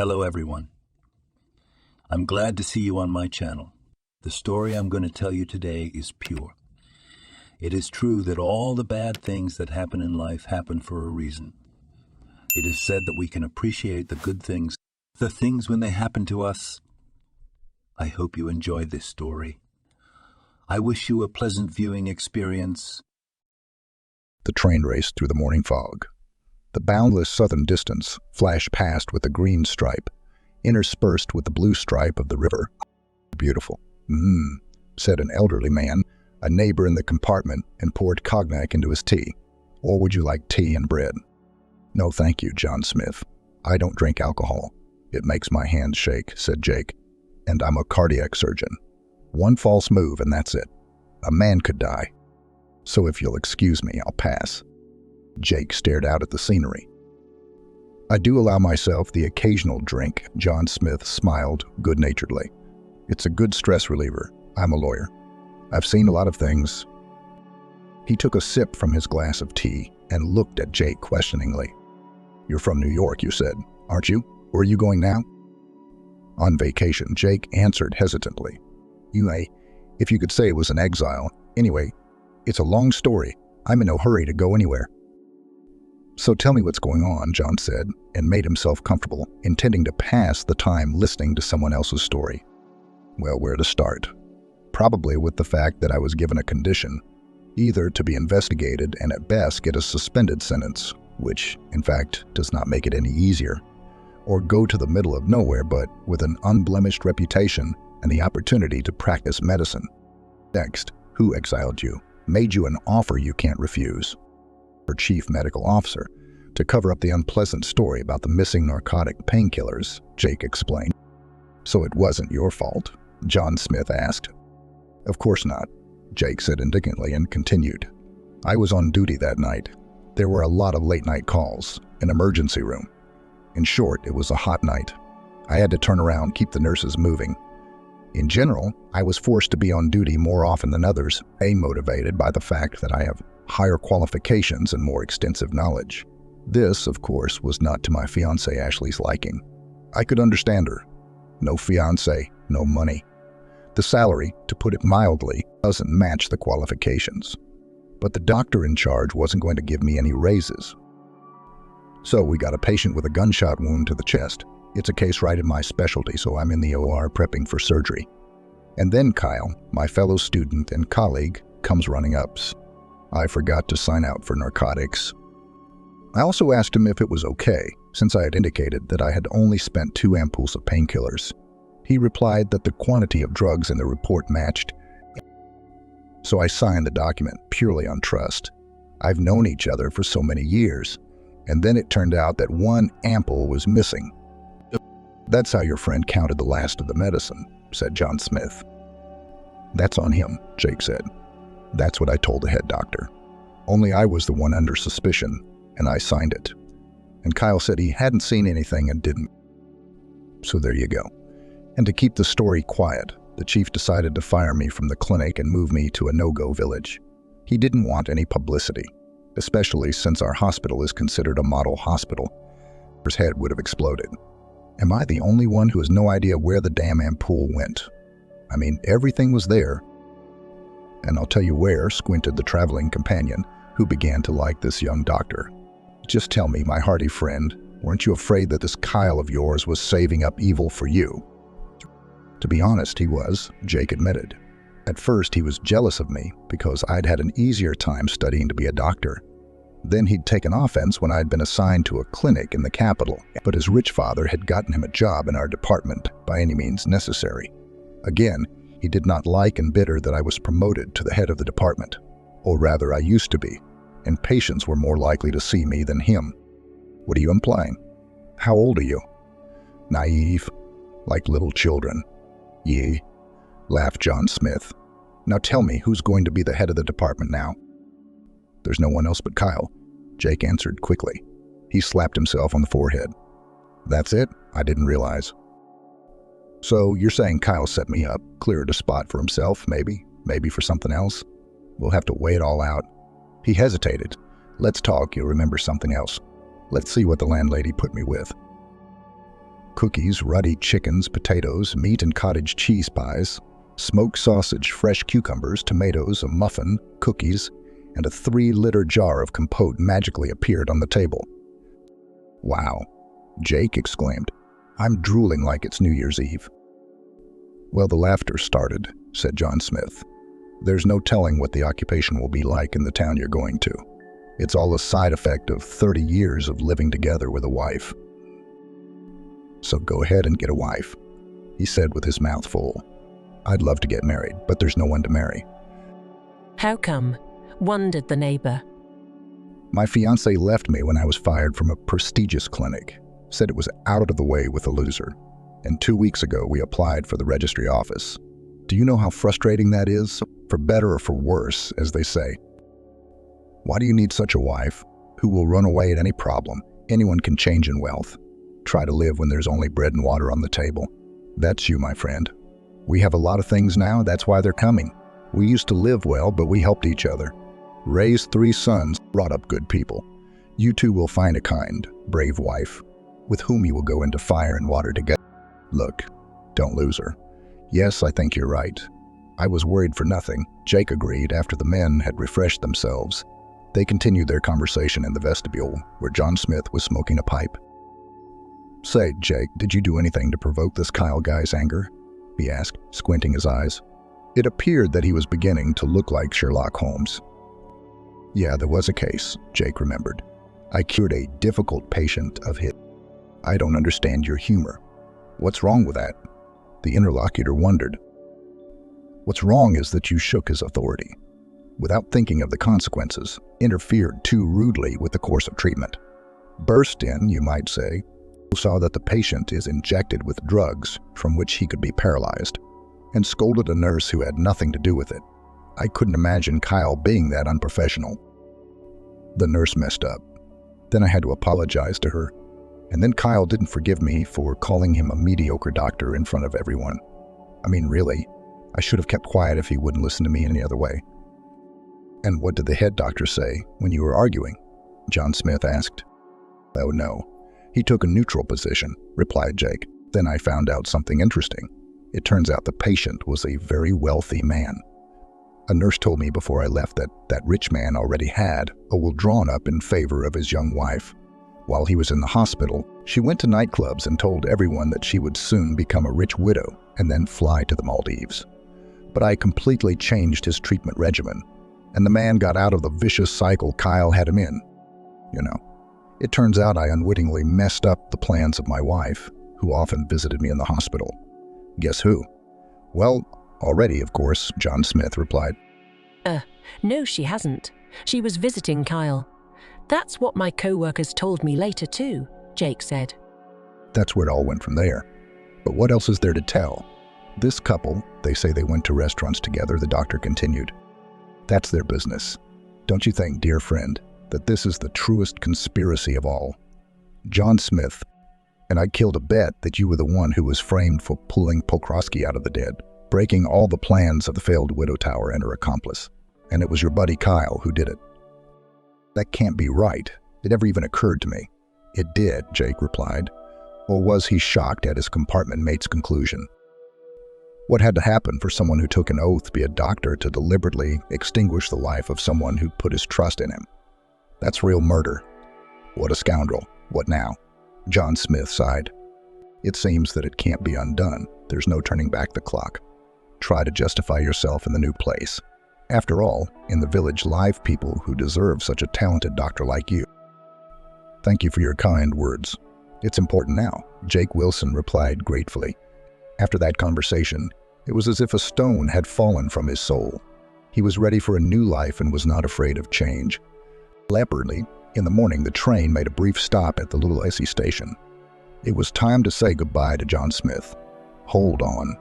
Hello everyone. I'm glad to see you on my channel. The story I'm going to tell you today is pure. It is true that all the bad things that happen in life happen for a reason. It is said that we can appreciate the good things, the things when they happen to us. I hope you enjoy this story. I wish you a pleasant viewing experience. The train raced through the morning fog. The boundless southern distance flashed past with a green stripe, interspersed with the blue stripe of the river. Beautiful, said an elderly man, a neighbor in the compartment, and poured cognac into his tea. Or would you like tea and bread? No, thank you, John Smith. I don't drink alcohol. It makes my hands shake, said Jake. And I'm a cardiac surgeon. One false move and that's it. A man could die. So if you'll excuse me, I'll pass. Jake stared out at the scenery. I do allow myself the occasional drink, John Smith smiled good-naturedly. It's a good stress reliever. I'm a lawyer. I've seen a lot of things. He took a sip from his glass of tea and looked at Jake questioningly. You're from New York, you said, aren't you? Where are you going now? On vacation, Jake answered hesitantly. If you could say it was an exile. Anyway, it's a long story. I'm in no hurry to go anywhere. So tell me what's going on, John said, and made himself comfortable, intending to pass the time listening to someone else's story. Well, where to start? Probably with the fact that I was given a condition, either to be investigated and at best get a suspended sentence, which, in fact, does not make it any easier, or go to the middle of nowhere but with an unblemished reputation and the opportunity to practice medicine. Next, who exiled you? Made you an offer you can't refuse. Her chief medical officer, to cover up the unpleasant story about the missing narcotic painkillers, Jake explained. So it wasn't your fault? John Smith asked. Of course not, Jake said indignantly and continued. I was on duty that night. There were a lot of late-night calls, an emergency room. In short, it was a hot night. I had to turn around, keep the nurses moving. In general, I was forced to be on duty more often than others, motivated by the fact that I have higher qualifications and more extensive knowledge. This, of course, was not to my fiancée Ashley's liking. I could understand her. No fiancé, no money. The salary, to put it mildly, doesn't match the qualifications. But the doctor in charge wasn't going to give me any raises. So we got a patient with a gunshot wound to the chest. It's a case right in my specialty, so I'm in the OR prepping for surgery. And then Kyle, my fellow student and colleague, comes running up. I forgot to sign out for narcotics. I also asked him if it was okay, since I had indicated that I had only spent 2 ampoules of painkillers. He replied that the quantity of drugs in the report matched. So I signed the document purely on trust. I've known each other for so many years, and then it turned out that 1 ampoule was missing. That's how your friend counted the last of the medicine, said John Smith. That's on him, Jake said. That's what I told the head doctor. Only I was the one under suspicion, and I signed it. And Kyle said he hadn't seen anything and didn't. So there you go. And to keep the story quiet, the chief decided to fire me from the clinic and move me to a no-go village. He didn't want any publicity, especially since our hospital is considered a model hospital. His head would have exploded. Am I the only one who has no idea where the damn ampoule went? I mean, everything was there. And I'll tell you where, squinted the traveling companion, who began to like this young doctor. Just tell me, my hearty friend, weren't you afraid that this Kyle of yours was saving up evil for you? To be honest, he was, Jake admitted. At first, he was jealous of me because I'd had an easier time studying to be a doctor. Then he'd taken offense when I'd been assigned to a clinic in the capital, but his rich father had gotten him a job in our department by any means necessary. Again, he did not like and bitter that I was promoted to the head of the department. Or rather, I used to be, and patients were more likely to see me than him. What are you implying? How old are you? Naive, like little children. Ye, laughed John Smith. Now tell me, who's going to be the head of the department now? There's no one else but Kyle, Jake answered quickly. He slapped himself on the forehead. That's it? I didn't realize. So you're saying Kyle set me up, cleared a spot for himself, maybe for something else? We'll have to weigh it all out. He hesitated. Let's talk, you'll remember something else. Let's see what the landlady put me with. Cookies, ruddy chickens, potatoes, meat and cottage cheese pies, smoked sausage, fresh cucumbers, tomatoes, a muffin, cookies, and a 3-liter jar of compote magically appeared on the table. "Wow," Jake exclaimed. "I'm drooling like it's New Year's Eve." "Well, the laughter started," said John Smith. "There's no telling what the occupation will be like in the town you're going to. It's all a side effect of 30 years of living together with a wife." "So go ahead and get a wife," he said with his mouth full. "I'd love to get married, but there's no one to marry." "How come?" wondered the neighbor. "My fiancé left me when I was fired from a prestigious clinic. Said it was out of the way with a loser. And 2 weeks ago, we applied for the registry office. Do you know how frustrating that is? For better or for worse, as they say. Why do you need such a wife who will run away at any problem? Anyone can change in wealth. Try to live when there's only bread and water on the table. That's you, my friend. We have a lot of things now, that's why they're coming. We used to live well, but we helped each other. Raised 3 sons, brought up good people. You too will find a kind, brave wife, with whom you will go into fire and water together. Look, don't lose her. Yes, I think you're right. I was worried for nothing," Jake agreed after the men had refreshed themselves. They continued their conversation in the vestibule, where John Smith was smoking a pipe. "Say, Jake, did you do anything to provoke this Kyle guy's anger?" he asked, squinting his eyes. It appeared that he was beginning to look like Sherlock Holmes. "Yeah, there was a case," Jake remembered. "I cured a difficult patient of his. I don't understand your humor. What's wrong with that?" The interlocutor wondered. "What's wrong is that you shook his authority. Without thinking of the consequences, interfered too rudely with the course of treatment. Burst in, you might say, saw that the patient is injected with drugs from which he could be paralyzed, and scolded a nurse who had nothing to do with it. I couldn't imagine Kyle being that unprofessional. The nurse messed up. Then I had to apologize to her. And then Kyle didn't forgive me for calling him a mediocre doctor in front of everyone. I mean, really, I should have kept quiet if he wouldn't listen to me any other way." "And what did the head doctor say when you were arguing?" John Smith asked. "Oh no, he took a neutral position," replied Jake. "Then I found out something interesting. It turns out the patient was a very wealthy man. A nurse told me before I left that that rich man already had a will drawn up in favor of his young wife. While he was in the hospital, she went to nightclubs and told everyone that she would soon become a rich widow and then fly to the Maldives. But I completely changed his treatment regimen, and the man got out of the vicious cycle Kyle had him in. You know, it turns out I unwittingly messed up the plans of my wife, who often visited me in the hospital. Guess who? Well, already, of course, John Smith replied. No, she hasn't. She was visiting Kyle. That's what my co-workers told me later too, Jake said. That's where it all went from there. But what else is there to tell? This couple, they say they went to restaurants together, the doctor continued. That's their business. Don't you think, dear friend, that this is the truest conspiracy of all? John Smith, and I killed a bet that you were the one who was framed for pulling Pokrovsky out of the dead, breaking all the plans of the failed Widow Tower and her accomplice. And it was your buddy Kyle who did it. That can't be right. It never even occurred to me. It did, Jake replied. Or was he shocked at his compartment mate's conclusion? What had to happen for someone who took an oath to be a doctor to deliberately extinguish the life of someone who put his trust in him? That's real murder. What a scoundrel. What now? John Smith sighed. It seems that it can't be undone. There's no turning back the clock. Try to justify yourself in the new place. After all, in the village live people who deserve such a talented doctor like you. Thank you for your kind words. It's important now, Jake Wilson replied gratefully. After that conversation, it was as if a stone had fallen from his soul. He was ready for a new life and was not afraid of change. Leopardly, in the morning, the train made a brief stop at the Little Essie station. It was time to say goodbye to John Smith. Hold on.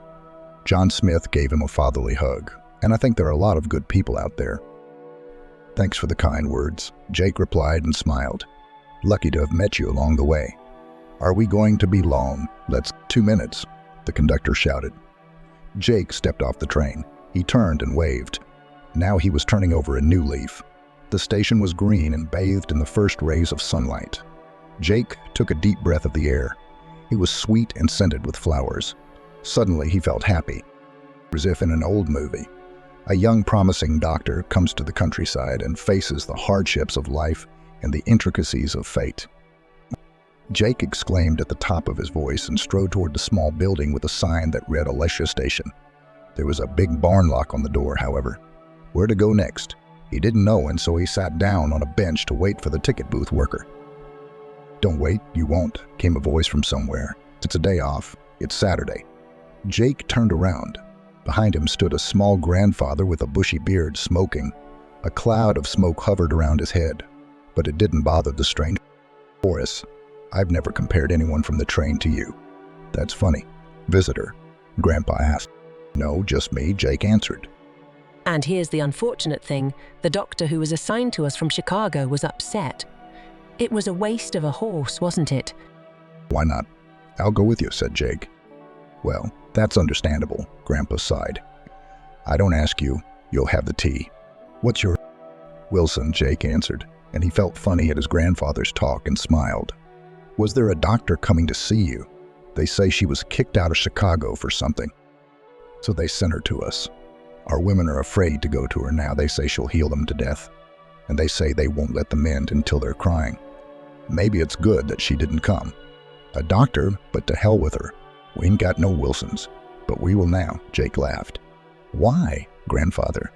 John Smith gave him a fatherly hug, and I think there are a lot of good people out there. Thanks for the kind words, Jake replied and smiled. Lucky to have met you along the way. Are we going to be long? Let's 2 minutes, the conductor shouted. Jake stepped off the train. He turned and waved. Now he was turning over a new leaf. The station was green and bathed in the first rays of sunlight. Jake took a deep breath of the air. It was sweet and scented with flowers. Suddenly he felt happy, as if in an old movie. A young promising doctor comes to the countryside and faces the hardships of life and the intricacies of fate. Jake exclaimed at the top of his voice and strode toward the small building with a sign that read Alicia Station. There was a big barn lock on the door, however. Where to go next? He didn't know, and so he sat down on a bench to wait for the ticket booth worker. "Don't wait, you won't," came a voice from somewhere. "It's a day off. It's Saturday." Jake turned around. Behind him stood a small grandfather with a bushy beard, smoking. A cloud of smoke hovered around his head, but it didn't bother the stranger. "Horace, I've never compared anyone from the train to you." "That's funny." "Visitor?" Grandpa asked. "No, just me," Jake answered. And here's the unfortunate thing, the doctor who was assigned to us from Chicago was upset. It was a waste of a horse, wasn't it? "Why not? I'll go with you," said Jake. "Well, that's understandable," Grandpa sighed. "I don't ask you, you'll have the tea. What's your—" "Wilson," Jake answered, and he felt funny at his grandfather's talk and smiled. "Was there a doctor coming to see you? They say she was kicked out of Chicago for something. So they sent her to us. Our women are afraid to go to her now. They say she'll heal them to death. And they say they won't let them in until they're crying. Maybe it's good that she didn't come. A doctor, but to hell with her. We ain't got no Wilsons. But we will now," Jake laughed. "Why, Grandfather?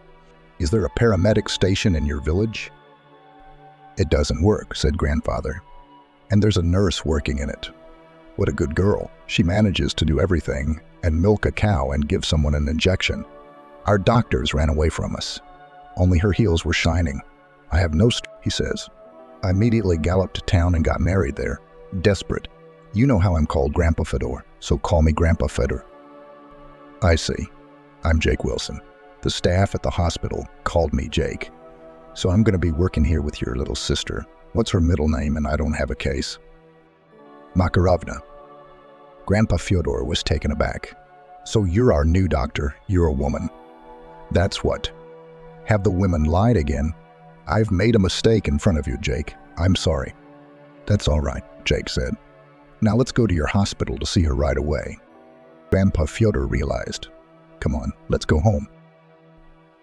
Is there a paramedic station in your village?" "It doesn't work," said Grandfather. "And there's a nurse working in it. What a good girl. She manages to do everything and milk a cow and give someone an injection. Our doctors ran away from us. Only her heels were shining. I have no he says. I immediately galloped to town and got married there. Desperate. You know how I'm called, Grandpa Fedor, so call me Grandpa Fedor." "I see. I'm Jake Wilson. The staff at the hospital called me Jake. So I'm going to be working here with your little sister. What's her middle name, and I don't have a case?" "Makarovna." Grandpa Fyodor was taken aback. "So you're our new doctor. You're a woman." "That's what. Have the women lied again? I've made a mistake in front of you, Jake. I'm sorry." "That's all right," Jake said. "Now let's go to your hospital to see her right away." Grandpa Fyodor realized. "Come on, let's go home."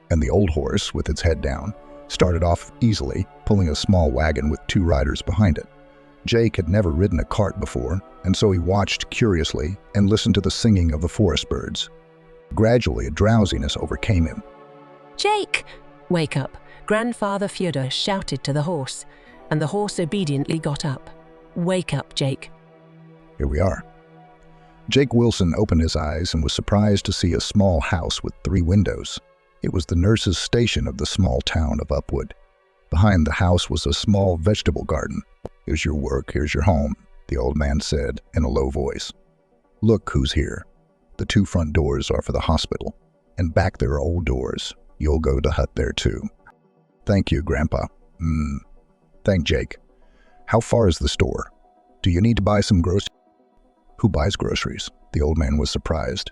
And the old horse, with its head down, started off easily, pulling a small wagon with 2 riders behind it. Jake had never ridden a cart before, and so he watched curiously and listened to the singing of the forest birds. Gradually, a drowsiness overcame him. "Jake, wake up!" Grandfather Fyodor shouted to the horse, and the horse obediently got up. "Wake up, Jake." Here we are. Jake Wilson opened his eyes and was surprised to see a small house with 3 windows. It was the nurse's station of the small town of Upwood. Behind the house was a small vegetable garden. "Here's your work, here's your home," the old man said in a low voice. "Look who's here. The 2 front doors are for the hospital, and back there are old doors. You'll go to hut there too." "Thank you, Grandpa." Thank Jake. "How far is the store? Do you need to buy some groceries?" "Who buys groceries?" The old man was surprised.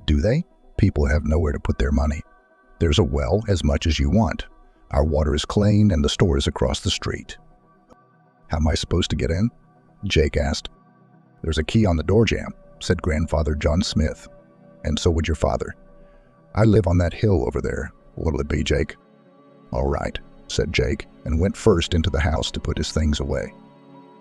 "Do they? People have nowhere to put their money. There's a well, as much as you want. Our water is clean and the store is across the street." "How am I supposed to get in?" Jake asked. "There's a key on the door jamb," said Grandfather John Smith. "And so would your father. I live on that hill over there. What'll it be, Jake?" "All right," said Jake, and went first into the house to put his things away.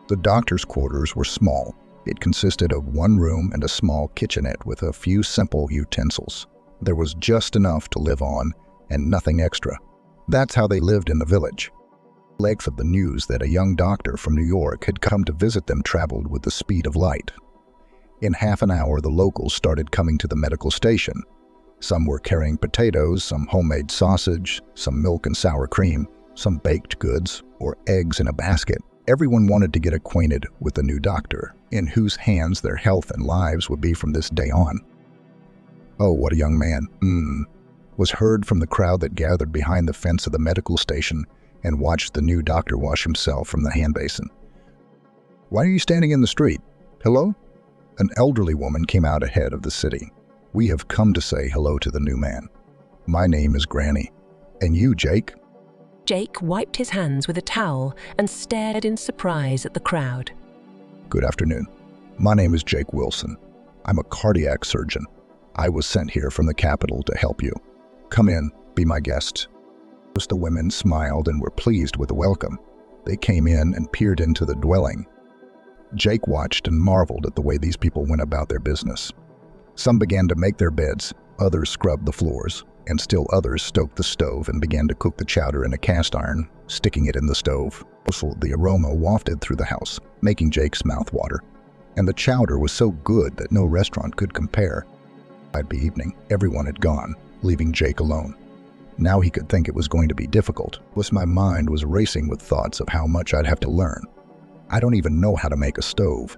The doctor's quarters were small. It consisted of 1 room and a small kitchenette with a few simple utensils. There was just enough to live on, and nothing extra. That's how they lived in the village. The length of the news that a young doctor from New York had come to visit them traveled with the speed of light. In half an hour, the locals started coming to the medical station. Some were carrying potatoes, some homemade sausage, some milk and sour cream, some baked goods, or eggs in a basket. Everyone wanted to get acquainted with the new doctor, in whose hands their health and lives would be from this day on. "Oh, what a young man," was heard from the crowd that gathered behind the fence of the medical station and watched the new doctor wash himself from the hand basin. "Why are you standing in the street? Hello?" An elderly woman came out ahead of the city. "We have come to say hello to the new man. My name is Granny. And you, Jake?" Jake wiped his hands with a towel and stared in surprise at the crowd. "Good afternoon. My name is Jake Wilson. I'm a cardiac surgeon. I was sent here from the capital to help you. Come in, be my guest." Most of the women smiled and were pleased with the welcome. They came in and peered into the dwelling. Jake watched and marveled at the way these people went about their business. Some began to make their beds, others scrubbed the floors, and still others stoked the stove and began to cook the chowder in a cast iron, sticking it in the stove. Also, the aroma wafted through the house, making Jake's mouth water. And the chowder was so good that no restaurant could compare. By evening, everyone had gone, leaving Jake alone. Now he could think it was going to be difficult. My mind was racing with thoughts of how much I'd have to learn. I don't even know how to make a stove.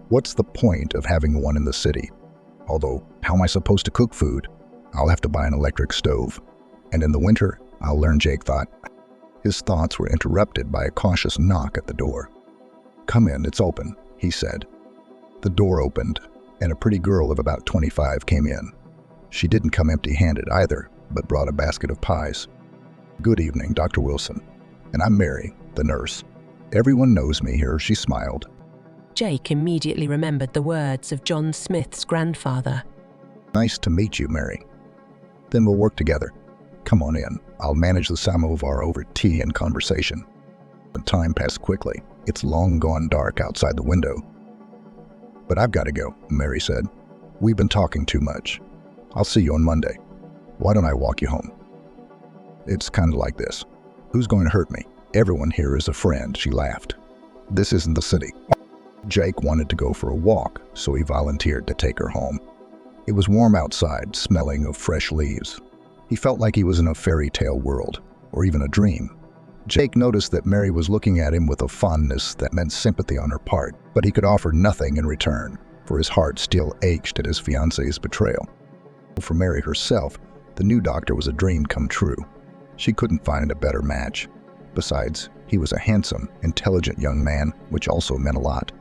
What's the point of having one in the city? Although, how am I supposed to cook food? I'll have to buy an electric stove. And in the winter, I'll learn, Jake thought. His thoughts were interrupted by a cautious knock at the door. "Come in, it's open," he said. The door opened, and a pretty girl of about 25 came in. She didn't come empty-handed either, but brought a basket of pies. "Good evening, Dr. Wilson. And I'm Mary, the nurse. Everyone knows me here," she smiled. Jake immediately remembered the words of John Smith's grandfather. "Nice to meet you, Mary. Then we'll work together. Come on in. I'll manage the samovar over tea and conversation." The time passed quickly. It's long gone dark outside the window. "But I've got to go," Mary said. "We've been talking too much. I'll see you on Monday. Why don't I walk you home?" "It's kind of like this. Who's going to hurt me? Everyone here is a friend," she laughed. "This isn't the city." Jake wanted to go for a walk, so he volunteered to take her home. It was warm outside, smelling of fresh leaves. He felt like he was in a fairy tale world, or even a dream. Jake noticed that Mary was looking at him with a fondness that meant sympathy on her part, but he could offer nothing in return, for his heart still ached at his fiancée's betrayal. For Mary herself, the new doctor was a dream come true. She couldn't find a better match. Besides, he was a handsome, intelligent young man, which also meant a lot.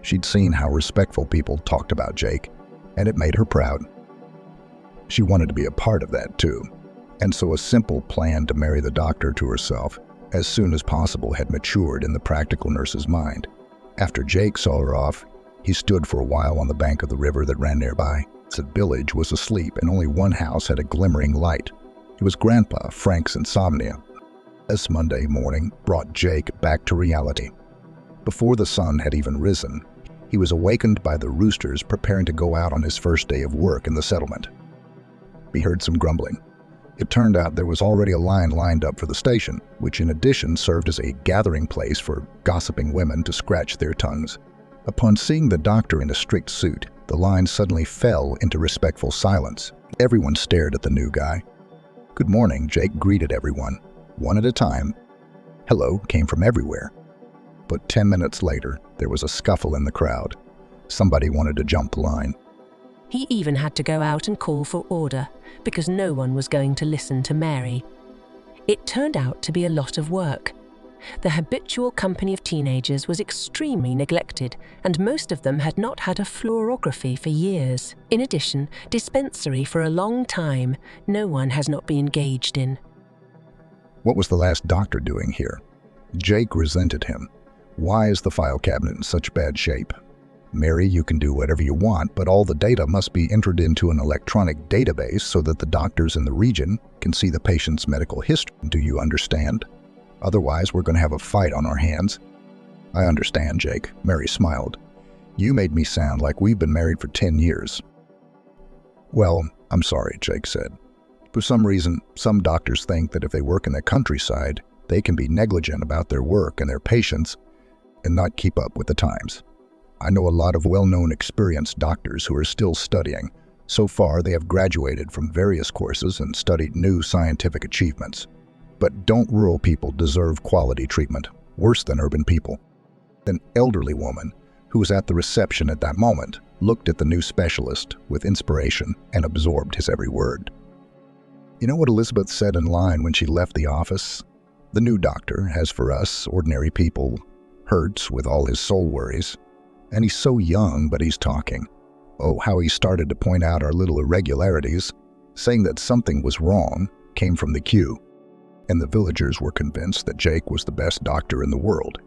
She'd seen how respectful people talked about Jake, and it made her proud. She wanted to be a part of that too, and so a simple plan to marry the doctor to herself as soon as possible had matured in the practical nurse's mind. After Jake saw her off, he stood for a while on the bank of the river that ran nearby. The village was asleep and only one house had a glimmering light. It was Grandpa Frank's insomnia. This Monday morning brought Jake back to reality. Before the sun had even risen, he was awakened by the roosters preparing to go out on his first day of work in the settlement. He heard some grumbling. It turned out there was already a line lined up for the station, which in addition served as a gathering place for gossiping women to scratch their tongues. Upon seeing the doctor in a strict suit, the line suddenly fell into respectful silence. Everyone stared at the new guy. "Good morning," Jake greeted everyone, one at a time. "Hello" came from everywhere. But 10 minutes later, there was a scuffle in the crowd. Somebody wanted to jump the line. He even had to go out and call for order, because no one was going to listen to Mary. It turned out to be a lot of work. The habitual company of teenagers was extremely neglected, and most of them had not had a fluorography for years. In addition, dispensary for a long time, no one has not been engaged in. What was the last doctor doing here? Jake resented him. Why is the file cabinet in such bad shape? "Mary, you can do whatever you want, but all the data must be entered into an electronic database so that the doctors in the region can see the patient's medical history. Do you understand? Otherwise, we're going to have a fight on our hands." "I understand, Jake," Mary smiled. "You made me sound like we've been married for 10 years. "Well, I'm sorry," Jake said. "For some reason, some doctors think that if they work in the countryside, they can be negligent about their work and their patients and not keep up with the times. I know a lot of well-known experienced doctors who are still studying. So far, they have graduated from various courses and studied new scientific achievements. But don't rural people deserve quality treatment, worse than urban people?" An elderly woman, who was at the reception at that moment, looked at the new specialist with inspiration and absorbed his every word. "You know what Elizabeth said in line when she left the office? The new doctor has for us, ordinary people, hurts with all his soul worries. And he's so young, but he's talking. Oh, how he started to point out our little irregularities, saying that something was wrong, came from the queue. And the villagers were convinced that Jake was the best doctor in the world,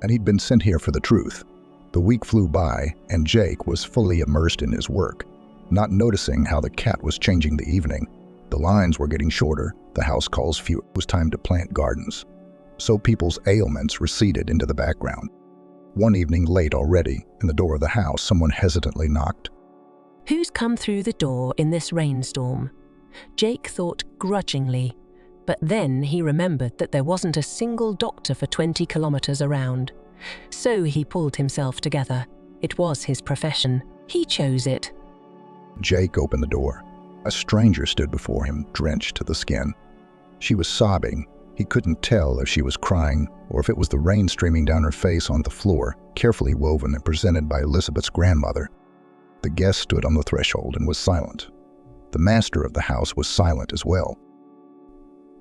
and he'd been sent here for the truth. The week flew by, and Jake was fully immersed in his work, not noticing how the cat was changing the evening. The lines were getting shorter, the house calls fewer. It was time to plant gardens. So people's ailments receded into the background. One evening late already, in the door of the house, someone hesitantly knocked. Who's come through the door in this rainstorm? Jake thought grudgingly, but then he remembered that there wasn't a single doctor for 20 kilometers around. So he pulled himself together. It was his profession. He chose it. Jake opened the door. A stranger stood before him, drenched to the skin. She was sobbing. He couldn't tell if she was crying or if it was the rain streaming down her face on the floor, carefully woven and presented by Elizabeth's grandmother. The guest stood on the threshold and was silent. The master of the house was silent as well.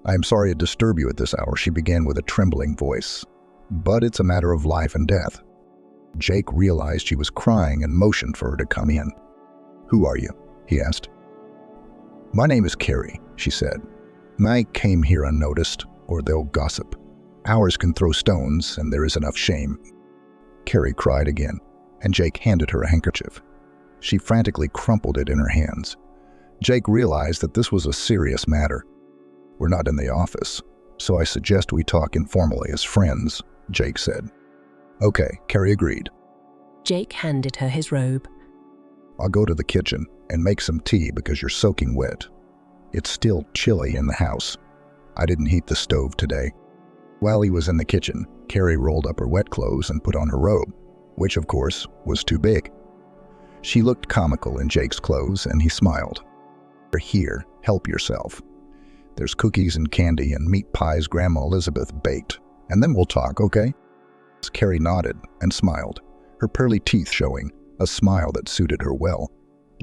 "I am sorry to disturb you at this hour," she began with a trembling voice. "But it's a matter of life and death." Jake realized she was crying and motioned for her to come in. "Who are you?" he asked. "My name is Carrie," she said. "I came here unnoticed, or they'll gossip. Ours can throw stones, and there is enough shame." Carrie cried again, and Jake handed her a handkerchief. She frantically crumpled it in her hands. Jake realized that this was a serious matter. "We're not in the office, so I suggest we talk informally as friends," Jake said. "Okay," Carrie agreed. Jake handed her his robe. "I'll go to the kitchen and make some tea because you're soaking wet. It's still chilly in the house. I didn't heat the stove today." While he was in the kitchen, Carrie rolled up her wet clothes and put on her robe, which of course was too big. She looked comical in Jake's clothes, and he smiled. "Here, help yourself. There's cookies and candy and meat pies Grandma Elizabeth baked, and then we'll talk, okay?" Carrie nodded and smiled, her pearly teeth showing, a smile that suited her well.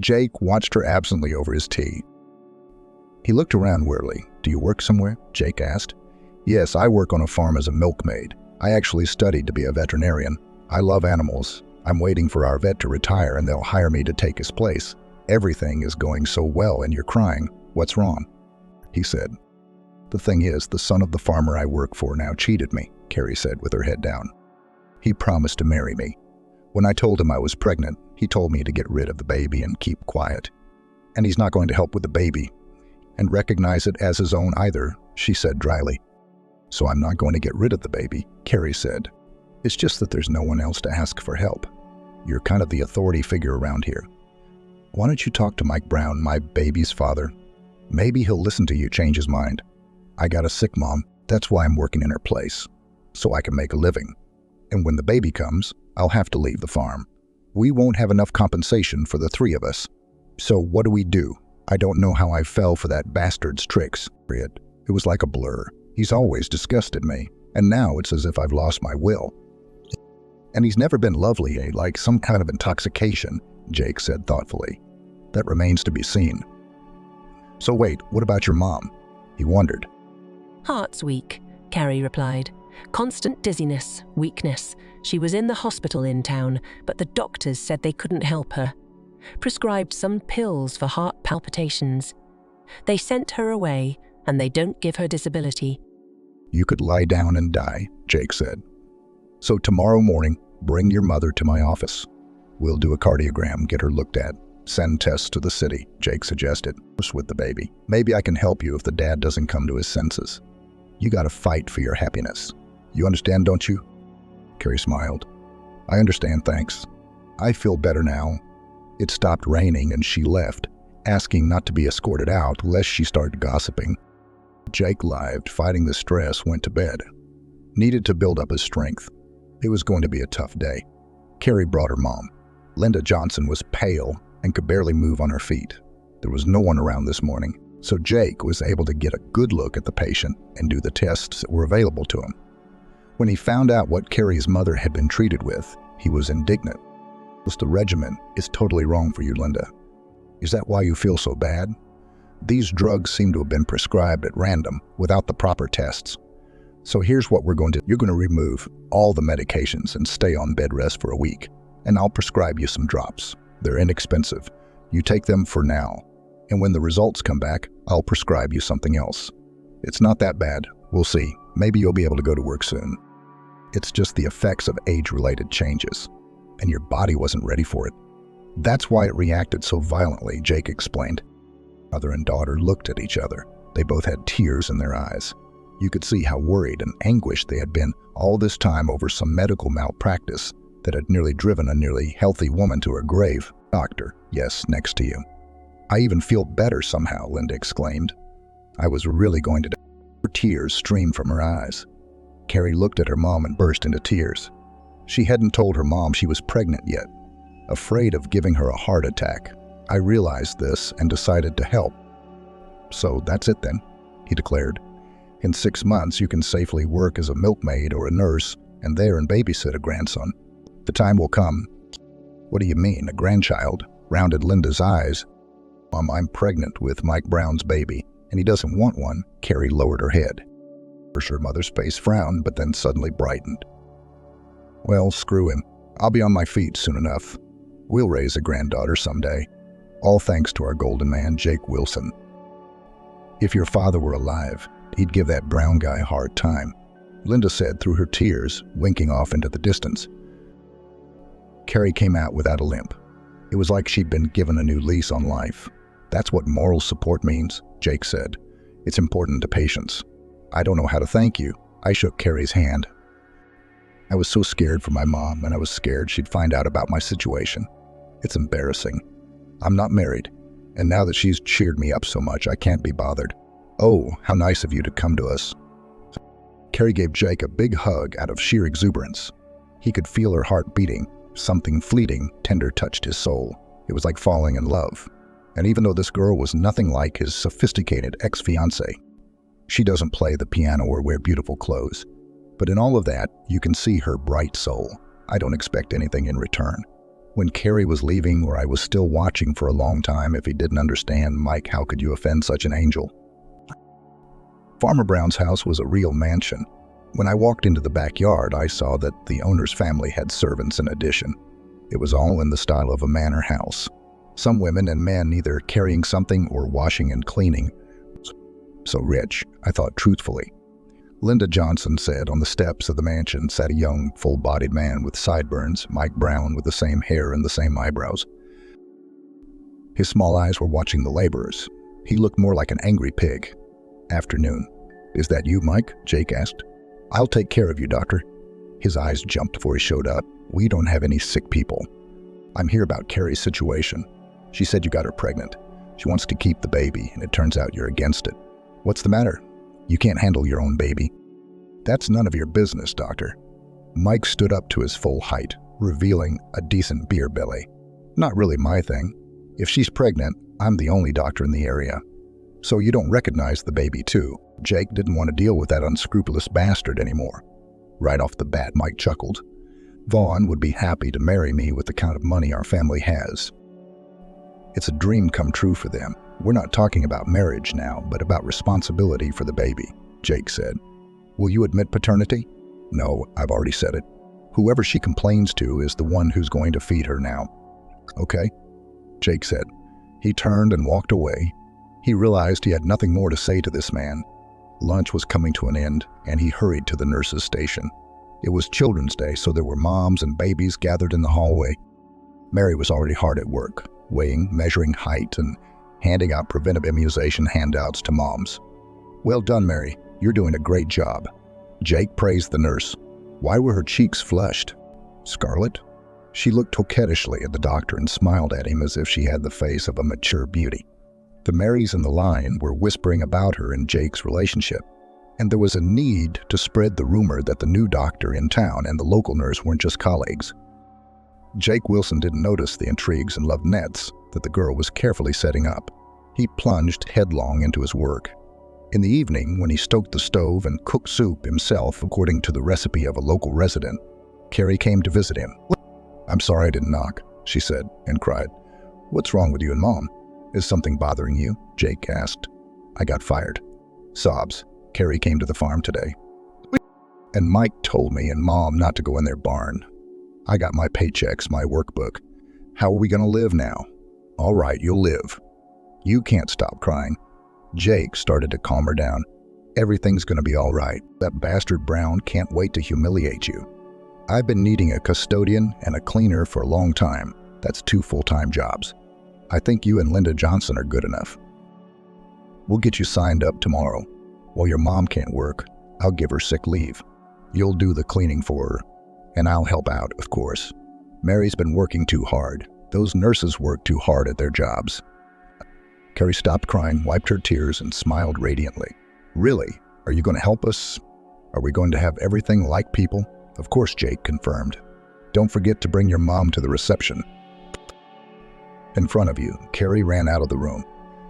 Jake watched her absently over his tea. He looked around wearily. "Do you work somewhere?" Jake asked. "Yes, I work on a farm as a milkmaid. I actually studied to be a veterinarian. I love animals. I'm waiting for our vet to retire and they'll hire me to take his place. Everything is going so well and you're crying. What's wrong?" he said. "The thing is, the son of the farmer I work for now cheated me," Carrie said with her head down. "He promised to marry me. When I told him I was pregnant, he told me to get rid of the baby and keep quiet. And he's not going to help with the baby and recognize it as his own either," she said dryly. "So I'm not going to get rid of the baby," Carrie said. "It's just that there's no one else to ask for help. You're kind of the authority figure around here. Why don't you talk to Mike Brown, my baby's father? Maybe he'll listen to you, change his mind. I got a sick mom. That's why I'm working in her place, so I can make a living. And when the baby comes, I'll have to leave the farm. We won't have enough compensation for the three of us. So what do we do? I don't know how I fell for that bastard's tricks." It was like a blur. He's always disgusted me, and now it's as if I've lost my will. "And he's never been lovely, eh? Like some kind of intoxication," Jake said thoughtfully. "That remains to be seen." "So wait, what about your mom?" he wondered. Heart's weak, Carrie replied. Constant dizziness, weakness. She was in the hospital in town, but the doctors said they couldn't help her. Prescribed some pills for heart palpitations. They sent her away, and they don't give her disability. "You could lie down and die," Jake said. "So tomorrow morning, bring your mother to my office. We'll do a cardiogram, get her looked at. Send tests to the city," Jake suggested. "With the baby. Maybe I can help you if the dad doesn't come to his senses. You gotta fight for your happiness. You understand, don't you?" Carrie smiled. "I understand, thanks. I feel better now." It stopped raining and she left, asking not to be escorted out lest she started gossiping. Jake lived, fighting the stress, went to bed. Needed to build up his strength. It was going to be a tough day. Carrie brought her mom. Linda Johnson was pale and could barely move on her feet. There was no one around this morning, so Jake was able to get a good look at the patient and do the tests that were available to him. When he found out what Carrie's mother had been treated with, he was indignant. "The regimen is totally wrong for you, Linda. Is that why you feel so bad? These drugs seem to have been prescribed at random without the proper tests. So here's what we're going to do. You're going to remove all the medications and stay on bed rest for a week, and I'll prescribe you some drops. They're inexpensive. You take them for now, and when the results come back, I'll prescribe you something else. It's not that bad. We'll see. Maybe you'll be able to go to work soon. It's just the effects of age-related changes. and your body wasn't ready for it. That's why it reacted so violently, Jake explained. Mother and daughter looked at each other. They both had tears in their eyes. You could see how worried and anguished they had been all this time over some medical malpractice that had nearly driven a nearly healthy woman to her grave. Doctor, yes, next to you. I even feel better somehow, Linda exclaimed. I was really going to die. Her tears streamed from her eyes. Carrie looked at her mom and burst into tears. She hadn't told her mom she was pregnant yet, afraid of giving her a heart attack. I realized this and decided to help. So that's it then, he declared. In 6 months, you can safely work as a milkmaid or a nurse and there and babysit a grandson. The time will come. What do you mean, a grandchild? Rounded Linda's eyes. Mom, I'm pregnant with Mike Brown's baby, and he doesn't want one. Carrie lowered her head. Her mother's face frowned, but then suddenly brightened. Well, screw him. I'll be on my feet soon enough. We'll raise a granddaughter someday. All thanks to our golden man, Jake Wilson. If your father were alive, he'd give that Brown guy a hard time, Linda said through her tears, winking off into the distance. Carrie came out without a limp. It was like she'd been given a new lease on life. That's what moral support means, Jake said. It's important to patients. I don't know how to thank you. I shook Carrie's hand. I was so scared for my mom, and I was scared she'd find out about my situation. It's embarrassing. I'm not married, and now that she's cheered me up so much, I can't be bothered. Oh, how nice of you to come to us. Carrie gave Jake a big hug out of sheer exuberance. He could feel her heart beating. Something fleeting, tender touched his soul. It was like falling in love. And even though this girl was nothing like his sophisticated ex-fiancée, she doesn't play the piano or wear beautiful clothes. But in all of that, you can see her bright soul. I don't expect anything in return. When Carrie was leaving, or I was still watching for a long time, if he didn't understand, Mike, how could you offend such an angel? Farmer Brown's house was a real mansion. When I walked into the backyard, I saw that the owner's family had servants in addition. It was all in the style of a manor house. Some women and men either carrying something or washing and cleaning. So rich, I thought truthfully. Linda Johnson said on the steps of the mansion sat a young, full-bodied man with sideburns, Mike Brown with the same hair and the same eyebrows. His small eyes were watching the laborers. He looked more like an angry pig. Afternoon. Is that you, Mike? Jake asked. I'll take care of you, doctor. His eyes jumped before he showed up. We don't have any sick people. I'm here about Carrie's situation. She said you got her pregnant. She wants to keep the baby, and it turns out you're against it. What's the matter? You can't handle your own baby. That's none of your business, doctor. Mike stood up to his full height, revealing a decent beer belly. Not really my thing. If she's pregnant, I'm the only doctor in the area. So you don't recognize the baby too. Jake didn't want to deal with that unscrupulous bastard anymore. Right off the bat, Mike chuckled. Vaughn would be happy to marry me with the kind of money our family has. It's a dream come true for them. We're not talking about marriage now, but about responsibility for the baby, Jake said. Will you admit paternity? No, I've already said it. Whoever she complains to is the one who's going to feed her now. Okay, Jake said. He turned and walked away. He realized he had nothing more to say to this man. Lunch was coming to an end, and he hurried to the nurse's station. It was Children's Day, so there were moms and babies gathered in the hallway. Mary was already hard at work, weighing, measuring height, and handing out preventive immunization handouts to moms. Well done, Mary. You're doing a great job. Jake praised the nurse. Why were her cheeks flushed? Scarlet? She looked coquettishly at the doctor and smiled at him as if she had the face of a mature beauty. The Marys in the line were whispering about her and Jake's relationship, and there was a need to spread the rumor that the new doctor in town and the local nurse weren't just colleagues. Jake Wilson didn't notice the intrigues and love nets that the girl was carefully setting up. He plunged headlong into his work. In the evening, when he stoked the stove and cooked soup himself according to the recipe of a local resident, Carrie came to visit him. I'm sorry I didn't knock, she said, and cried. What's wrong with you and Mom? Is something bothering you? Jake asked. I got fired. Sobs. Carrie came to the farm today. And Mike told me and Mom not to go in their barn. I got my paychecks, my workbook. How are we going to live now? All right, you'll live. You can't stop crying. Jake started to calm her down. Everything's going to be all right. That bastard Brown can't wait to humiliate you. I've been needing a custodian and a cleaner for a long time. That's 2 full-time jobs. I think you and Linda Johnson are good enough. We'll get you signed up tomorrow. While your mom can't work, I'll give her sick leave. You'll do the cleaning for her, and I'll help out, of course. Mary's been working too hard. Those nurses work too hard at their jobs. Carrie stopped crying, wiped her tears, and smiled radiantly. Really? Are you going to help us? Are we going to have everything like people? Of course, Jake confirmed. Don't forget to bring your mom to the reception. In front of you, Carrie ran out of the room.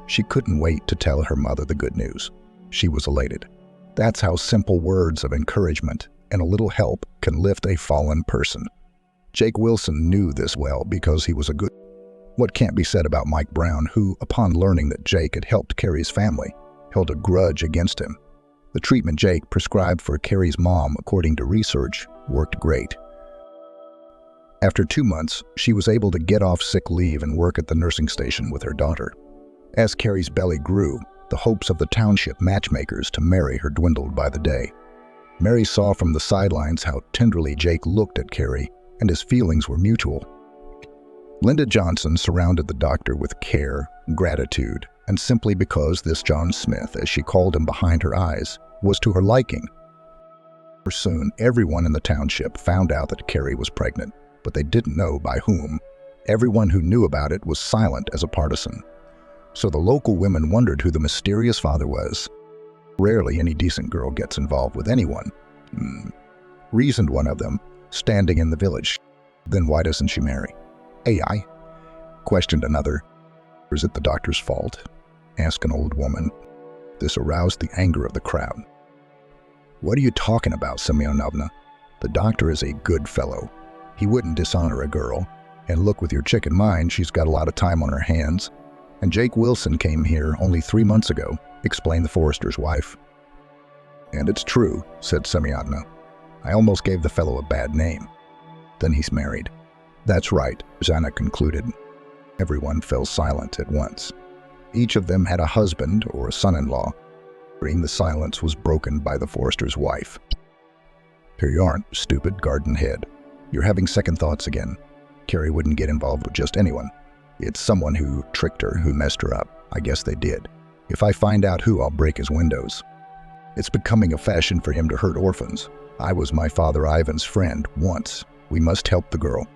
She couldn't wait to tell her mother the good news. She was elated. That's how simple words of encouragement and a little help can lift a fallen person. Jake Wilson knew this well because he was a good... What can't be said about Mike Brown, who, upon learning that Jake had helped Carrie's family, held a grudge against him. The treatment Jake prescribed for Carrie's mom, according to research, worked great. After 2 months, she was able to get off sick leave and work at the nursing station with her daughter. As Carrie's belly grew, the hopes of the township matchmakers to marry her dwindled by the day. Mary saw from the sidelines how tenderly Jake looked at Carrie, and his feelings were mutual. Linda Johnson surrounded the doctor with care, gratitude, and simply because this John Smith, as she called him behind her eyes, was to her liking. Soon, everyone in the township found out that Carrie was pregnant, but they didn't know by whom. Everyone who knew about it was silent as a partisan. So the local women wondered who the mysterious father was. Rarely any decent girl gets involved with anyone. Reasoned one of them, standing in the village. Then why doesn't she marry? AI? Questioned another. Is it the doctor's fault? Asked an old woman. This aroused the anger of the crowd. What are you talking about, Semyonovna? The doctor is a good fellow. He wouldn't dishonor a girl. And look, with your chick in mind, she's got a lot of time on her hands. And Jake Wilson came here only 3 months ago, explained the forester's wife. And it's true, said Semyonovna. I almost gave the fellow a bad name. Then he's married. That's right, Zana concluded. Everyone fell silent at once. Each of them had a husband or a son-in-law. The silence was broken by the forester's wife. Here you aren't, stupid garden head. You're having second thoughts again. Carrie wouldn't get involved with just anyone. It's someone who tricked her, who messed her up. I guess they did. If I find out who, I'll break his windows. It's becoming a fashion for him to hurt orphans. I was my father Ivan's friend once. We must help the girl.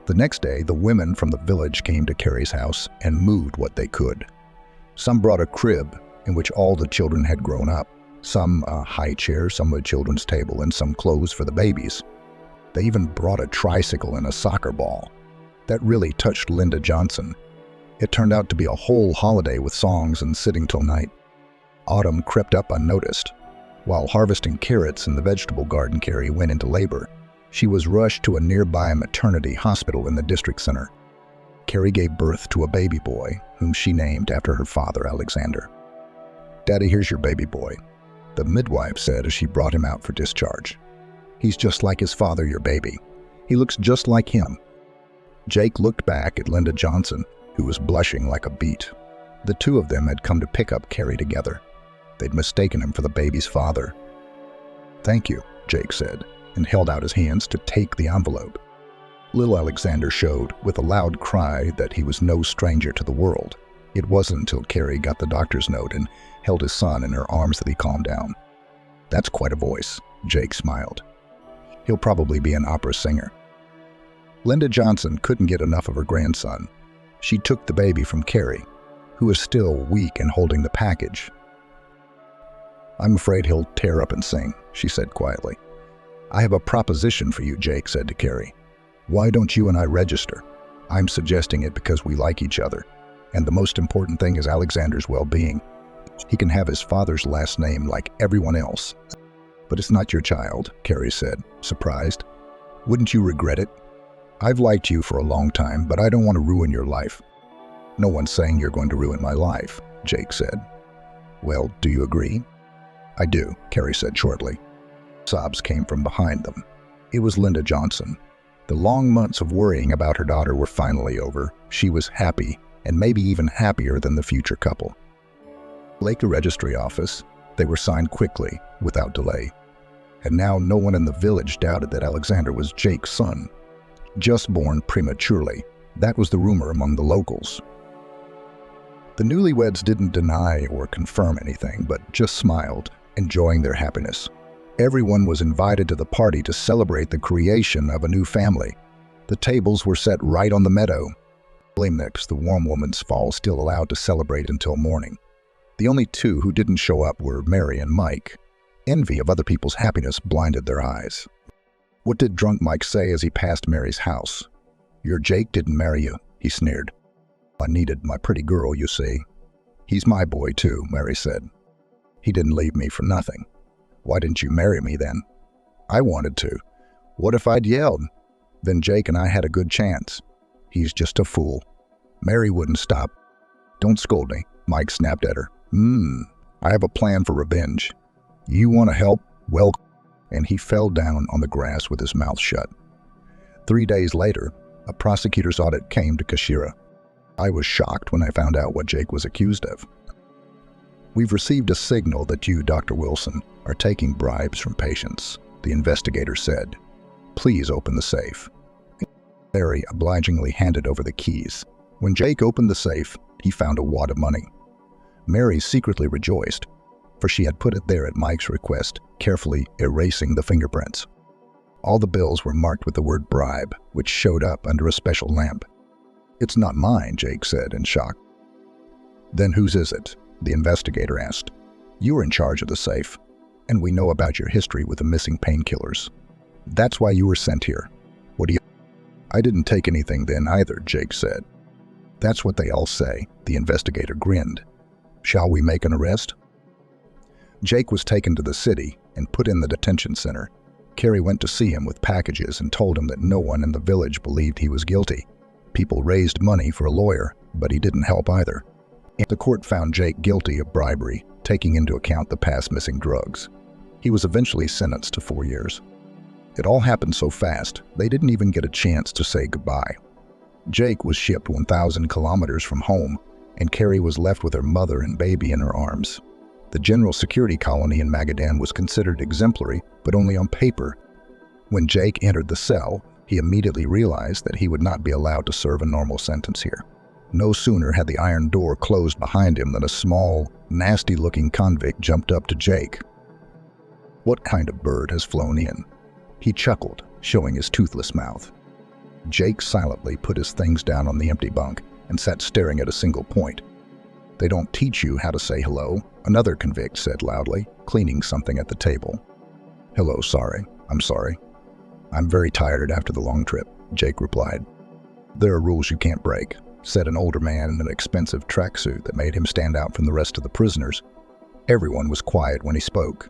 The next day, the women from the village came to Carrie's house and moved what they could. Some brought a crib in which all the children had grown up, some a high chair, some a children's table, and some clothes for the babies. They even brought a tricycle and a soccer ball. That really touched Linda Johnson. It turned out to be a whole holiday with songs and sitting till night. Autumn crept up unnoticed. While harvesting carrots in the vegetable garden, Carrie went into labor. She was rushed to a nearby maternity hospital in the district center. Carrie gave birth to a baby boy, whom she named after her father, Alexander. Daddy, here's your baby boy, the midwife said as she brought him out for discharge. He's just like his father, your baby. He looks just like him. Jake looked back at Linda Johnson, who was blushing like a beet. The two of them had come to pick up Carrie together. They'd mistaken him for the baby's father. Thank you, Jake said, and held out his hands to take the envelope. Little Alexander showed, with a loud cry, that he was no stranger to the world. It wasn't until Carrie got the doctor's note and held his son in her arms that he calmed down. That's quite a voice, Jake smiled. He'll probably be an opera singer. Linda Johnson couldn't get enough of her grandson. She took the baby from Carrie, who was still weak and holding the package. I'm afraid he'll tear up and sing, she said quietly. I have a proposition for you, Jake said to Carrie. Why don't you and I register? I'm suggesting it because we like each other, and the most important thing is Alexander's well-being. He can have his father's last name like everyone else. But it's not your child, Carrie said, surprised. Wouldn't you regret it? I've liked you for a long time, but I don't want to ruin your life. No one's saying you're going to ruin my life, Jake said. Well, do you agree? I do, Carrie said shortly. Sobs came from behind them. It was Linda Johnson. The long months of worrying about her daughter were finally over. She was happy, and maybe even happier than the future couple. Lake Registry Office, they were signed quickly, without delay. and now no one in the village doubted that Alexander was Jake's son. Just born prematurely, that was the rumor among the locals. The newlyweds didn't deny or confirm anything, but just smiled, enjoying their happiness. Everyone was invited to the party to celebrate the creation of a new family. The tables were set right on the meadow. Mix, the warm woman's fall, still allowed to celebrate until morning. The only two who didn't show up were Mary and Mike. Envy of other people's happiness blinded their eyes. What did drunk Mike say as he passed Mary's house? "Your Jake didn't marry you," he sneered. "I needed my pretty girl, you see." "He's my boy too," Mary said. "He didn't leave me for nothing." "Why didn't you marry me then?" "I wanted to." "What if I'd yelled? Then Jake and I had a good chance." "He's just a fool." Mary wouldn't stop. "Don't scold me," Mike snapped at her. I have a plan for revenge. You want to help? Well," and he fell down on the grass with his mouth shut. 3 days later, a prosecutor's audit came to Kashira. I was shocked when I found out what Jake was accused of. "We've received a signal that you, Dr. Wilson, are taking bribes from patients," the investigator said. "Please open the safe." Larry obligingly handed over the keys. When Jake opened the safe, he found a wad of money. Mary secretly rejoiced, for she had put it there at Mike's request, carefully erasing the fingerprints. All the bills were marked with the word bribe, which showed up under a special lamp. "It's not mine," Jake said in shock. "Then whose is it?" the investigator asked. "You were in charge of the safe, and we know about your history with the missing painkillers. That's why you were sent here. What do you—" "I didn't take anything then either," Jake said. "That's what they all say," the investigator grinned. "Shall we make an arrest?" Jake was taken to the city and put in the detention center. Carrie went to see him with packages and told him that no one in the village believed he was guilty. People raised money for a lawyer, but he didn't help either. The court found Jake guilty of bribery, taking into account the past missing drugs. He was eventually sentenced to 4 years. It all happened so fast, they didn't even get a chance to say goodbye. Jake was shipped 1,000 kilometers from home, and Carrie was left with her mother and baby in her arms. The general security colony in Magadan was considered exemplary, but only on paper. When Jake entered the cell, he immediately realized that he would not be allowed to serve a normal sentence here. No sooner had the iron door closed behind him than a small, nasty-looking convict jumped up to Jake. "What kind of bird has flown in?" He chuckled, showing his toothless mouth. Jake silently put his things down on the empty bunk and sat staring at a single point. "They don't teach you how to say hello," another convict said loudly, cleaning something at the table. "Hello, sorry. I'm sorry. I'm very tired after the long trip," Jake replied. "There are rules you can't break," said an older man in an expensive tracksuit that made him stand out from the rest of the prisoners. Everyone was quiet when he spoke.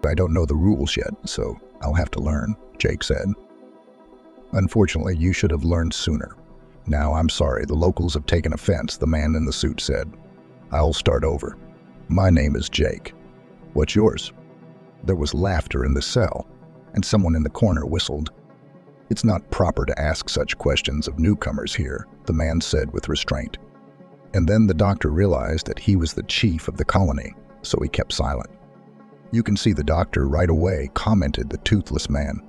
"I don't know the rules yet, so I'll have to learn," Jake said. "Unfortunately, you should have learned sooner. Now, I'm sorry, the locals have taken offense," the man in the suit said. "I'll start over. My name is Jake. What's yours?" There was laughter in the cell, and someone in the corner whistled. "It's not proper to ask such questions of newcomers here," the man said with restraint. And then the doctor realized that he was the chief of the colony, so he kept silent. "You can see the doctor right away," commented the toothless man.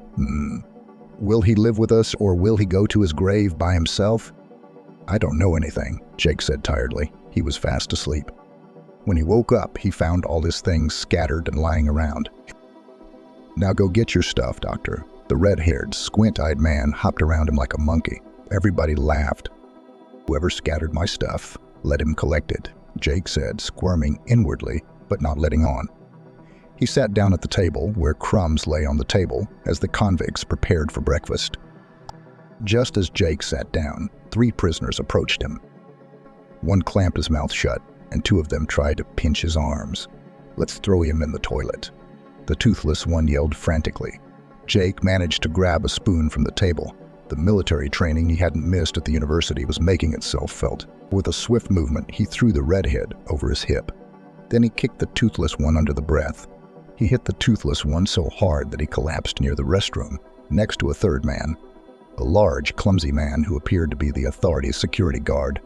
Will he live with us, or will he go to his grave by himself?" "I don't know anything," Jake said tiredly. He was fast asleep. When he woke up, he found all his things scattered and lying around. "Now go get your stuff, doctor." The red-haired, squint-eyed man hopped around him like a monkey. Everybody laughed. "Whoever scattered my stuff, let him collect it," Jake said, squirming inwardly, but not letting on. He sat down at the table, where crumbs lay on the table, as the convicts prepared for breakfast. Just as Jake sat down, 3 prisoners approached him. One clamped his mouth shut, and 2 of them tried to pinch his arms. "Let's throw him in the toilet," the toothless one yelled frantically. Jake managed to grab a spoon from the table. The military training he hadn't missed at the university was making itself felt. With a swift movement, he threw the redhead over his hip. Then he kicked the toothless one under the breath. He hit the toothless one so hard that he collapsed near the restroom, next to a third man, a large, clumsy man who appeared to be the authority's security guard.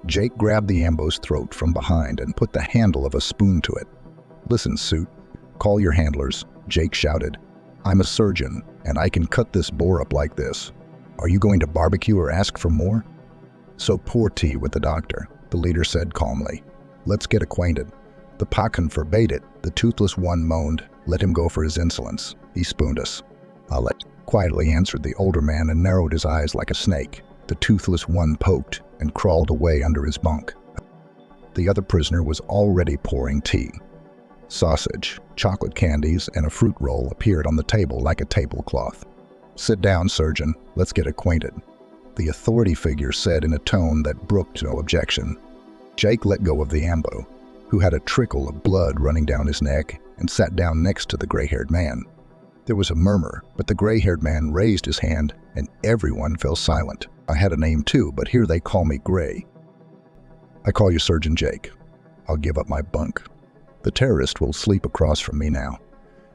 Jake grabbed the ambo's throat from behind and put the handle of a spoon to it. "Listen, suit, "Call your handlers," Jake shouted. "I'm a surgeon, and I can cut this boar up like this. Are you going to barbecue or ask for more?" "So pour tea with the doctor," the leader said calmly. "Let's get acquainted." "The Pakan forbade it," the toothless one moaned. "Let him go for his insolence. He spooned us." "I'll let," quietly answered the older man and narrowed his eyes like a snake. The toothless one poked and crawled away under his bunk. The other prisoner was already pouring tea. Sausage, chocolate candies, and a fruit roll appeared on the table like a tablecloth. "Sit down, surgeon. Let's get acquainted," the authority figure said in a tone that brooked no objection. Jake let go of the ambo, who had a trickle of blood running down his neck, and sat down next to the gray-haired man. There was a murmur, but the gray-haired man raised his hand, and everyone fell silent. "I had a name too, but here they call me Gray." "I call you Surgeon Jake. I'll give up my bunk. The terrorist will sleep across from me now."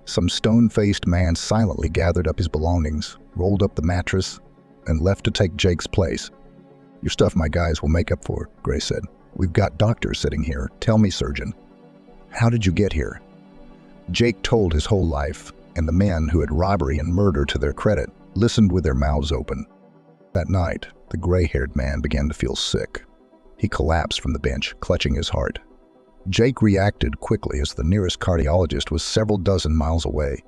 Some stone-faced man silently gathered up his belongings, rolled up the mattress, and left to take Jake's place. "Your stuff my guys will make up for," Gray said. "We've got doctors sitting here. Tell me, surgeon, how did you get here?" Jake told his whole life, and the men who had robbery and murder to their credit listened with their mouths open. That night, the gray-haired man began to feel sick. He collapsed from the bench, clutching his heart. Jake reacted quickly as the nearest cardiologist was several dozen miles away,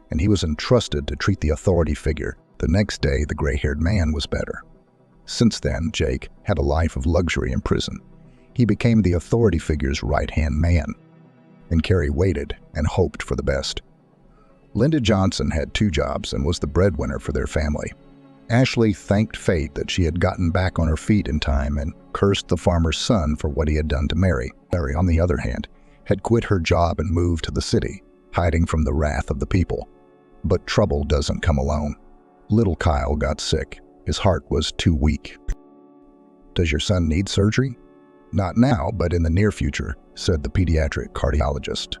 and he was entrusted to treat the authority figure. The next day, the gray-haired man was better. Since then, Jake had a life of luxury in prison. He became the authority figure's right-hand man, and Carrie waited and hoped for the best. Linda Johnson had 2 jobs and was the breadwinner for their family. Ashley thanked fate that she had gotten back on her feet in time and cursed the farmer's son for what he had done to Mary. Mary, on the other hand, had quit her job and moved to the city, hiding from the wrath of the people. But trouble doesn't come alone. Little Kyle got sick. His heart was too weak. "Does your son need surgery?" "Not now, but in the near future," said the pediatric cardiologist.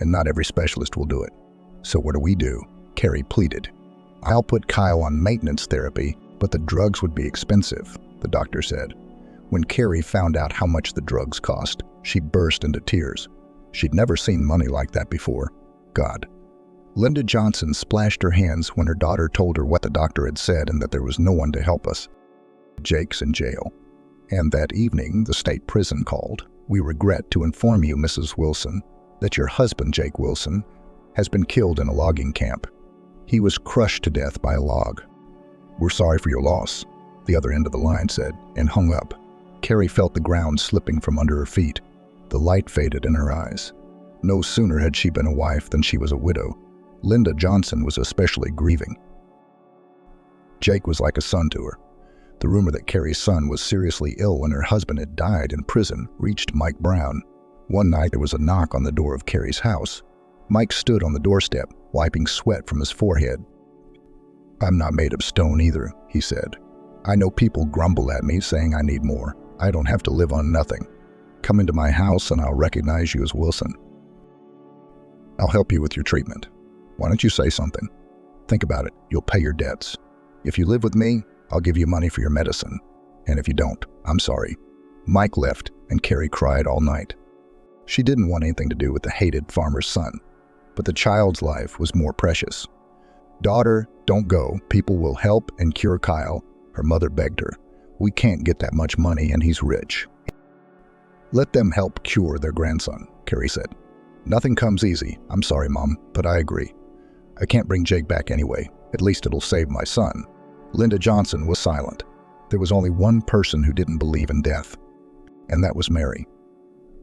"And not every specialist will do it." "So what do we do?" Carrie pleaded. "I'll put Kyle on maintenance therapy, but the drugs would be expensive," the doctor said. When Carrie found out how much the drugs cost, she burst into tears. She'd never seen money like that before. God. Linda Johnson splashed her hands when her daughter told her what the doctor had said and that there was no one to help us. "Jake's in jail." And that evening, the state prison called. "We regret to inform you, Mrs. Wilson, that your husband, Jake Wilson, has been killed in a logging camp. He was crushed to death by a log." "We're sorry for your loss," the other end of the line said, and hung up. Carrie felt the ground slipping from under her feet. The light faded in her eyes. No sooner had she been a wife than she was a widow. Linda Johnson was especially grieving. Jake was like a son to her. The rumor that Carrie's son was seriously ill when her husband had died in prison reached Mike Brown. One night there was a knock on the door of Carrie's house. Mike stood on the doorstep, wiping sweat from his forehead. "I'm not made of stone either," he said. "I know people grumble at me saying I need more. I don't have to live on nothing. Come into my house and I'll recognize you as Wilson. I'll help you with your treatment. Why don't you say something? Think about it. You'll pay your debts. If you live with me, I'll give you money for your medicine. And if you don't, I'm sorry." Mike left, and Carrie cried all night. She didn't want anything to do with the hated farmer's son, but the child's life was more precious. "Daughter, don't go. People will help and cure Kyle," her mother begged her. "We can't get that much money, and he's rich." "Let them help cure their grandson," Carrie said. "Nothing comes easy. I'm sorry, Mom, but I agree. I can't bring Jake back anyway. At least it'll save my son." Linda Johnson was silent. There was only one person who didn't believe in death, and that was Mary.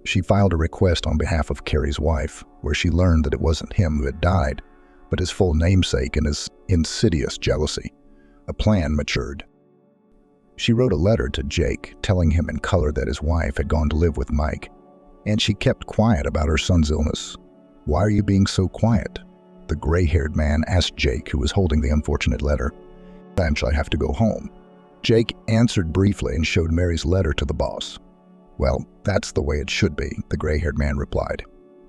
She filed a request on behalf of Carrie's wife, where she learned that it wasn't him who had died, but his full namesake and his insidious jealousy. A plan matured. She wrote a letter to Jake, telling him in color that his wife had gone to live with Mike, and she kept quiet about her son's illness. "Why are you being so quiet?" the gray-haired man asked Jake, who was holding the unfortunate letter. "I have to go home." Jake answered briefly and showed Mary's letter to the boss. "Well, that's the way it should be," the gray-haired man replied.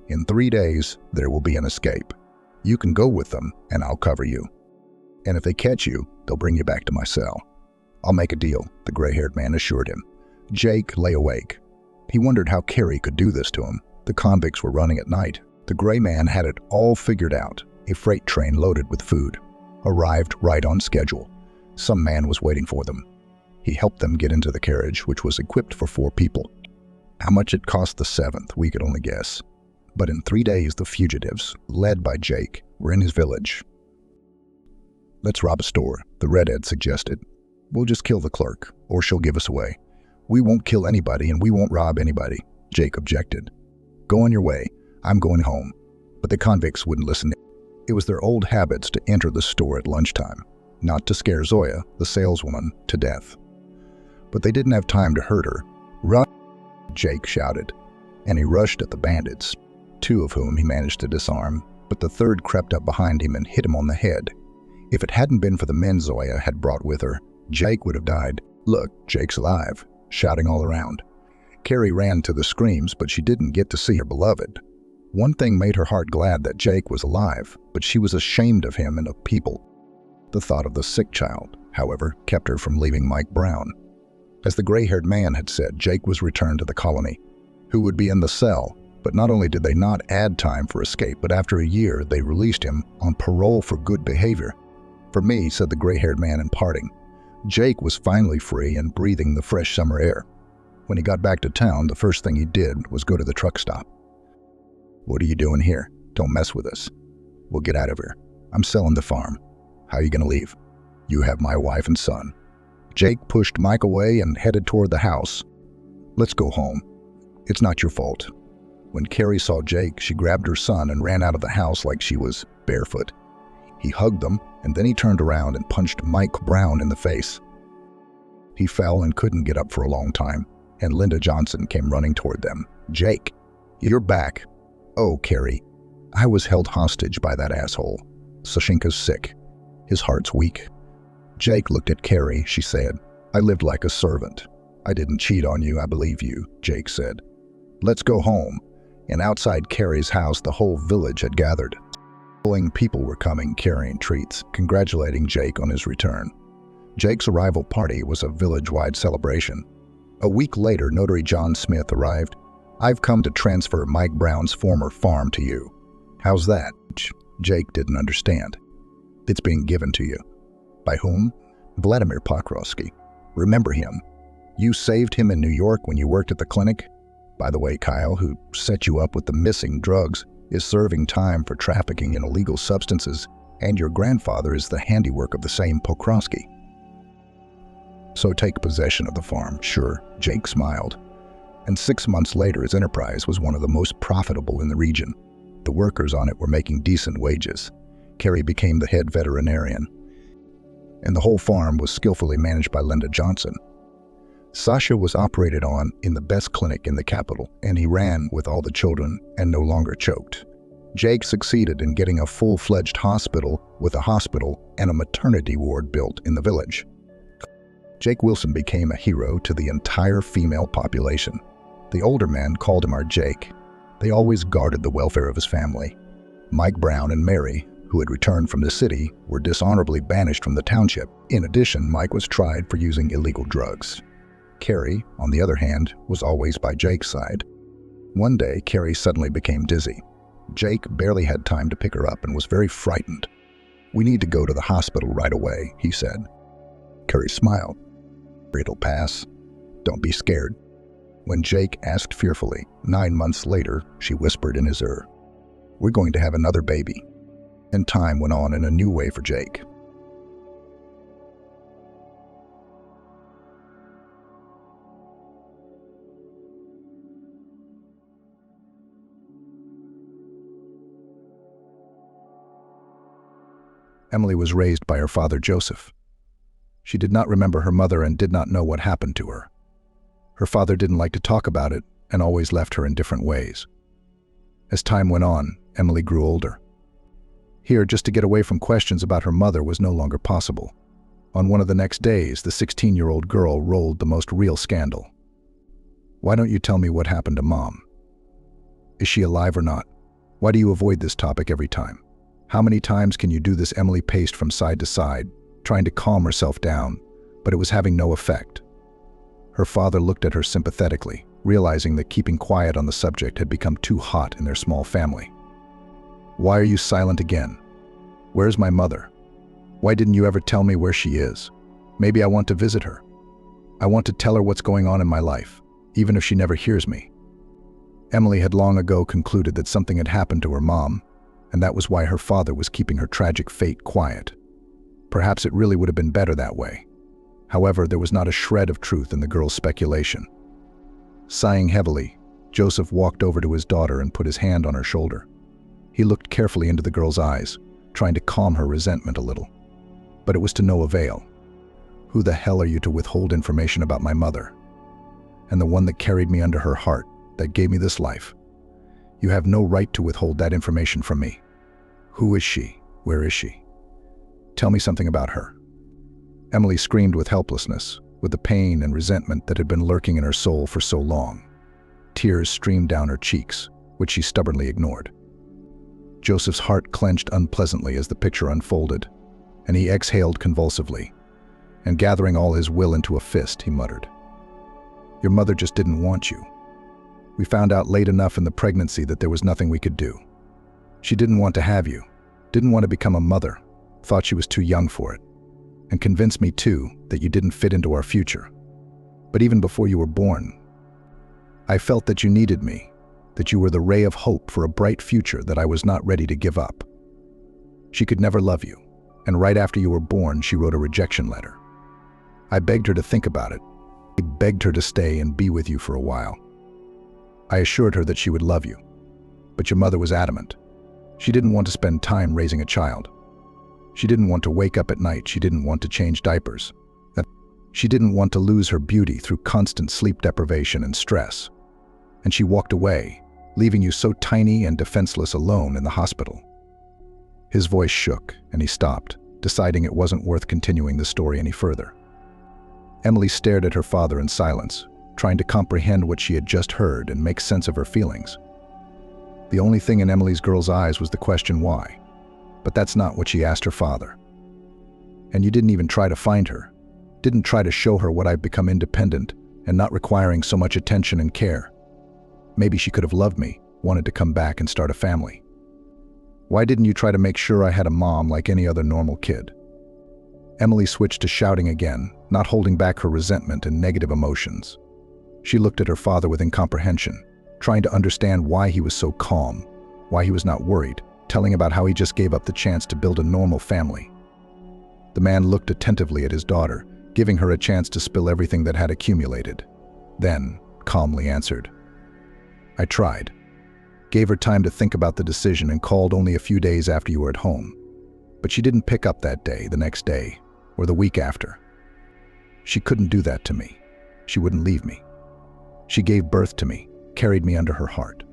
"In 3 days, there will be an escape. You can go with them, and I'll cover you. And if they catch you, they'll bring you back to my cell." "I'll make a deal," the gray-haired man assured him. Jake lay awake. He wondered how Carrie could do this to him. The convicts were running at night. The gray man had it all figured out. A freight train loaded with food arrived right on schedule. Some man was waiting for them. He helped them get into the carriage, which was equipped for 4 people. How much it cost the 7th, we could only guess. But in 3 days, the fugitives, led by Jake, were in his village. "Let's rob a store," the redhead suggested. "We'll just kill the clerk, or she'll give us away." "We won't kill anybody, and we won't rob anybody," Jake objected. "Go on your way. I'm going home." But the convicts wouldn't listen. It was their old habits to enter the store at lunchtime, not to scare Zoya, the saleswoman, to death. But they didn't have time to hurt her. "Run!" Jake shouted, and he rushed at the bandits, 2 of whom he managed to disarm, but the 3rd crept up behind him and hit him on the head. If it hadn't been for the men Zoya had brought with her, Jake would have died. "Look, Jake's alive," shouting all around. Carrie ran to the screams, but she didn't get to see her beloved. One thing made her heart glad that Jake was alive, but she was ashamed of him and of people. The thought of the sick child, however, kept her from leaving Mike Brown. As the gray-haired man had said, Jake was returned to the colony, who would be in the cell. But not only did they not add time for escape, but after a year, they released him on parole for good behavior. "For me," said the gray-haired man in parting, Jake was finally free and breathing the fresh summer air. When he got back to town, the first thing he did was go to the truck stop. "What are you doing here? Don't mess with us. We'll get out of here. I'm selling the farm. How are you going to leave? You have my wife and son." Jake pushed Mike away and headed toward the house. "Let's go home. It's not your fault." When Carrie saw Jake, she grabbed her son and ran out of the house like she was barefoot. He hugged them, and then he turned around and punched Mike Brown in the face. He fell and couldn't get up for a long time, and Linda Johnson came running toward them. "Jake, you're back." "Oh, Carrie, I was held hostage by that asshole. Sashinka's sick. His heart's weak." Jake looked at Carrie. She said, "I lived like a servant. I didn't cheat on you, I believe you," Jake said. "Let's go home." And outside Carrie's house, the whole village had gathered. People were coming, carrying treats, congratulating Jake on his return. Jake's arrival party was a village-wide celebration. A week later, Notary John Smith arrived. "I've come to transfer Mike Brown's former farm to you." "How's that?" Jake didn't understand. "It's being given to you." "By whom?" "Vladimir Pokrovsky. Remember him? You saved him in New York when you worked at the clinic? By the way, Kyle, who set you up with the missing drugs, is serving time for trafficking in illegal substances, and your grandfather is the handiwork of the same Pokrovsky. So take possession of the farm." "Sure," Jake smiled. And 6 months later, his enterprise was one of the most profitable in the region. The workers on it were making decent wages. Carrie became the head veterinarian, and the whole farm was skillfully managed by Linda Johnson. Sasha was operated on in the best clinic in the capital, and he ran with all the children and no longer choked. Jake succeeded in getting a full-fledged hospital with a hospital and a maternity ward built in the village. Jake Wilson became a hero to the entire female population. The older men called him our Jake. They always guarded the welfare of his family. Mike Brown and Mary, who had returned from the city, were dishonorably banished from the township. In addition, Mike was tried for using illegal drugs. Carrie, on the other hand, was always by Jake's side. One day, Carrie suddenly became dizzy. Jake barely had time to pick her up and was very frightened. "We need to go to the hospital right away," he said. Carrie smiled. "It'll pass. Don't be scared." When Jake asked fearfully, 9 months later, she whispered in his ear, "We're going to have another baby." And time went on in a new way for Jake. Emily was raised by her father, Joseph. She did not remember her mother and did not know what happened to her. Her father didn't like to talk about it and always left her in different ways. As time went on, Emily grew older. Here, just to get away from questions about her mother was no longer possible. On one of the next days, the 16-year-old girl rolled the most real scandal. "Why don't you tell me what happened to Mom? Is she alive or not? Why do you avoid this topic every time? How many times can you do this?" Emily paced from side to side, trying to calm herself down, but it was having no effect. Her father looked at her sympathetically, realizing that keeping quiet on the subject had become too hot in their small family. Why are you silent again? Where's my mother? Why didn't you ever tell me where she is? Maybe I want to visit her. I want to tell her what's going on in my life, even if she never hears me. Emily had long ago concluded that something had happened to her mom, and that was why her father was keeping her tragic fate quiet. Perhaps it really would have been better that way. However, there was not a shred of truth in the girl's speculation. Sighing heavily, Joseph walked over to his daughter and put his hand on her shoulder. He looked carefully into the girl's eyes, trying to calm her resentment a little. But it was to no avail. Who the hell are you to withhold information about my mother? And the one that carried me under her heart, that gave me this life. You have no right to withhold that information from me. Who is she? Where is she? Tell me something about her. Emily screamed with helplessness, with the pain and resentment that had been lurking in her soul for so long. Tears streamed down her cheeks, which she stubbornly ignored. Joseph's heart clenched unpleasantly as the picture unfolded, and he exhaled convulsively. And gathering all his will into a fist, he muttered, "Your mother just didn't want you. We found out late enough in the pregnancy that there was nothing we could do. She didn't want to have you, didn't want to become a mother, thought she was too young for it, and convinced me too that you didn't fit into our future. But even before you were born, I felt that you needed me, that you were the ray of hope for a bright future that I was not ready to give up. She could never love you, and right after you were born, she wrote a rejection letter. I begged her to think about it. I begged her to stay and be with you for a while. I assured her that she would love you, but your mother was adamant. She didn't want to spend time raising a child. She didn't want to wake up at night. She didn't want to change diapers. She didn't want to lose her beauty through constant sleep deprivation and stress. And she walked away, leaving you so tiny and defenseless alone in the hospital." His voice shook, and he stopped, deciding it wasn't worth continuing the story any further. Emily stared at her father in silence, trying to comprehend what she had just heard and make sense of her feelings. The only thing in Emily's girl's eyes was the question why. But that's not what she asked her father. "And you didn't even try to find her, didn't try to show her what I've become independent and not requiring so much attention and care. Maybe she could have loved me, wanted to come back and start a family. Why didn't you try to make sure I had a mom like any other normal kid?" Emily switched to shouting again, not holding back her resentment and negative emotions. She looked at her father with incomprehension, trying to understand why he was so calm, why he was not worried, telling about how he just gave up the chance to build a normal family. The man looked attentively at his daughter, giving her a chance to spill everything that had accumulated. Then, calmly answered, "I tried. Gave her time to think about the decision and called only a few days after you were at home. But she didn't pick up that day, the next day, or the week after. She couldn't do that to me. She wouldn't leave me. She gave birth to me, carried me under her heart.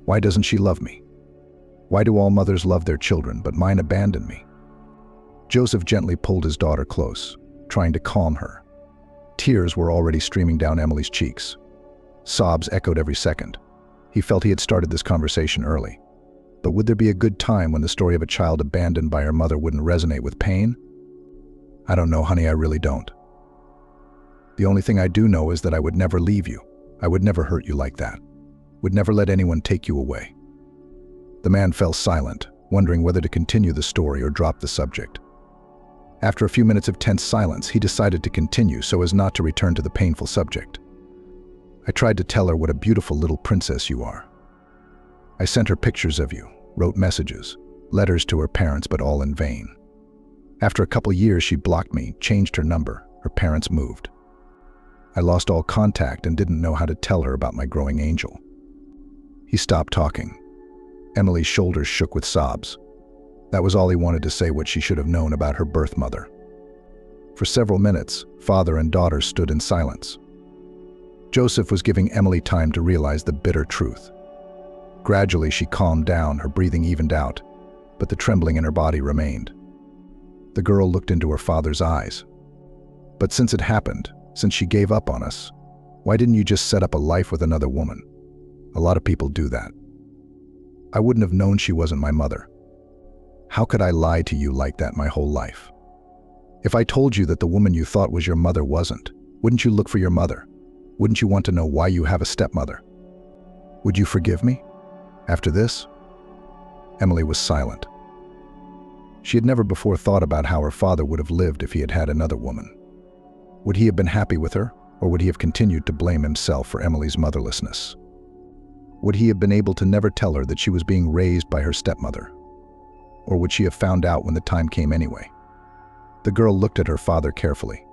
Why doesn't she love me? Why do all mothers love their children, but mine abandon me?" Joseph gently pulled his daughter close, trying to calm her. Tears were already streaming down Emily's cheeks. Sobs echoed every second. He felt he had started this conversation early. But would there be a good time when the story of a child abandoned by her mother wouldn't resonate with pain? "I don't know, honey, I really don't. The only thing I do know is that I would never leave you. I would never hurt you like that. Would never let anyone take you away." The man fell silent, wondering whether to continue the story or drop the subject. After a few minutes of tense silence, he decided to continue so as not to return to the painful subject. "I tried to tell her what a beautiful little princess you are. I sent her pictures of you, wrote messages, letters to her parents, but all in vain. After a couple years, she blocked me, changed her number, her parents moved. I lost all contact and didn't know how to tell her about my growing angel." He stopped talking. Emily's shoulders shook with sobs. That was all he wanted to say, what she should have known about her birth mother. For several minutes, father and daughter stood in silence. Joseph was giving Emily time to realize the bitter truth. Gradually, she calmed down, her breathing evened out, but the trembling in her body remained. The girl looked into her father's eyes. "But since it happened, since she gave up on us, why didn't you just set up a life with another woman? A lot of people do that. I wouldn't have known she wasn't my mother. How could I lie to you like that my whole life? If I told you that the woman you thought was your mother wasn't, wouldn't you look for your mother? Wouldn't you want to know why you have a stepmother? Would you forgive me? After this?" Emily was silent. She had never before thought about how her father would have lived if he had had another woman. Would he have been happy with her, or would he have continued to blame himself for Emily's motherlessness? Would he have been able to never tell her that she was being raised by her stepmother? Or would she have found out when the time came anyway? The girl looked at her father carefully.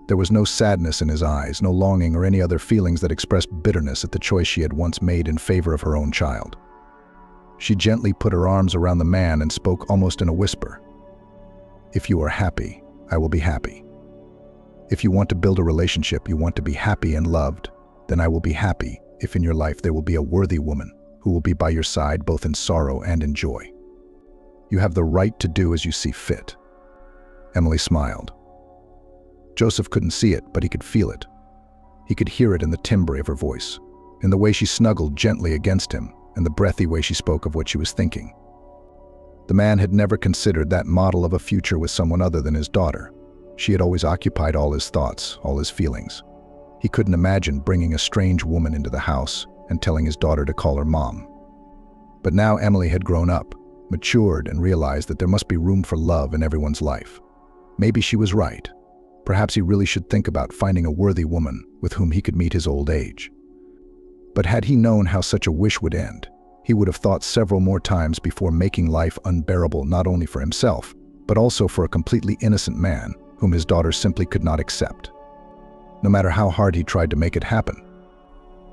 There was no sadness in his eyes, no longing or any other feelings that expressed bitterness at the choice she had once made in favor of her own child. She gently put her arms around the man and spoke almost in a whisper. "If you are happy, I will be happy. If you want to build a relationship, you want to be happy and loved, then I will be happy if in your life there will be a worthy woman who will be by your side both in sorrow and in joy. You have the right to do as you see fit." Emily smiled. Joseph couldn't see it, but he could feel it. He could hear it in the timbre of her voice, in the way she snuggled gently against him, and the breathy way she spoke of what she was thinking. The man had never considered that model of a future with someone other than his daughter. She had always occupied all his thoughts, all his feelings. He couldn't imagine bringing a strange woman into the house and telling his daughter to call her mom. But now Emily had grown up, matured, and realized that there must be room for love in everyone's life. Maybe she was right. Perhaps he really should think about finding a worthy woman with whom he could meet his old age. But had he known how such a wish would end, he would have thought several more times before making life unbearable not only for himself, but also for a completely innocent man whom his daughter simply could not accept. No matter how hard he tried to make it happen.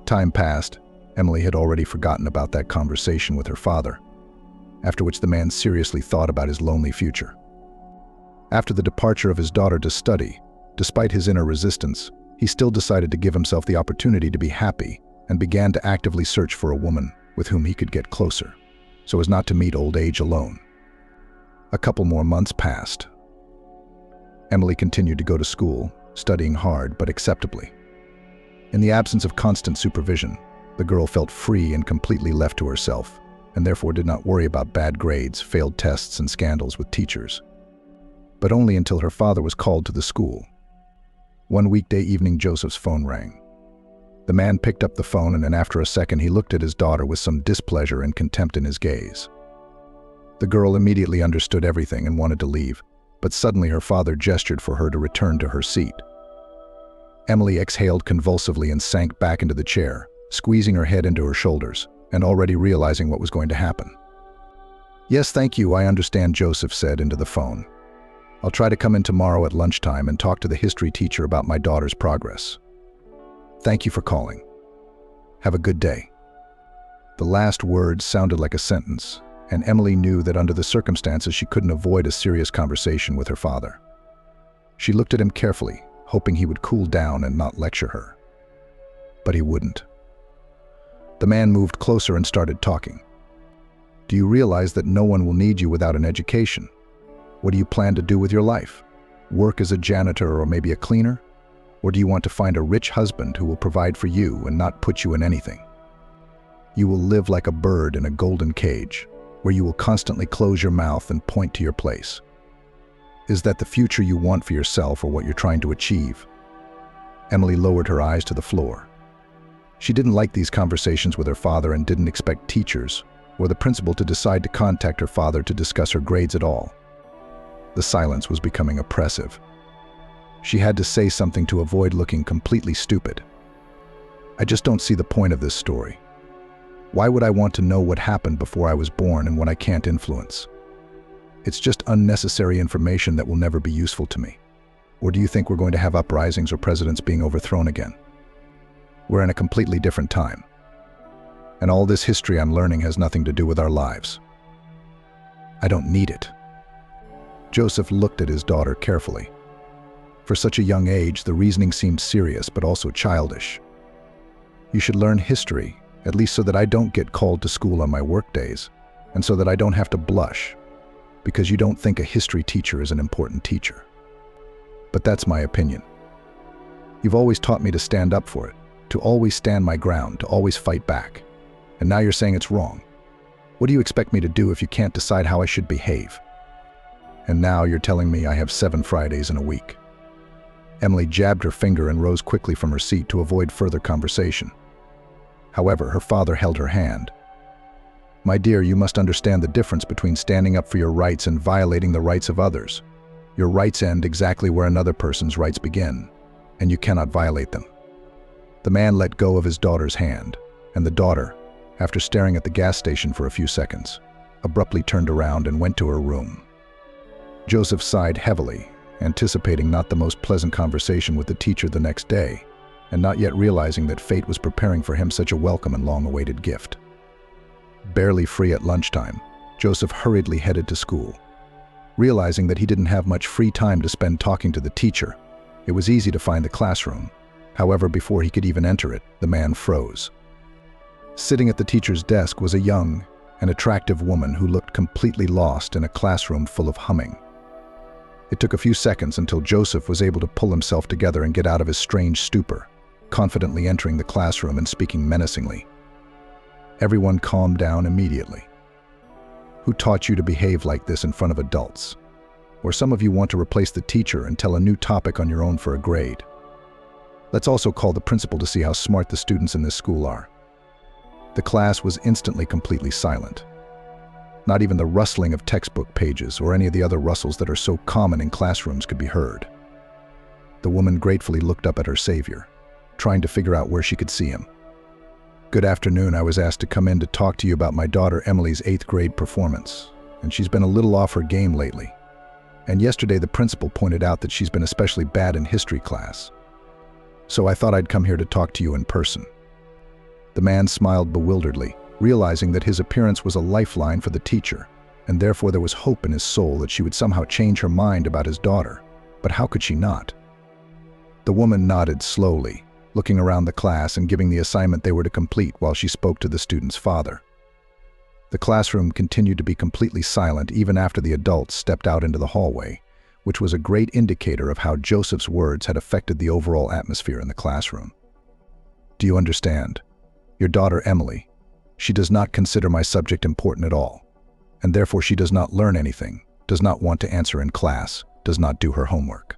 Time passed. Emily had already forgotten about that conversation with her father, after which the man seriously thought about his lonely future. After the departure of his daughter to study, despite his inner resistance, he still decided to give himself the opportunity to be happy and began to actively search for a woman with whom he could get closer, so as not to meet old age alone. A couple more months passed. Emily continued to go to school, studying hard but acceptably. In the absence of constant supervision, the girl felt free and completely left to herself, and therefore did not worry about bad grades, failed tests, and scandals with teachers. But only until her father was called to the school. One weekday evening, Joseph's phone rang. The man picked up the phone, and then after a second he looked at his daughter with some displeasure and contempt in his gaze. The girl immediately understood everything and wanted to leave, but suddenly her father gestured for her to return to her seat. Emily exhaled convulsively and sank back into the chair, squeezing her head into her shoulders, and already realizing what was going to happen. "Yes, thank you, I understand," Joseph said into the phone. "I'll try to come in tomorrow at lunchtime and talk to the history teacher about my daughter's progress. Thank you for calling. Have a good day." The last words sounded like a sentence, and Emily knew that under the circumstances she couldn't avoid a serious conversation with her father. She looked at him carefully, hoping he would cool down and not lecture her. But he wouldn't. The man moved closer and started talking. "Do you realize that no one will need you without an education? What do you plan to do with your life? Work as a janitor or maybe a cleaner? Or do you want to find a rich husband who will provide for you and not put you in anything? You will live like a bird in a golden cage, where you will constantly close your mouth and point to your place. Is that the future you want for yourself or what you're trying to achieve?" Emily lowered her eyes to the floor. She didn't like these conversations with her father and didn't expect teachers or the principal to decide to contact her father to discuss her grades at all. The silence was becoming oppressive. She had to say something to avoid looking completely stupid. "I just don't see the point of this story. Why would I want to know what happened before I was born and what I can't influence? It's just unnecessary information that will never be useful to me. Or do you think we're going to have uprisings or presidents being overthrown again? We're in a completely different time. And all this history I'm learning has nothing to do with our lives. I don't need it." Joseph looked at his daughter carefully. For such a young age, the reasoning seemed serious but also childish. "You should learn history, at least so that I don't get called to school on my work days, and so that I don't have to blush, because you don't think a history teacher is an important teacher. But that's my opinion. You've always taught me to stand up for it, to always stand my ground, to always fight back. And now you're saying it's wrong. What do you expect me to do if you can't decide how I should behave? And now you're telling me I have 7 Fridays in a week." Emily jabbed her finger and rose quickly from her seat to avoid further conversation. However, her father held her hand. My dear, you must understand the difference between standing up for your rights and violating the rights of others. Your rights end exactly where another person's rights begin, and you cannot violate them. The man let go of his daughter's hand, and the daughter, after staring at the gas station for a few seconds, abruptly turned around and went to her room. Joseph sighed heavily, anticipating not the most pleasant conversation with the teacher the next day, and not yet realizing that fate was preparing for him such a welcome and long-awaited gift. Barely free at lunchtime, Joseph hurriedly headed to school. Realizing that he didn't have much free time to spend talking to the teacher, it was easy to find the classroom. However, before he could even enter it, the man froze. Sitting at the teacher's desk was a young and attractive woman who looked completely lost in a classroom full of humming. It took a few seconds until Joseph was able to pull himself together and get out of his strange stupor, confidently entering the classroom and speaking menacingly. Everyone calmed down immediately. Who taught you to behave like this in front of adults? Or some of you want to replace the teacher and tell a new topic on your own for a grade? Let's also call the principal to see how smart the students in this school are. The class was instantly completely silent. Not even the rustling of textbook pages or any of the other rustles that are so common in classrooms could be heard. The woman gratefully looked up at her savior, trying to figure out where she could see him. Good afternoon. I was asked to come in to talk to you about my daughter Emily's 8th grade performance, and she's been a little off her game lately. And yesterday the principal pointed out that she's been especially bad in history class. So I thought I'd come here to talk to you in person. The man smiled bewilderedly, realizing that his appearance was a lifeline for the teacher, and therefore there was hope in his soul that she would somehow change her mind about his daughter. But how could she not? The woman nodded slowly, looking around the class and giving the assignment they were to complete while she spoke to the student's father. The classroom continued to be completely silent even after the adults stepped out into the hallway, which was a great indicator of how Joseph's words had affected the overall atmosphere in the classroom. Do you understand? Your daughter Emily, she does not consider my subject important at all, and therefore she does not learn anything, does not want to answer in class, does not do her homework.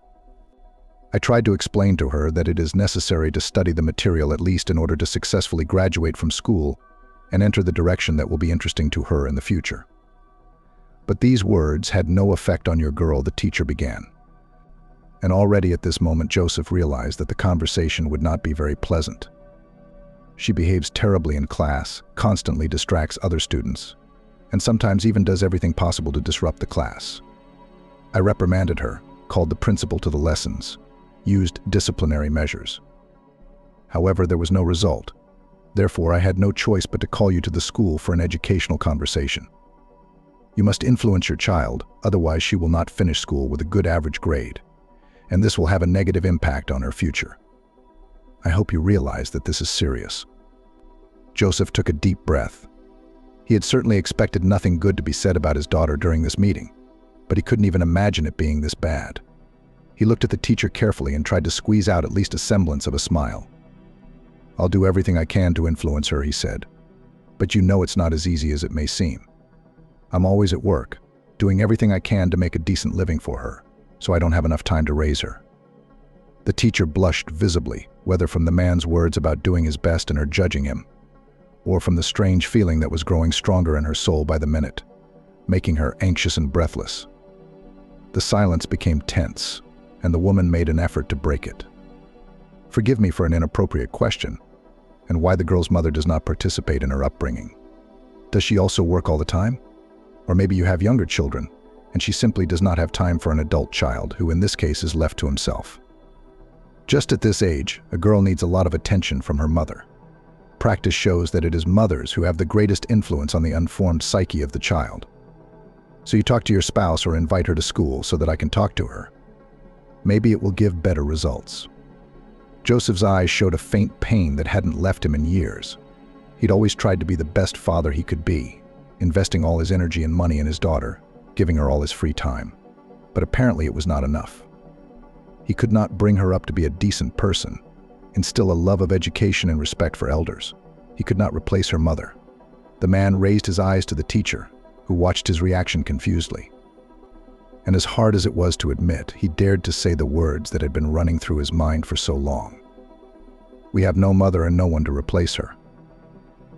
I tried to explain to her that it is necessary to study the material at least in order to successfully graduate from school and enter the direction that will be interesting to her in the future. But these words had no effect on your girl, the teacher began. And already at this moment Joseph realized that the conversation would not be very pleasant. She behaves terribly in class, constantly distracts other students, and sometimes even does everything possible to disrupt the class. I reprimanded her, called the principal to the lessons, used disciplinary measures. However, there was no result. Therefore, I had no choice but to call you to the school for an educational conversation. You must influence your child, otherwise she will not finish school with a good average grade, and this will have a negative impact on her future. I hope you realize that this is serious. Joseph took a deep breath. He had certainly expected nothing good to be said about his daughter during this meeting, but he couldn't even imagine it being this bad. He looked at the teacher carefully and tried to squeeze out at least a semblance of a smile. I'll do everything I can to influence her, he said. But you know it's not as easy as it may seem. I'm always at work, doing everything I can to make a decent living for her, so I don't have enough time to raise her. The teacher blushed visibly, whether from the man's words about doing his best and her judging him, or from the strange feeling that was growing stronger in her soul by the minute, making her anxious and breathless. The silence became tense, and the woman made an effort to break it. Forgive me for an inappropriate question, and why the girl's mother does not participate in her upbringing. Does she also work all the time? Or maybe you have younger children, and she simply does not have time for an adult child, who in this case is left to himself. Just at this age, a girl needs a lot of attention from her mother. Practice shows that it is mothers who have the greatest influence on the unformed psyche of the child. So you talk to your spouse or invite her to school so that I can talk to her. Maybe it will give better results. Joseph's eyes showed a faint pain that hadn't left him in years. He'd always tried to be the best father he could be, investing all his energy and money in his daughter, giving her all his free time. But apparently it was not enough. He could not bring her up to be a decent person, instill a love of education and respect for elders. He could not replace her mother. The man raised his eyes to the teacher, who watched his reaction confusedly. And as hard as it was to admit, he dared to say the words that had been running through his mind for so long. We have no mother and no one to replace her.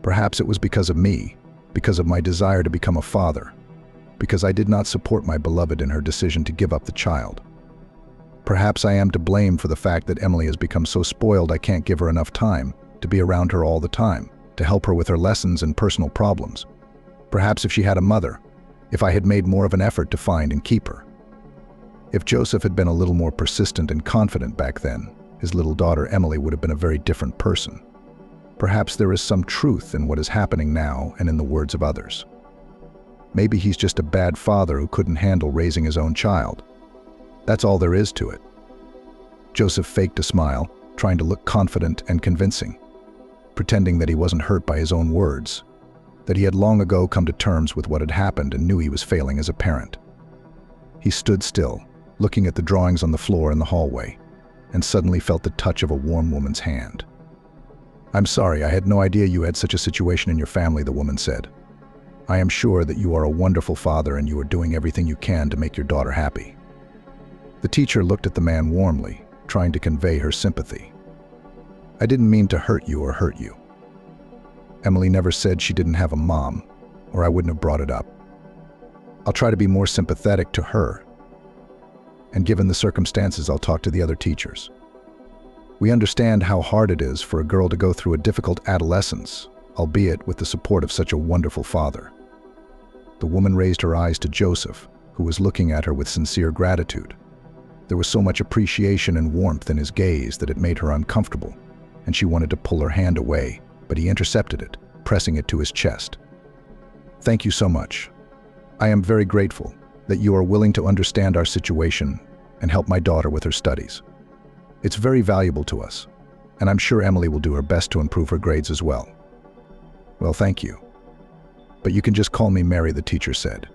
Perhaps it was because of me, because of my desire to become a father, because I did not support my beloved in her decision to give up the child. Perhaps I am to blame for the fact that Emily has become so spoiled I can't give her enough time to be around her all the time, to help her with her lessons and personal problems. Perhaps if she had a mother, if I had made more of an effort to find and keep her. If Joseph had been a little more persistent and confident back then, his little daughter Emily would have been a very different person. Perhaps there is some truth in what is happening now and in the words of others. Maybe he's just a bad father who couldn't handle raising his own child. That's all there is to it. Joseph faked a smile, trying to look confident and convincing, pretending that he wasn't hurt by his own words, that he had long ago come to terms with what had happened and knew he was failing as a parent. He stood still, looking at the drawings on the floor in the hallway, and suddenly felt the touch of a warm woman's hand. "I'm sorry, I had no idea you had such a situation in your family," the woman said. "I am sure that you are a wonderful father and you are doing everything you can to make your daughter happy." The teacher looked at the man warmly, trying to convey her sympathy. "I didn't mean to hurt you or hurt you. Emily never said she didn't have a mom, or I wouldn't have brought it up. I'll try to be more sympathetic to her, and given the circumstances, I'll talk to the other teachers. We understand how hard it is for a girl to go through a difficult adolescence, albeit with the support of such a wonderful father." The woman raised her eyes to Joseph, who was looking at her with sincere gratitude. There was so much appreciation and warmth in his gaze that it made her uncomfortable, and she wanted to pull her hand away, but he intercepted it, pressing it to his chest. "Thank you so much. I am very grateful that you are willing to understand our situation and help my daughter with her studies. It's very valuable to us, and I'm sure Emily will do her best to improve her grades as well." "Well, thank you. But you can just call me Mary," the teacher said.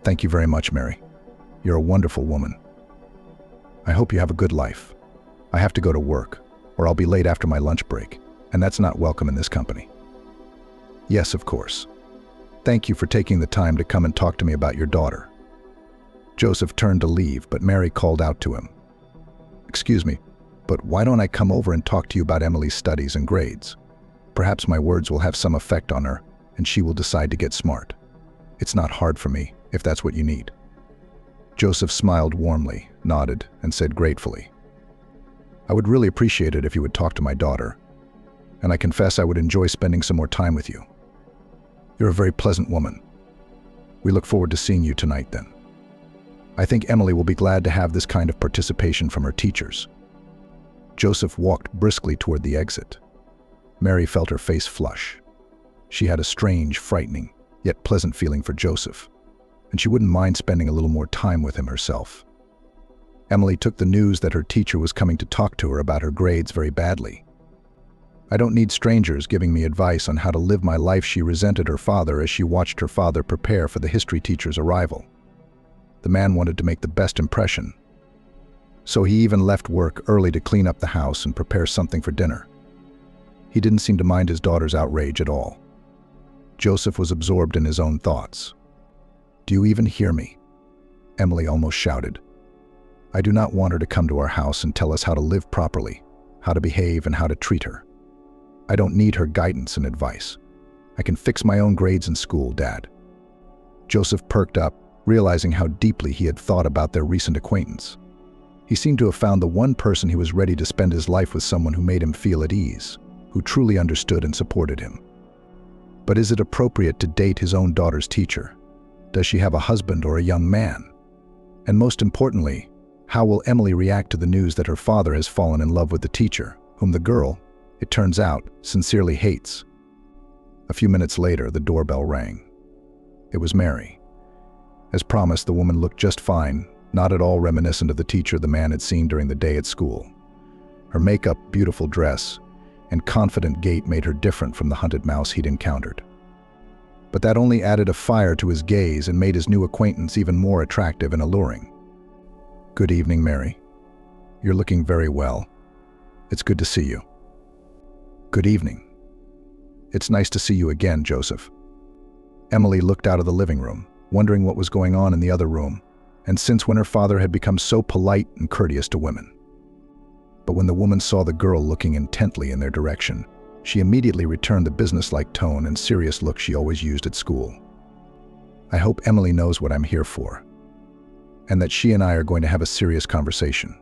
"Thank you very much, Mary. You're a wonderful woman. I hope you have a good life. I have to go to work, or I'll be late after my lunch break, and that's not welcome in this company." "Yes, of course. Thank you for taking the time to come and talk to me about your daughter." Joseph turned to leave, but Mary called out to him. "Excuse me, but why don't I come over and talk to you about Emily's studies and grades? Perhaps my words will have some effect on her, and she will decide to get smart. It's not hard for me, if that's what you need." Joseph smiled warmly, nodded, and said gratefully, "I would really appreciate it if you would talk to my daughter, and I confess I would enjoy spending some more time with you. You're a very pleasant woman. We look forward to seeing you tonight then. I think Emily will be glad to have this kind of participation from her teachers." Joseph walked briskly toward the exit. Mary felt her face flush. She had a strange, frightening, yet pleasant feeling for Joseph, and she wouldn't mind spending a little more time with him herself. Emily took the news that her teacher was coming to talk to her about her grades very badly. "I don't need strangers giving me advice on how to live my life," she resented her father as she watched her father prepare for the history teacher's arrival. The man wanted to make the best impression, so he even left work early to clean up the house and prepare something for dinner. He didn't seem to mind his daughter's outrage at all. Joseph was absorbed in his own thoughts. "Do you even hear me?" Emily almost shouted. "I do not want her to come to our house and tell us how to live properly, how to behave, and how to treat her. I don't need her guidance and advice. I can fix my own grades in school, Dad." Joseph perked up, realizing how deeply he had thought about their recent acquaintance. He seemed to have found the one person he was ready to spend his life with, someone who made him feel at ease, who truly understood and supported him. But is it appropriate to date his own daughter's teacher? Does she have a husband or a young man? And most importantly, how will Emily react to the news that her father has fallen in love with the teacher, whom the girl, it turns out, sincerely hates? A few minutes later, the doorbell rang. It was Mary. As promised, the woman looked just fine, not at all reminiscent of the teacher the man had seen during the day at school. Her makeup, beautiful dress, and confident gait made her different from the hunted mouse he'd encountered. But that only added a fire to his gaze and made his new acquaintance even more attractive and alluring. "Good evening, Mary. You're looking very well. It's good to see you." "Good evening. It's nice to see you again, Joseph." Emily looked out of the living room, wondering what was going on in the other room, and since when her father had become so polite and courteous to women. But when the woman saw the girl looking intently in their direction, She immediately returned the businesslike tone and serious look she always used at school. I hope Emily knows what I'm here for, and that she and I are going to have a serious conversation.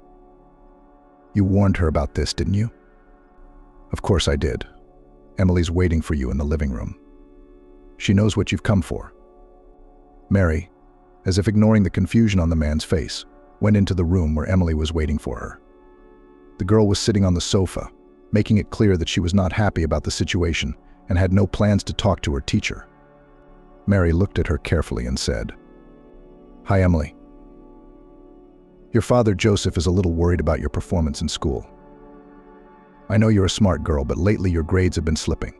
You warned her about this, didn't you? Of course I did. Emily's waiting for you in the living room. She knows what you've come for. Mary, as if ignoring the confusion on the man's face, went into the room where Emily was waiting for her. The girl was sitting on the sofa, making it clear that she was not happy about the situation and had no plans to talk to her teacher. Mary looked at her carefully and said, "Hi, Emily. Your father, Joseph, is a little worried about your performance in school. I know you're a smart girl, but lately your grades have been slipping.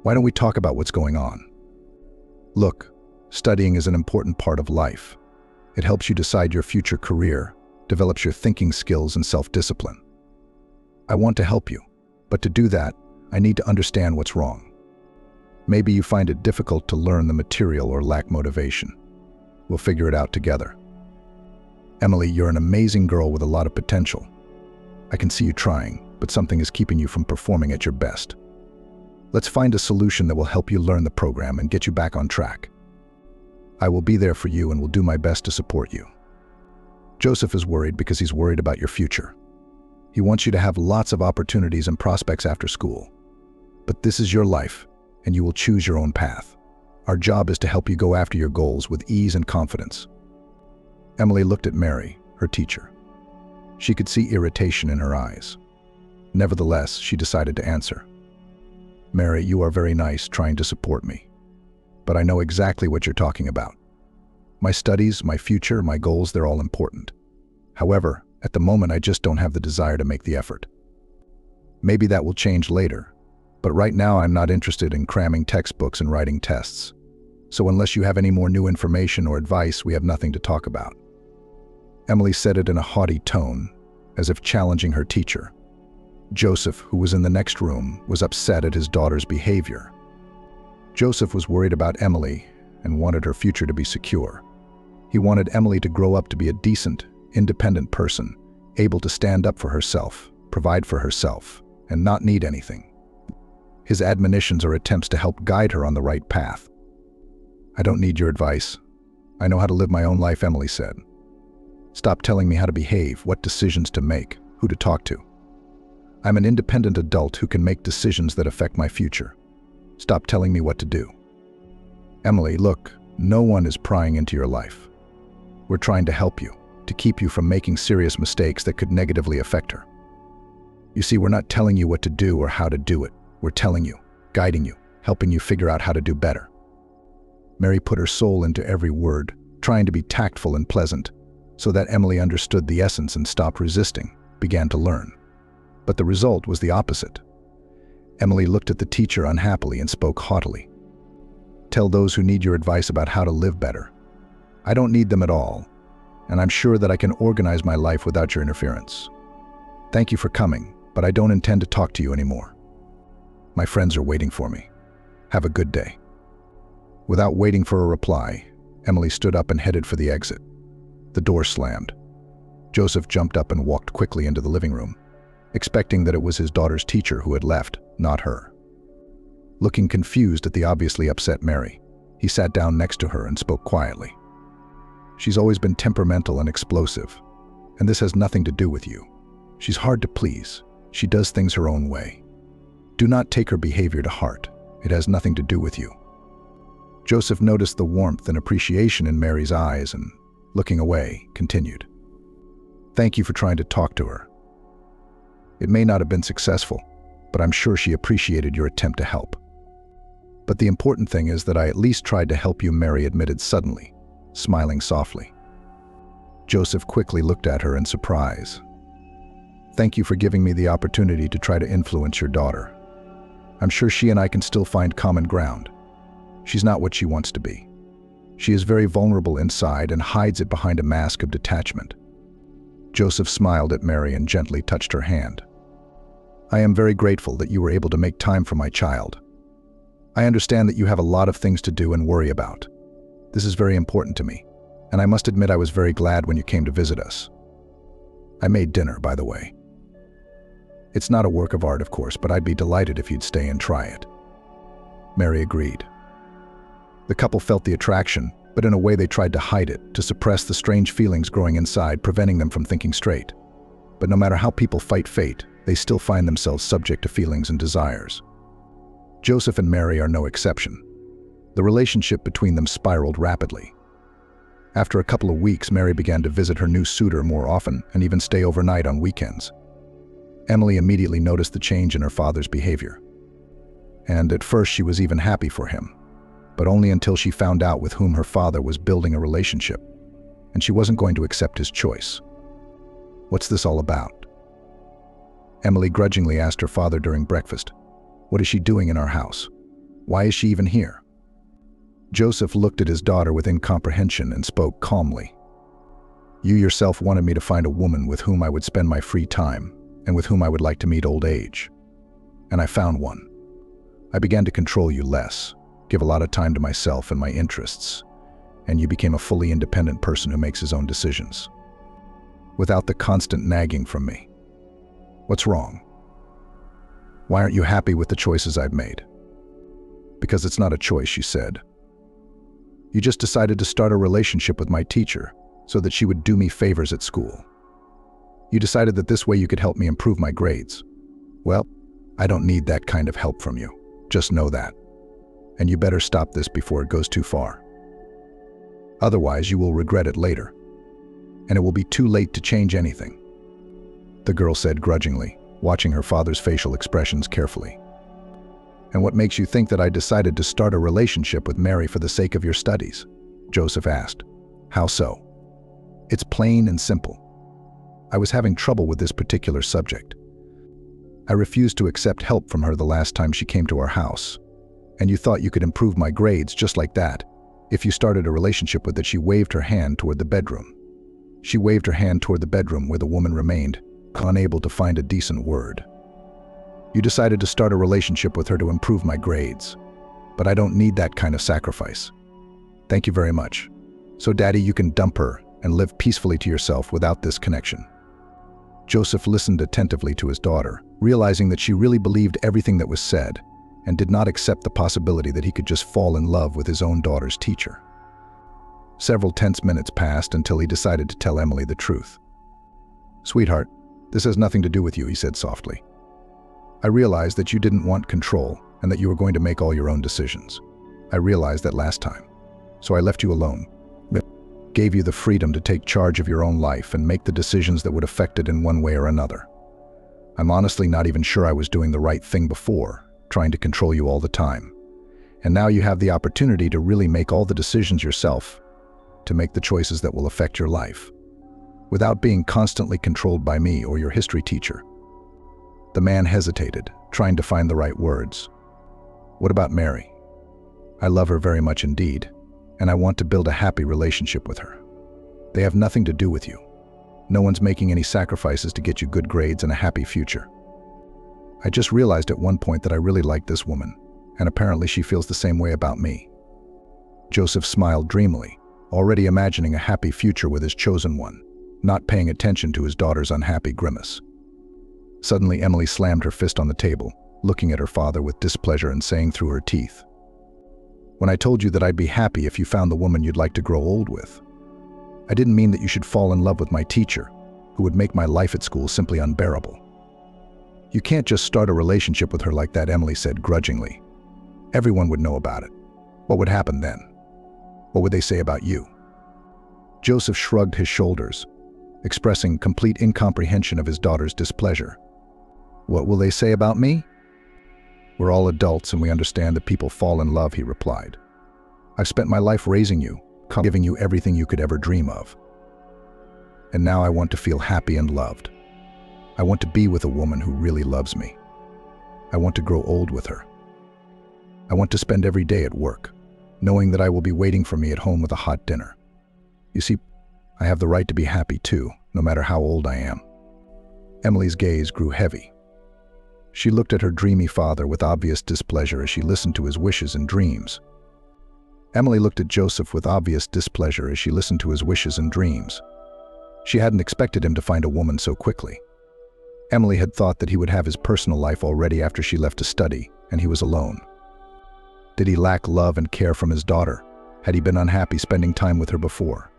Why don't we talk about what's going on? Look, studying is an important part of life. It helps you decide your future career, develops your thinking skills and self-discipline. I want to help you, but to do that, I need to understand what's wrong. Maybe you find it difficult to learn the material or lack motivation. We'll figure it out together. Emily, you're an amazing girl with a lot of potential. I can see you trying, but something is keeping you from performing at your best. Let's find a solution that will help you learn the program and get you back on track. I will be there for you and will do my best to support you. Joseph is worried because he's worried about your future. He wants you to have lots of opportunities and prospects after school. But this is your life, and you will choose your own path. Our job is to help you go after your goals with ease and confidence." Emily looked at Mary, her teacher. She could see irritation in her eyes. Nevertheless, she decided to answer. "Mary, you are very nice trying to support me. But I know exactly what you're talking about. My studies, my future, my goals, they're all important. However, at the moment I just don't have the desire to make the effort. Maybe that will change later, but right now I'm not interested in cramming textbooks and writing tests. So unless you have any more new information or advice, we have nothing to talk about." Emily said it in a haughty tone, as if challenging her teacher. Joseph, who was in the next room, was upset at his daughter's behavior. Joseph was worried about Emily and wanted her future to be secure. He wanted Emily to grow up to be a decent, independent person, able to stand up for herself, provide for herself, and not need anything. His admonitions are attempts to help guide her on the right path. "I don't need your advice. I know how to live my own life," Emily said. "Stop telling me how to behave, what decisions to make, who to talk to. I'm an independent adult who can make decisions that affect my future. Stop telling me what to do." Emily, look, no one is prying into your life. We're trying to help you, to keep you from making serious mistakes that could negatively affect her. You see, we're not telling you what to do or how to do it. We're telling you, guiding you, helping you figure out how to do better. Mary put her soul into every word, trying to be tactful and pleasant, so that Emily understood the essence and stopped resisting, began to learn. But the result was the opposite. Emily looked at the teacher unhappily and spoke haughtily. "Tell those who need your advice about how to live better. I don't need them at all, and I'm sure that I can organize my life without your interference. Thank you for coming, but I don't intend to talk to you anymore. My friends are waiting for me. Have a good day." Without waiting for a reply, Emily stood up and headed for the exit. The door slammed. Joseph jumped up and walked quickly into the living room, expecting that it was his daughter's teacher who had left, not her. Looking confused at the obviously upset Mary, he sat down next to her and spoke quietly. "She's always been temperamental and explosive, and this has nothing to do with you. She's hard to please. She does things her own way. Do not take her behavior to heart. It has nothing to do with you." Joseph noticed the warmth and appreciation in Mary's eyes and, looking away, continued. "Thank you for trying to talk to her. It may not have been successful, but I'm sure she appreciated your attempt to help. But the important thing is that I at least tried to help you," Mary admitted suddenly, smiling softly. Joseph quickly looked at her in surprise. "Thank you for giving me the opportunity to try to influence your daughter. I'm sure she and I can still find common ground. She's not what she wants to be. She is very vulnerable inside and hides it behind a mask of detachment." Joseph smiled at Mary and gently touched her hand. "I am very grateful that you were able to make time for my child. I understand that you have a lot of things to do and worry about. This is very important to me, and I must admit I was very glad when you came to visit us. I made dinner, by the way." It's not a work of art, of course, but I'd be delighted if you'd stay and try it." Mary agreed. The couple felt the attraction, but in a way they tried to hide it, to suppress the strange feelings growing inside, preventing them from thinking straight. But no matter how people fight fate, they still find themselves subject to feelings and desires. Joseph and Mary are no exception. The relationship between them spiraled rapidly. After a couple of weeks, Mary began to visit her new suitor more often and even stay overnight on weekends. Emily immediately noticed the change in her father's behavior. And at first she was even happy for him, but only until she found out with whom her father was building a relationship, and she wasn't going to accept his choice. "What's this all about?" Emily grudgingly asked her father during breakfast. "What is she doing in our house? Why is she even here?" Joseph looked at his daughter with incomprehension and spoke calmly. "You yourself wanted me to find a woman with whom I would spend my free time and with whom I would like to meet old age. And I found one. I began to control you less, give a lot of time to myself and my interests, and you became a fully independent person who makes his own decisions, without the constant nagging from me. What's wrong? Why aren't you happy with the choices I've made?" "Because it's not a choice," she said. "You just decided to start a relationship with my teacher so that she would do me favors at school. You decided that this way you could help me improve my grades. Well, I don't need that kind of help from you. Just know that. And you better stop this before it goes too far. Otherwise, you will regret it later, and it will be too late to change anything," the girl said grudgingly, watching her father's facial expressions carefully. "And what makes you think that I decided to start a relationship with Mary for the sake of your studies?" Joseph asked. "How so?" "It's plain and simple. I was having trouble with this particular subject. I refused to accept help from her the last time she came to our house, and you thought you could improve my grades just like that if you started a relationship with it." She waved her hand toward the bedroom. She waved her hand toward the bedroom where the woman remained, unable to find a decent word. "You decided to start a relationship with her to improve my grades, but I don't need that kind of sacrifice. Thank you very much. So, Daddy, you can dump her and live peacefully to yourself without this connection." Joseph listened attentively to his daughter, realizing that she really believed everything that was said and did not accept the possibility that he could just fall in love with his own daughter's teacher. Several tense minutes passed until he decided to tell Emily the truth. "Sweetheart, this has nothing to do with you," he said softly. "I realized that you didn't want control and that you were going to make all your own decisions. I realized that last time, so I left you alone. Gave you the freedom to take charge of your own life and make the decisions that would affect it in one way or another. I'm honestly not even sure I was doing the right thing before, trying to control you all the time. And now you have the opportunity to really make all the decisions yourself, to make the choices that will affect your life, without being constantly controlled by me or your history teacher." The man hesitated, trying to find the right words. "What about Mary? I love her very much indeed, and I want to build a happy relationship with her. They have nothing to do with you. No one's making any sacrifices to get you good grades and a happy future. I just realized at one point that I really like this woman, and apparently she feels the same way about me." Joseph smiled dreamily, already imagining a happy future with his chosen one, not paying attention to his daughter's unhappy grimace. Suddenly, Emily slammed her fist on the table, looking at her father with displeasure and saying through her teeth, "When I told you that I'd be happy if you found the woman you'd like to grow old with, I didn't mean that you should fall in love with my teacher, who would make my life at school simply unbearable." "You can't just start a relationship with her like that," Emily said grudgingly. "Everyone would know about it. What would happen then? What would they say about you?" Joseph shrugged his shoulders, expressing complete incomprehension of his daughter's displeasure. "What will they say about me? We're all adults and we understand that people fall in love," he replied. "I've spent my life raising you, giving you everything you could ever dream of. And now I want to feel happy and loved. I want to be with a woman who really loves me. I want to grow old with her. I want to spend every day at work, knowing that I will be waiting for me at home with a hot dinner. You see, I have the right to be happy too, no matter how old I am." Emily's gaze grew heavy. She looked at her dreamy father with obvious displeasure as she listened to his wishes and dreams. Emily looked at Joseph with obvious displeasure as she listened to his wishes and dreams. She hadn't expected him to find a woman so quickly. Emily had thought that he would have his personal life already after she left to study, and he was alone. Did he lack love and care from his daughter? Had he been unhappy spending time with her before?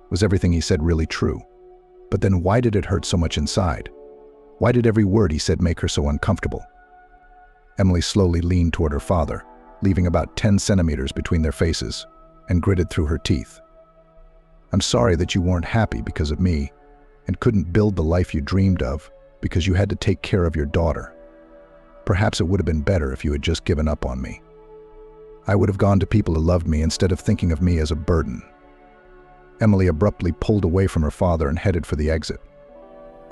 Was everything he said really true? But then why did it hurt so much inside? Why did every word he said make her so uncomfortable? Emily slowly leaned toward her father, leaving about 10 centimeters between their faces, and gritted through her teeth. "I'm sorry that you weren't happy because of me, and couldn't build the life you dreamed of because you had to take care of your daughter. Perhaps it would have been better if you had just given up on me. I would have gone to people who loved me instead of thinking of me as a burden." Emily abruptly pulled away from her father and headed for the exit.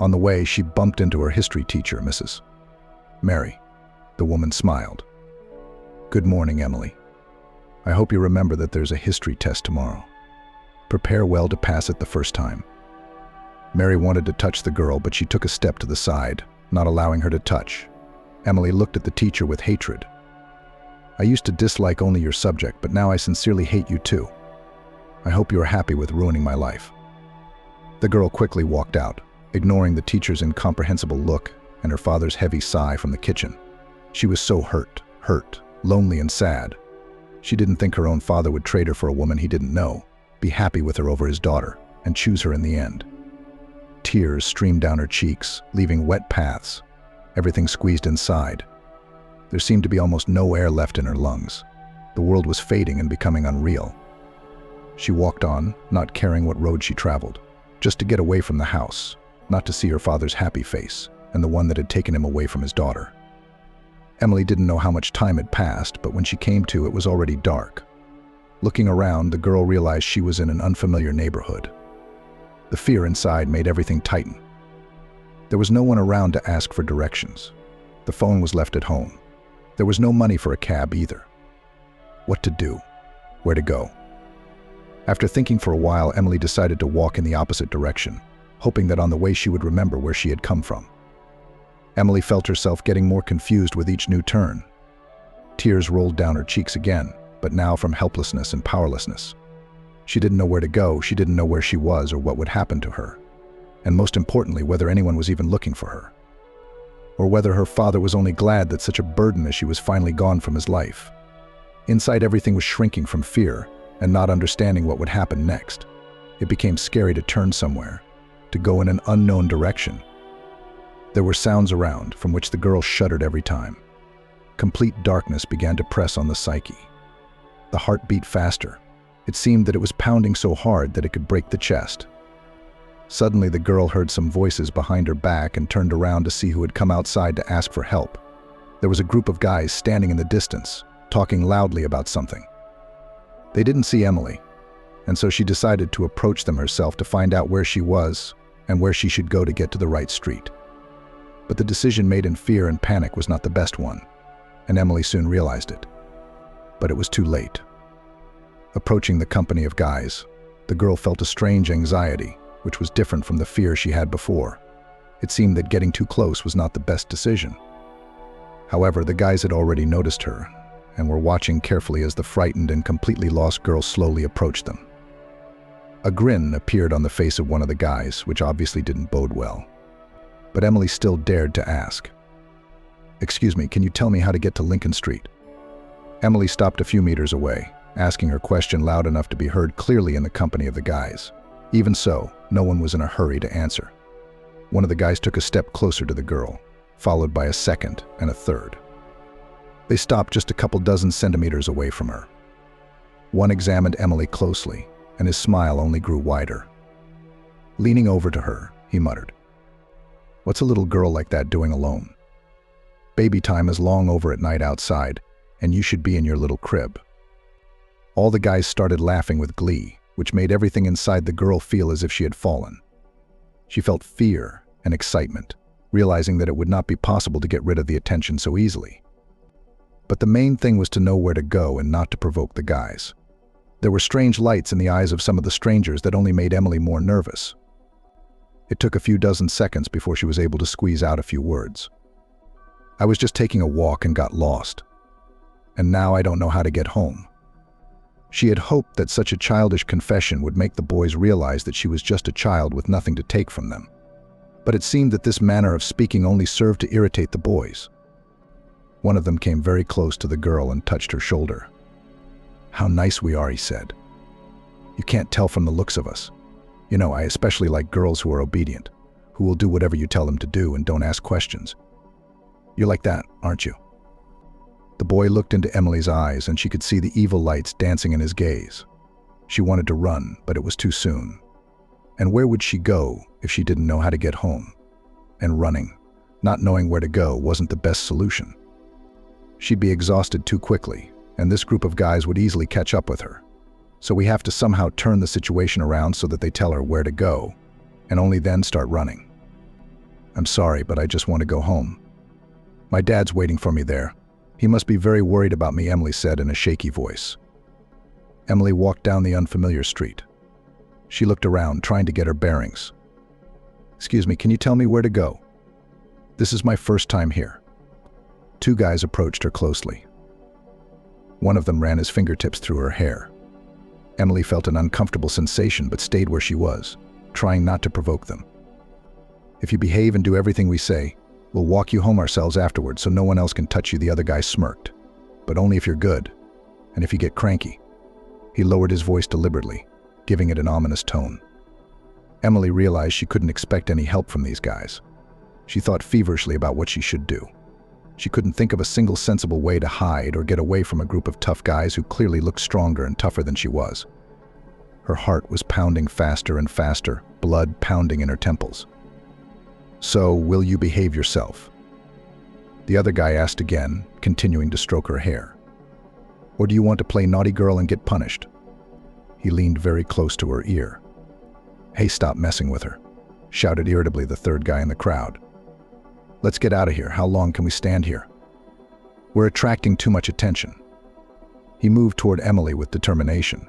On the way, she bumped into her history teacher, Mrs. Mary. The woman smiled. "Good morning, Emily. I hope you remember that there's a history test tomorrow. Prepare well to pass it the first time." Mary wanted to touch the girl, but she took a step to the side, not allowing her to touch. Emily looked at the teacher with hatred. "I used to dislike only your subject, but now I sincerely hate you too. I hope you are happy with ruining my life." The girl quickly walked out, ignoring the teacher's incomprehensible look and her father's heavy sigh from the kitchen. She was so hurt, lonely and sad. She didn't think her own father would trade her for a woman he didn't know, be happy with her over his daughter, and choose her in the end. Tears streamed down her cheeks, leaving wet paths, everything squeezed inside. There seemed to be almost no air left in her lungs. The world was fading and becoming unreal. She walked on, not caring what road she traveled, just to get away from the house, not to see her father's happy face, and the one that had taken him away from his daughter. Emily didn't know how much time had passed, but when she came to, it was already dark. Looking around, the girl realized she was in an unfamiliar neighborhood. The fear inside made everything tighten. There was no one around to ask for directions. The phone was left at home. There was no money for a cab either. What to do? Where to go? After thinking for a while, Emily decided to walk in the opposite direction, hoping that on the way she would remember where she had come from. Emily felt herself getting more confused with each new turn. Tears rolled down her cheeks again, but now from helplessness and powerlessness. She didn't know where to go, she didn't know where she was or what would happen to her, and most importantly, whether anyone was even looking for her, or whether her father was only glad that such a burden as she was finally gone from his life. Inside, everything was shrinking from fear and not understanding what would happen next. It became scary to turn somewhere, to go in an unknown direction. There were sounds around, from which the girl shuddered every time. Complete darkness began to press on the psyche. The heart beat faster. It seemed that it was pounding so hard that it could break the chest. Suddenly, the girl heard some voices behind her back and turned around to see who had come outside to ask for help. There was a group of guys standing in the distance, talking loudly about something. They didn't see Emily, and so she decided to approach them herself to find out where she was and where she should go to get to the right street. But the decision made in fear and panic was not the best one, and Emily soon realized it. But it was too late. Approaching the company of guys, the girl felt a strange anxiety, which was different from the fear she had before. It seemed that getting too close was not the best decision. However, the guys had already noticed her, and were watching carefully as the frightened and completely lost girl slowly approached them. A grin appeared on the face of one of the guys, which obviously didn't bode well. But Emily still dared to ask. "Excuse me, can you tell me how to get to Lincoln Street?" Emily stopped a few meters away, asking her question loud enough to be heard clearly in the company of the guys. Even so, no one was in a hurry to answer. One of the guys took a step closer to the girl, followed by a second and a third. They stopped just a couple dozen centimeters away from her. One examined Emily closely, and his smile only grew wider. Leaning over to her, he muttered, "What's a little girl like that doing alone? Baby time is long over at night outside, and you should be in your little crib." All the guys started laughing with glee, which made everything inside the girl feel as if she had fallen. She felt fear and excitement, realizing that it would not be possible to get rid of the attention so easily. But the main thing was to know where to go and not to provoke the guys. There were strange lights in the eyes of some of the strangers that only made Emily more nervous. It took a few dozen seconds before she was able to squeeze out a few words. "I was just taking a walk and got lost. And now I don't know how to get home." She had hoped that such a childish confession would make the boys realize that she was just a child with nothing to take from them. but it seemed that this manner of speaking only served to irritate the boys. One of them came very close to the girl and touched her shoulder. "How nice we are," he said. "You can't tell from the looks of us. You know, I especially like girls who are obedient, who will do whatever you tell them to do and don't ask questions. You're like that, aren't you?" The boy looked into Emily's eyes, and she could see the evil lights dancing in his gaze. She wanted to run, but it was too soon. And where would she go if she didn't know how to get home? And running, not knowing where to go, wasn't the best solution. She'd be exhausted too quickly, and this group of guys would easily catch up with her. So we have to somehow turn the situation around so that they tell her where to go, and only then start running. "I'm sorry, but I just want to go home. My dad's waiting for me there. He must be very worried about me," Emily said in a shaky voice. Emily walked down the unfamiliar street. She looked around, trying to get her bearings. "Excuse me, can you tell me where to go? This is my first time here." Two guys approached her closely. One of them ran his fingertips through her hair. Emily felt an uncomfortable sensation but stayed where she was, trying not to provoke them. "If you behave and do everything we say, we'll walk you home ourselves afterwards so no one else can touch you," the other guy smirked. "But only if you're good, and if you get cranky." He lowered his voice deliberately, giving it an ominous tone. Emily realized she couldn't expect any help from these guys. She thought feverishly about what she should do. She couldn't think of a single sensible way to hide or get away from a group of tough guys who clearly looked stronger and tougher than she was. Her heart was pounding faster and faster, blood pounding in her temples. "So, will you behave yourself?" The other guy asked again, continuing to stroke her hair. "Or do you want to play naughty girl and get punished?" He leaned very close to her ear. "Hey, stop messing with her," shouted irritably the third guy in the crowd. "Let's get out of here. How long can we stand here? We're attracting too much attention." He moved toward Emily with determination.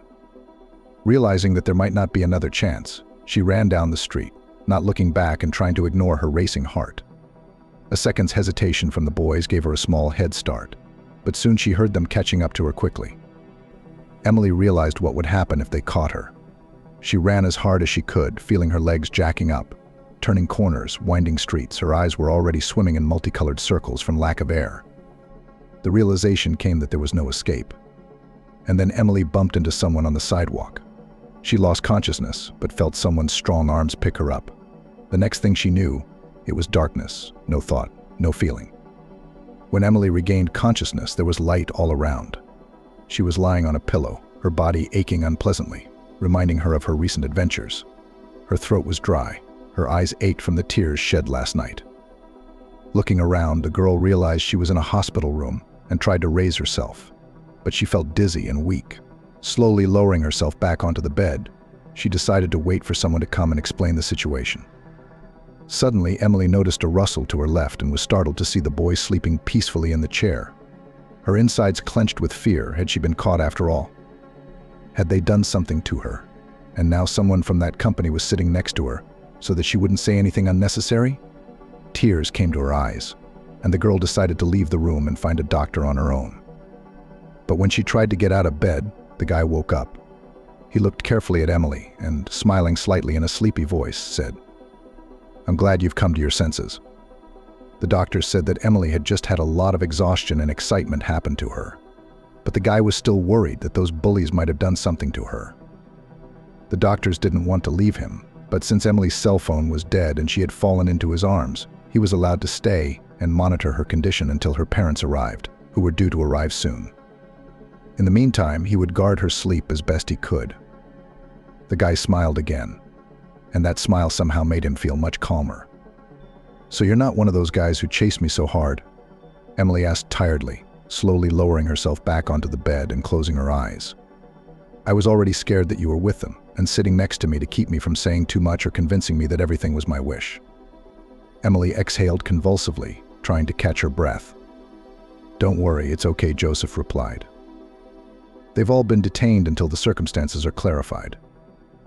Realizing that there might not be another chance, she ran down the street, not looking back and trying to ignore her racing heart. A second's hesitation from the boys gave her a small head start, but soon she heard them catching up to her quickly. Emily realized what would happen if they caught her. She ran as hard as she could, feeling her legs jacking up, turning corners, winding streets. Her eyes were already swimming in multicolored circles from lack of air. The realization came that there was no escape. And then Emily bumped into someone on the sidewalk. She lost consciousness, but felt someone's strong arms pick her up. The next thing she knew, it was darkness, no thought, no feeling. When Emily regained consciousness, there was light all around. She was lying on a pillow, her body aching unpleasantly, reminding her of her recent adventures. Her throat was dry. Her eyes ached from the tears shed last night. Looking around, the girl realized she was in a hospital room and tried to raise herself, but she felt dizzy and weak. Slowly lowering herself back onto the bed, she decided to wait for someone to come and explain the situation. Suddenly, Emily noticed a rustle to her left and was startled to see the boy sleeping peacefully in the chair. Her insides clenched with fear. Had she been caught after all? Had they done something to her? And now someone from that company was sitting next to her, so that she wouldn't say anything unnecessary? Tears came to her eyes, and the girl decided to leave the room and find a doctor on her own. But when she tried to get out of bed, the guy woke up. He looked carefully at Emily and, smiling slightly in a sleepy voice, said, "I'm glad you've come to your senses." The doctor said that Emily had just had a lot of exhaustion and excitement happen to her, but the guy was still worried that those bullies might have done something to her. The doctors didn't want to leave him, but since Emily's cell phone was dead and she had fallen into his arms, he was allowed to stay and monitor her condition until her parents arrived, who were due to arrive soon. In the meantime, he would guard her sleep as best he could. The guy smiled again, and that smile somehow made him feel much calmer. "So you're not one of those guys who chased me so hard?" Emily asked tiredly, slowly lowering herself back onto the bed and closing her eyes. "I was already scared that you were with them and sitting next to me to keep me from saying too much or convincing me that everything was my wish." Emily exhaled convulsively, trying to catch her breath. "Don't worry, it's okay," Joseph replied. "They've all been detained until the circumstances are clarified.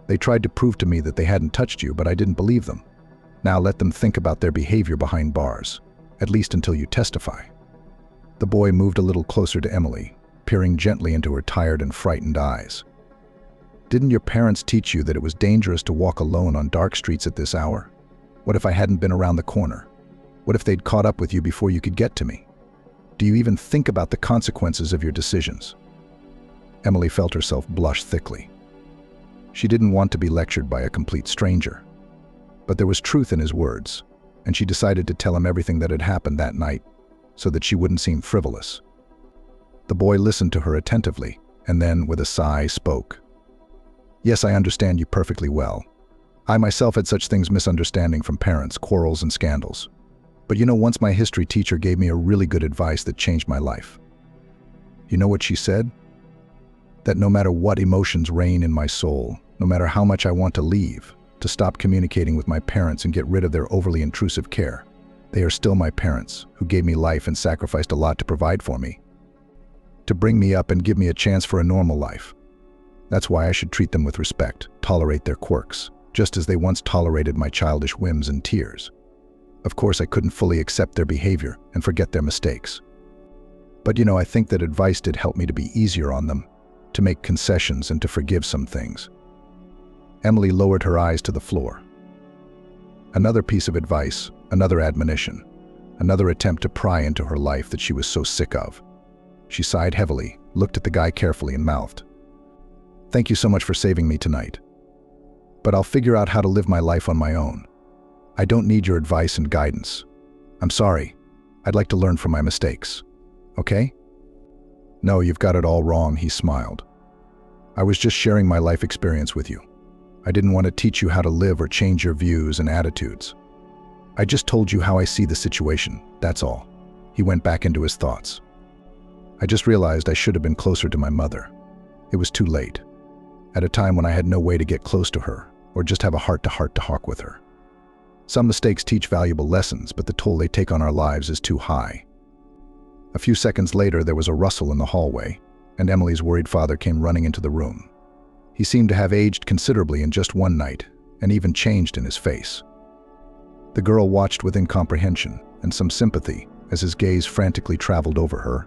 They tried to prove to me that they hadn't touched you, but I didn't believe them. Now let them think about their behavior behind bars, at least until you testify." The boy moved a little closer to Emily, peering gently into her tired and frightened eyes. "Didn't your parents teach you that it was dangerous to walk alone on dark streets at this hour?" What if I hadn't been around the corner? What if they'd caught up with you before you could get to me? Do you even think about the consequences of your decisions? Emily felt herself blush thickly. She didn't want to be lectured by a complete stranger. But there was truth in his words, and she decided to tell him everything that had happened that night so that she wouldn't seem frivolous. The boy listened to her attentively, and then, with a sigh, spoke. Yes, I understand you perfectly well. I myself had such things misunderstanding from parents, quarrels and scandals. But you know, once my history teacher gave me a really good advice that changed my life. You know what she said? That no matter what emotions reign in my soul, no matter how much I want to leave, to stop communicating with my parents and get rid of their overly intrusive care, they are still my parents, who gave me life and sacrificed a lot to provide for me, to bring me up and give me a chance for a normal life. That's why I should treat them with respect, tolerate their quirks, just as they once tolerated my childish whims and tears. Of course, I couldn't fully accept their behavior and forget their mistakes. But you know, I think that advice did help me to be easier on them, to make concessions and to forgive some things. Emily lowered her eyes to the floor. Another piece of advice, another admonition, another attempt to pry into her life that she was so sick of. She sighed heavily, looked at the guy carefully and mouthed, "Thank you so much for saving me tonight. But I'll figure out how to live my life on my own. I don't need your advice and guidance. I'm sorry. I'd like to learn from my mistakes. Okay?" "No, you've got it all wrong," he smiled. "I was just sharing my life experience with you. I didn't want to teach you how to live or change your views and attitudes. I just told you how I see the situation, that's all." He went back into his thoughts. "I just realized I should have been closer to my mother. It was too late. At a time when I had no way to get close to her, or just have a heart-to-heart talk with her. Some mistakes teach valuable lessons, but the toll they take on our lives is too high." A few seconds later, there was a rustle in the hallway, and Emily's worried father came running into the room. He seemed to have aged considerably in just one night, and even changed in his face. The girl watched with incomprehension and some sympathy as his gaze frantically traveled over her,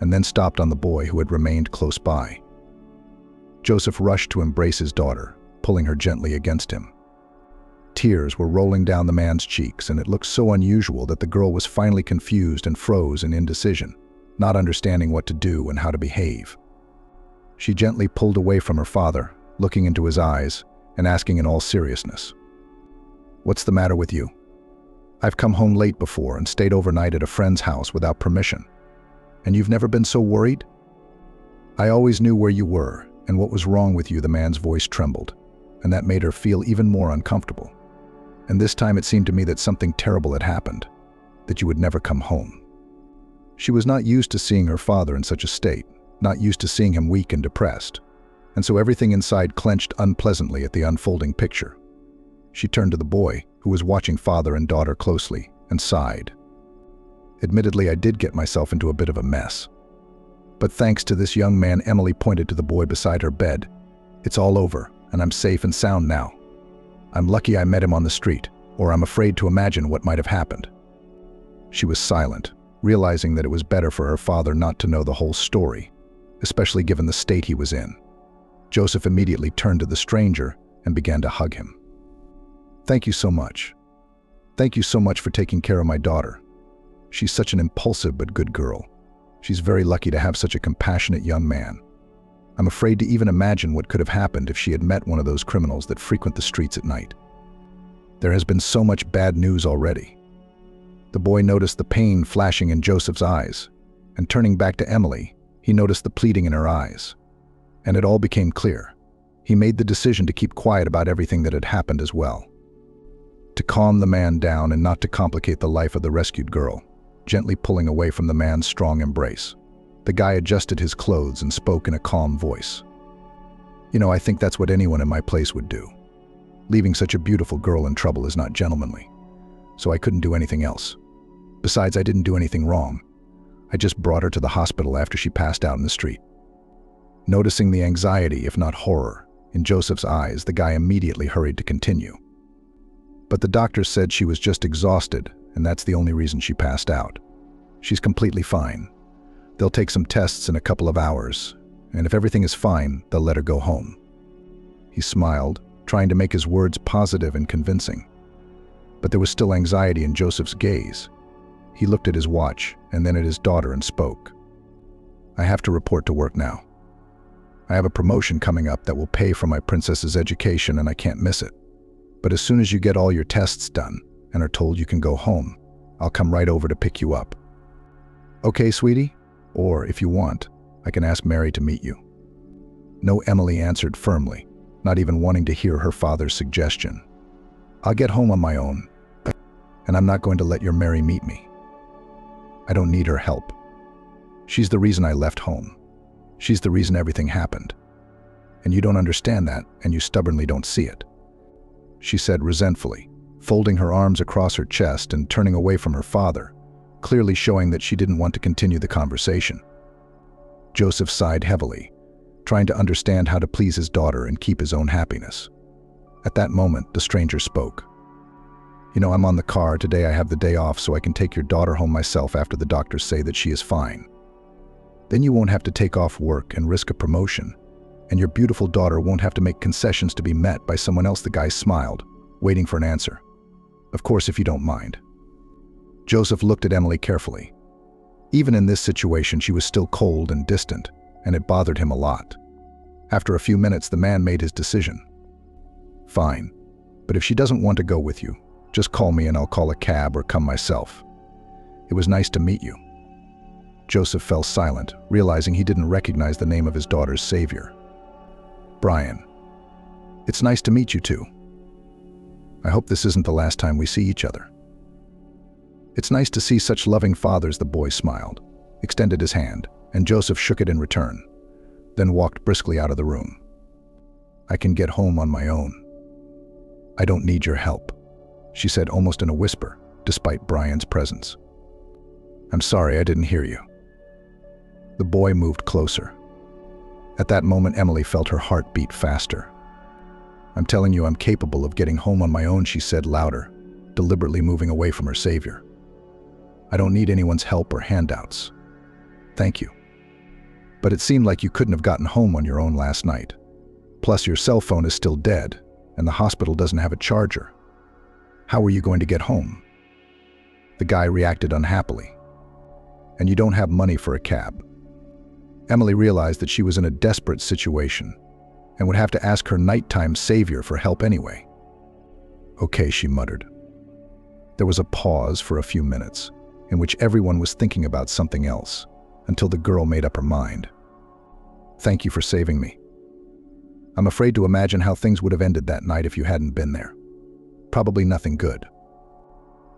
and then stopped on the boy who had remained close by. Joseph rushed to embrace his daughter, pulling her gently against him. Tears were rolling down the man's cheeks, and it looked so unusual that the girl was finally confused and froze in indecision, not understanding what to do and how to behave. She gently pulled away from her father, looking into his eyes and asking in all seriousness, "What's the matter with you? I've come home late before and stayed overnight at a friend's house without permission. And you've never been so worried?" "I always knew where you were and what was wrong with you." The man's voice trembled, and that made her feel even more uncomfortable. "And this time it seemed to me that something terrible had happened, that you would never come home." She was not used to seeing her father in such a state, not used to seeing him weak and depressed, and so everything inside clenched unpleasantly at the unfolding picture. She turned to the boy, who was watching father and daughter closely, and sighed. "Admittedly, I did get myself into a bit of a mess. But thanks to this young man," Emily pointed to the boy beside her bed, "it's all over, and I'm safe and sound now. I'm lucky I met him on the street, or I'm afraid to imagine what might have happened." She was silent, realizing that it was better for her father not to know the whole story, especially given the state he was in. Joseph immediately turned to the stranger and began to hug him. "Thank you so much. Thank you so much for taking care of my daughter. She's such an impulsive but good girl. She's very lucky to have such a compassionate young man. I'm afraid to even imagine what could have happened if she had met one of those criminals that frequent the streets at night. There has been so much bad news already." The boy noticed the pain flashing in Joseph's eyes, and turning back to Emily, he noticed the pleading in her eyes. And it all became clear. He made the decision to keep quiet about everything that had happened as well. To calm the man down and not to complicate the life of the rescued girl, gently pulling away from the man's strong embrace, the guy adjusted his clothes and spoke in a calm voice. "You know, I think that's what anyone in my place would do. Leaving such a beautiful girl in trouble is not gentlemanly, so I couldn't do anything else. Besides, I didn't do anything wrong. I just brought her to the hospital after she passed out in the street." Noticing the anxiety, if not horror, in Joseph's eyes, the guy immediately hurried to continue. "But the doctors said she was just exhausted, and that's the only reason she passed out. She's completely fine. They'll take some tests in a couple of hours, and if everything is fine, they'll let her go home." He smiled, trying to make his words positive and convincing. but there was still anxiety in Joseph's gaze. He looked at his watch and then at his daughter and spoke. "I have to report to work now. I have a promotion coming up that will pay for my princess's education and I can't miss it. But as soon as you get all your tests done and are told you can go home, I'll come right over to pick you up." "Okay, sweetie? Or, if you want, I can ask Mary to meet you." No, Emily answered firmly, not even wanting to hear her father's suggestion. "I'll get home on my own, and I'm not going to let your Mary meet me. I don't need her help. She's the reason I left home. She's the reason everything happened. And you don't understand that, and you stubbornly don't see it," she said resentfully, folding her arms across her chest and turning away from her father, clearly showing that she didn't want to continue the conversation. Joseph sighed heavily, trying to understand how to please his daughter and keep his own happiness. At that moment, the stranger spoke. "You know, I'm on the car. Today I have the day off so I can take your daughter home myself after the doctors say that she is fine. Then you won't have to take off work and risk a promotion, and your beautiful daughter won't have to make concessions to be met by someone else." The guy smiled, waiting for an answer. "Of course, if you don't mind." Joseph looked at Emily carefully. Even in this situation, she was still cold and distant, and it bothered him a lot. After a few minutes, the man made his decision. "Fine, but if she doesn't want to go with you, just call me and I'll call a cab or come myself. It was nice to meet you." Joseph fell silent, realizing he didn't recognize the name of his daughter's savior. "Brian, it's nice to meet you too. I hope this isn't the last time we see each other." "It's nice to see such loving fathers," the boy smiled, extended his hand, and Joseph shook it in return, then walked briskly out of the room. "I can get home on my own. I don't need your help," she said almost in a whisper, despite Brian's presence. "I'm sorry, I didn't hear you." The boy moved closer. At that moment, Emily felt her heart beat faster. "I'm telling you, I'm capable of getting home on my own," she said louder, deliberately moving away from her savior. "I don't need anyone's help or handouts. Thank you. But it seemed like you couldn't have gotten home on your own last night. Plus, your cell phone is still dead, and the hospital doesn't have a charger. How were you going to get home?" The guy reacted unhappily. "And you don't have money for a cab." Emily realized that she was in a desperate situation and would have to ask her nighttime savior for help anyway. "Okay," she muttered. There was a pause for a few minutes, in which everyone was thinking about something else, until the girl made up her mind. "Thank you for saving me. I'm afraid to imagine how things would have ended that night if you hadn't been there. Probably nothing good."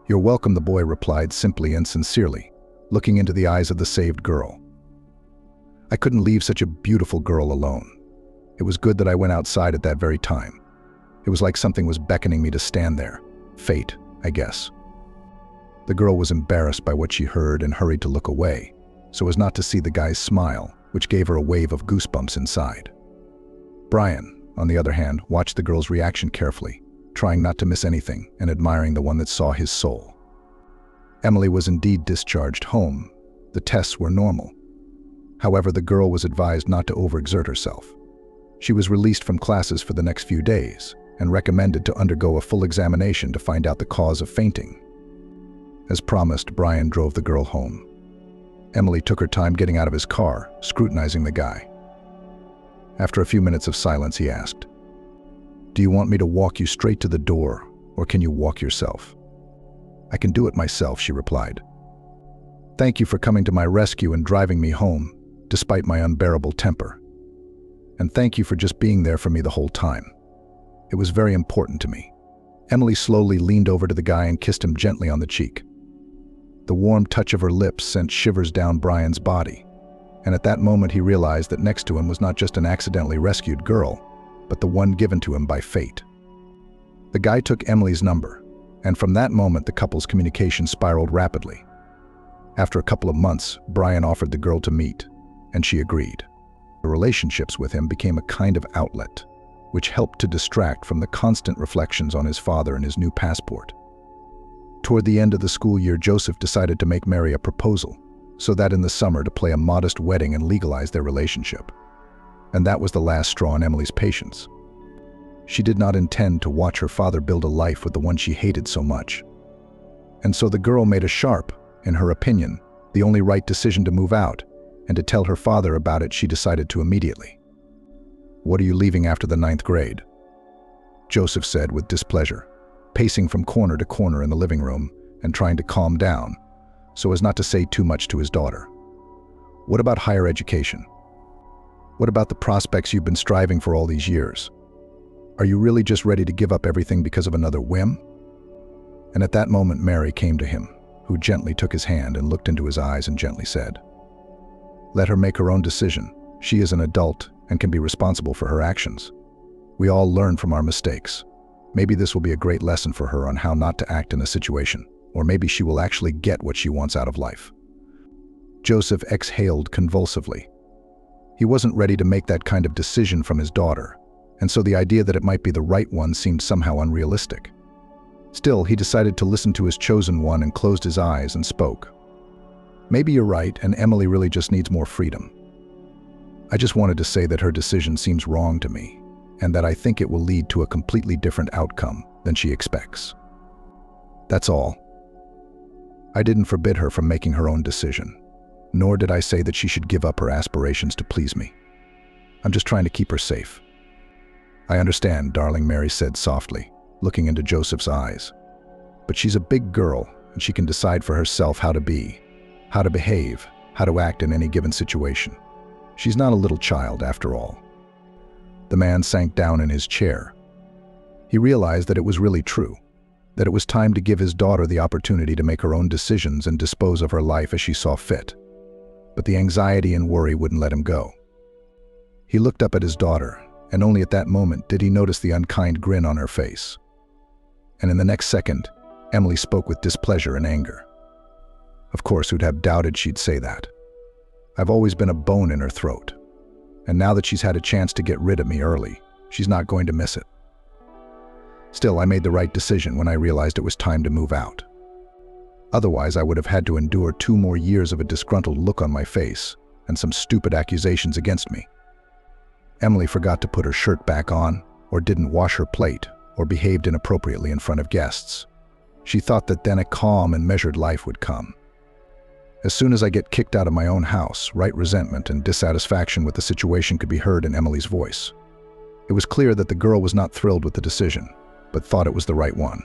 "You're welcome," the boy replied simply and sincerely, looking into the eyes of the saved girl. "I couldn't leave such a beautiful girl alone. It was good that I went outside at that very time. It was like something was beckoning me to stand there. Fate, I guess." The girl was embarrassed by what she heard and hurried to look away, so as not to see the guy's smile, which gave her a wave of goosebumps inside. Brian, on the other hand, watched the girl's reaction carefully, trying not to miss anything and admiring the one that saw his soul. Emily was indeed discharged home. The tests were normal. However, the girl was advised not to overexert herself. She was released from classes for the next few days and recommended to undergo a full examination to find out the cause of fainting. As promised, Brian drove the girl home. Emily took her time getting out of his car, scrutinizing the guy. After a few minutes of silence, he asked, "Do you want me to walk you straight to the door, or can you walk yourself?" "I can do it myself," she replied. "Thank you for coming to my rescue and driving me home, despite my unbearable temper. And thank you for just being there for me the whole time. It was very important to me." Emily slowly leaned over to the guy and kissed him gently on the cheek. The warm touch of her lips sent shivers down Brian's body, and at that moment he realized that next to him was not just an accidentally rescued girl, but the one given to him by fate. The guy took Emily's number, and from that moment the couple's communication spiraled rapidly. After a couple of months, Brian offered the girl to meet, and she agreed. The relationships with him became a kind of outlet, which helped to distract from the constant reflections on his father and his new passport. Toward the end of the school year, Joseph decided to make Mary a proposal, so that in the summer to play a modest wedding and legalize their relationship. And that was the last straw in Emily's patience. She did not intend to watch her father build a life with the one she hated so much. And so the girl made a sharp, in her opinion, the only right decision to move out, and to tell her father about it she decided to immediately. "What are you leaving after the 9th grade?" Joseph said with displeasure, pacing from corner to corner in the living room and trying to calm down so as not to say too much to his daughter. "What about higher education? What about the prospects you've been striving for all these years? Are you really just ready to give up everything because of another whim?" And at that moment Mary came to him, who gently took his hand and looked into his eyes and gently said, "Let her make her own decision. She is an adult and can be responsible for her actions. We all learn from our mistakes. Maybe this will be a great lesson for her on how not to act in a situation, or maybe she will actually get what she wants out of life." Joseph exhaled convulsively. He wasn't ready to make that kind of decision from his daughter, and so the idea that it might be the right one seemed somehow unrealistic. Still, he decided to listen to his chosen one and closed his eyes and spoke. "Maybe you're right, and Emily really just needs more freedom. I just wanted to say that her decision seems wrong to me, and that I think it will lead to a completely different outcome than she expects. That's all. I didn't forbid her from making her own decision, nor did I say that she should give up her aspirations to please me. I'm just trying to keep her safe." "I understand, darling," Mary said softly, looking into Joseph's eyes. "But she's a big girl, and she can decide for herself how to be, how to behave, how to act in any given situation. She's not a little child, after all." The man sank down in his chair. He realized that it was really true, that it was time to give his daughter the opportunity to make her own decisions and dispose of her life as she saw fit. But the anxiety and worry wouldn't let him go. He looked up at his daughter, and only at that moment did he notice the unkind grin on her face. And in the next second, Emily spoke with displeasure and anger. Of course, who'd have doubted she'd say that? I've always been a bone in her throat, and now that she's had a chance to get rid of me early, she's not going to miss it. Still, I made the right decision when I realized it was time to move out. Otherwise, I would have had to endure 2 more years of a disgruntled look on my face and some stupid accusations against me. Emily forgot to put her shirt back on, or didn't wash her plate, or behaved inappropriately in front of guests. She thought that then a calm and measured life would come. As soon as I get kicked out of my own house, right resentment and dissatisfaction with the situation could be heard in Emily's voice. It was clear that the girl was not thrilled with the decision, but thought it was the right one.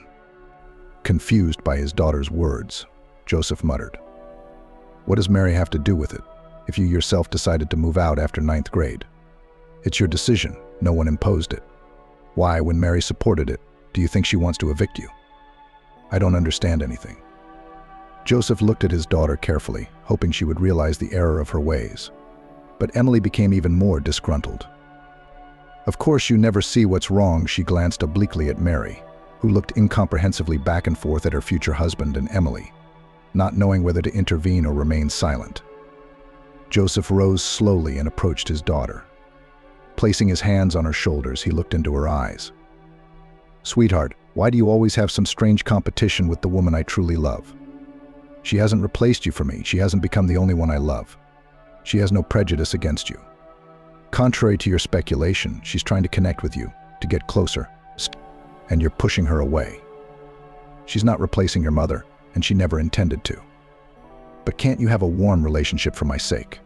Confused by his daughter's words, Joseph muttered, "What does Mary have to do with it, if you yourself decided to move out after 9th grade? It's your decision, no one imposed it. Why, when Mary supported it, do you think she wants to evict you? I don't understand anything." Joseph looked at his daughter carefully, hoping she would realize the error of her ways. But Emily became even more disgruntled. "Of course you never see what's wrong," she glanced obliquely at Mary, who looked incomprehensively back and forth at her future husband and Emily, not knowing whether to intervene or remain silent. Joseph rose slowly and approached his daughter. Placing his hands on her shoulders, he looked into her eyes. "Sweetheart, why do you always have some strange competition with the woman I truly love? She hasn't replaced you for me. She hasn't become the only one I love. She has no prejudice against you. Contrary to your speculation, she's trying to connect with you, to get closer, and you're pushing her away. She's not replacing your mother, and she never intended to. But can't you have a warm relationship for my sake?"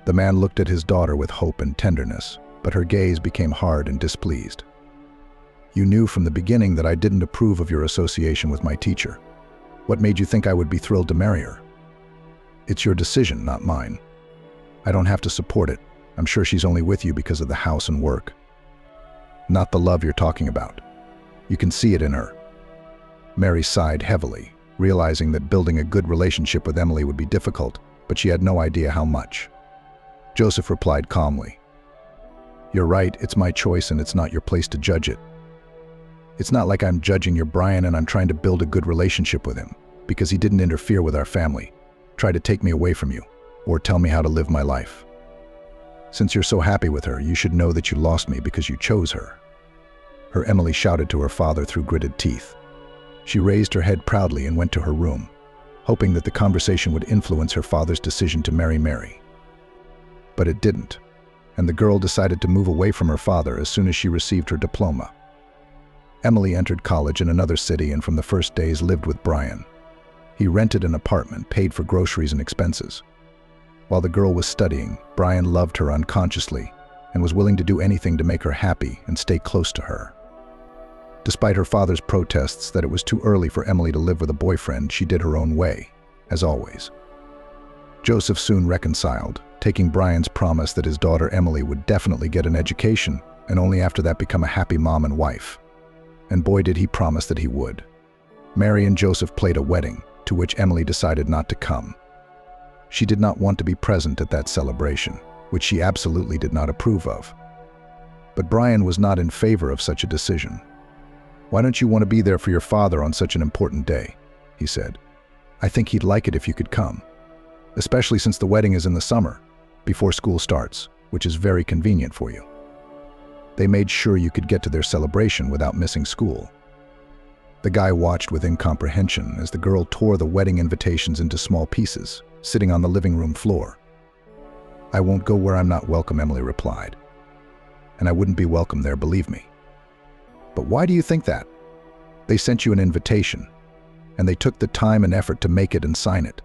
The man looked at his daughter with hope and tenderness, but her gaze became hard and displeased. "You knew from the beginning that I didn't approve of your association with my teacher. What made you think I would be thrilled to marry her? It's your decision, not mine. I don't have to support it. I'm sure she's only with you because of the house and work. Not the love you're talking about. You can see it in her." Mary sighed heavily, realizing that building a good relationship with Emily would be difficult, but she had no idea how much. Joseph replied calmly, "You're right, it's my choice and it's not your place to judge it. It's not like I'm judging your Brian and I'm trying to build a good relationship with him because he didn't interfere with our family, try to take me away from you, or tell me how to live my life. Since you're so happy with her, you should know that you lost me because you chose her." Her Emily shouted to her father through gritted teeth. She raised her head proudly and went to her room, hoping that the conversation would influence her father's decision to marry Mary. But it didn't. and the girl decided to move away from her father as soon as she received her diploma. Emily entered college in another city and from the first days lived with Brian. He rented an apartment, paid for groceries and expenses. While the girl was studying, Brian loved her unconsciously and was willing to do anything to make her happy and stay close to her. Despite her father's protests that it was too early for Emily to live with a boyfriend, she did her own way, as always. Joseph soon reconciled, taking Brian's promise that his daughter Emily would definitely get an education and only after that become a happy mom and wife. And boy did he promise that he would. Mary and Joseph played a wedding, to which Emily decided not to come. She did not want to be present at that celebration, which she absolutely did not approve of. But Brian was not in favor of such a decision. "Why don't you want to be there for your father on such an important day?" he said. "I think he'd like it if you could come, especially since the wedding is in the summer, before school starts, which is very convenient for you." They made sure you could get to their celebration without missing school. The guy watched with incomprehension as the girl tore the wedding invitations into small pieces, sitting on the living room floor. "I won't go where I'm not welcome," Emily replied. "And I wouldn't be welcome there, believe me." "But why do you think that? They sent you an invitation, and they took the time and effort to make it and sign it.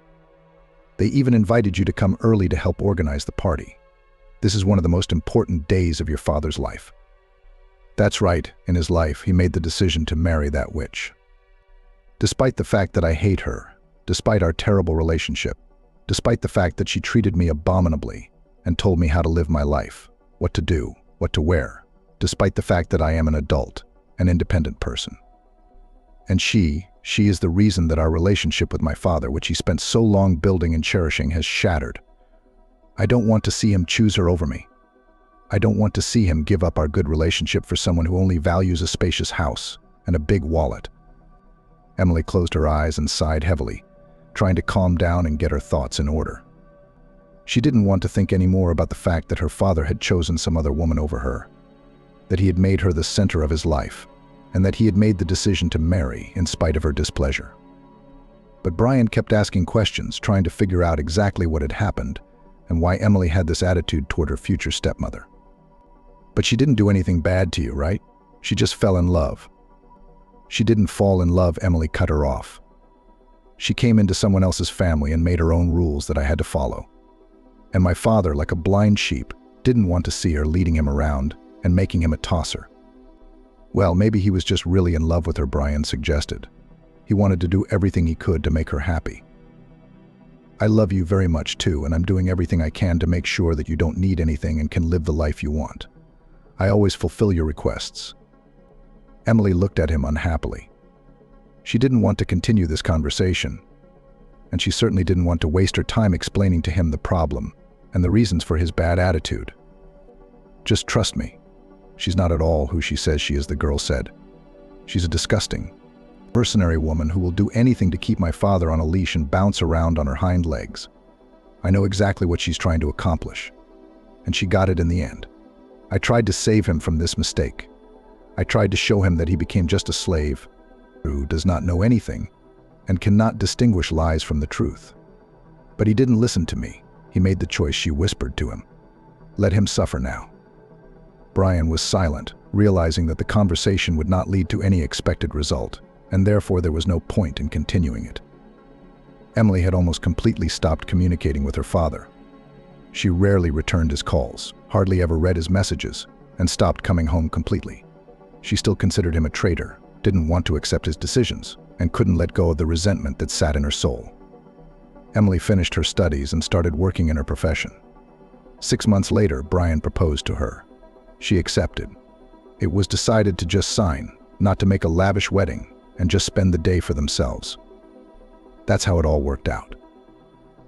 They even invited you to come early to help organize the party. This is one of the most important days of your father's life." That's right, in his life, he made the decision to marry that witch. Despite the fact that I hate her, despite our terrible relationship, despite the fact that she treated me abominably and told me how to live my life, what to do, what to wear, despite the fact that I am an adult, an independent person. And she is the reason that our relationship with my father, which he spent so long building and cherishing, has shattered. I don't want to see him choose her over me. I don't want to see him give up our good relationship for someone who only values a spacious house and a big wallet. Emily closed her eyes and sighed heavily, trying to calm down and get her thoughts in order. She didn't want to think any more about the fact that her father had chosen some other woman over her, that he had made her the center of his life, and that he had made the decision to marry in spite of her displeasure. But Brian kept asking questions, trying to figure out exactly what had happened and why Emily had this attitude toward her future stepmother. "But she didn't do anything bad to you, right? She just fell in love." "She didn't fall in love," Emily cut her off. "She came into someone else's family and made her own rules that I had to follow. And my father, like a blind sheep, didn't want to see her leading him around and making him a tosser." "Well, maybe he was just really in love with her," Brian suggested. "He wanted to do everything he could to make her happy." "I love you very much too, and I'm doing everything I can to make sure that you don't need anything and can live the life you want. I always fulfill your requests." Emily looked at him unhappily. She didn't want to continue this conversation, and she certainly didn't want to waste her time explaining to him the problem and the reasons for his bad attitude. "Just trust me. She's not at all who she says she is," the girl said. "She's a disgusting, mercenary woman who will do anything to keep my father on a leash and bounce around on her hind legs. I know exactly what she's trying to accomplish, and she got it in the end. I tried to save him from this mistake. I tried to show him that he became just a slave who does not know anything and cannot distinguish lies from the truth. But he didn't listen to me. He made the choice she whispered to him. Let him suffer now." Brian was silent, realizing that the conversation would not lead to any expected result, and therefore there was no point in continuing it. Emily had almost completely stopped communicating with her father. She rarely returned his calls, hardly ever read his messages, and stopped coming home completely. She still considered him a traitor, didn't want to accept his decisions, and couldn't let go of the resentment that sat in her soul. Emily finished her studies and started working in her profession. 6 months later, Brian proposed to her. She accepted. It was decided to just sign, not to make a lavish wedding, and just spend the day for themselves. That's how it all worked out.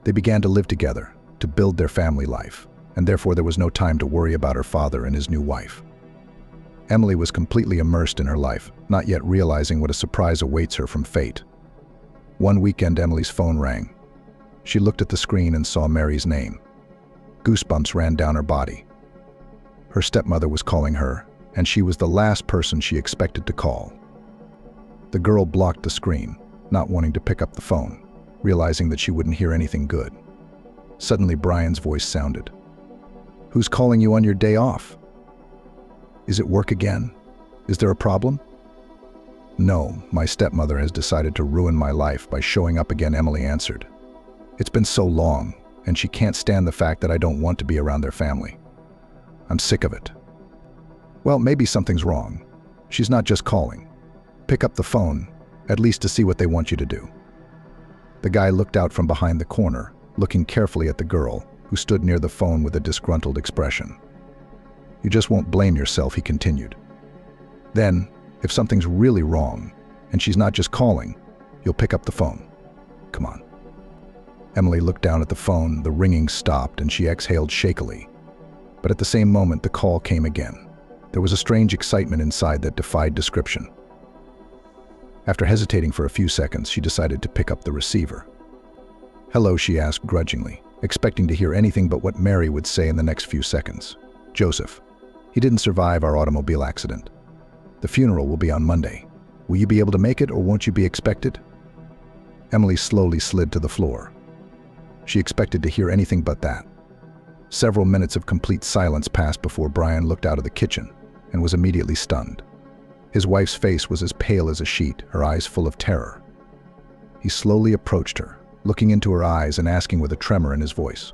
They began to live together, to build their family life, and therefore there was no time to worry about her father and his new wife. Emily was completely immersed in her life, not yet realizing what a surprise awaits her from fate. One weekend, Emily's phone rang. She looked at the screen and saw Mary's name. Goosebumps ran down her body. Her stepmother was calling her, and she was the last person she expected to call. The girl blocked the screen, not wanting to pick up the phone, realizing that she wouldn't hear anything good. Suddenly, Brian's voice sounded. Who's calling you on your day off? Is it work again? Is there a problem? No, my stepmother has decided to ruin my life by showing up again, Emily answered. It's been so long, and she can't stand the fact that I don't want to be around their family. I'm sick of it. Well, maybe something's wrong. She's not just calling. Pick up the phone, at least to see what they want you to do. The guy looked out from behind the corner, looking carefully at the girl, who stood near the phone with a disgruntled expression. You just won't blame yourself, he continued. Then, if something's really wrong, and she's not just calling, you'll pick up the phone. Come on. Emily looked down at the phone, the ringing stopped, and she exhaled shakily. But at the same moment, the call came again. There was a strange excitement inside that defied description. After hesitating for a few seconds, she decided to pick up the receiver. Hello, she asked grudgingly, expecting to hear anything but what Mary would say in the next few seconds. Joseph. He didn't survive our automobile accident. The funeral will be on Monday. Will you be able to make it, or won't you be expected? Emily slowly slid to the floor. She expected to hear anything but that. Several minutes of complete silence passed before Brian looked out of the kitchen and was immediately stunned. His wife's face was as pale as a sheet, her eyes full of terror. He slowly approached her, looking into her eyes and asking with a tremor in his voice,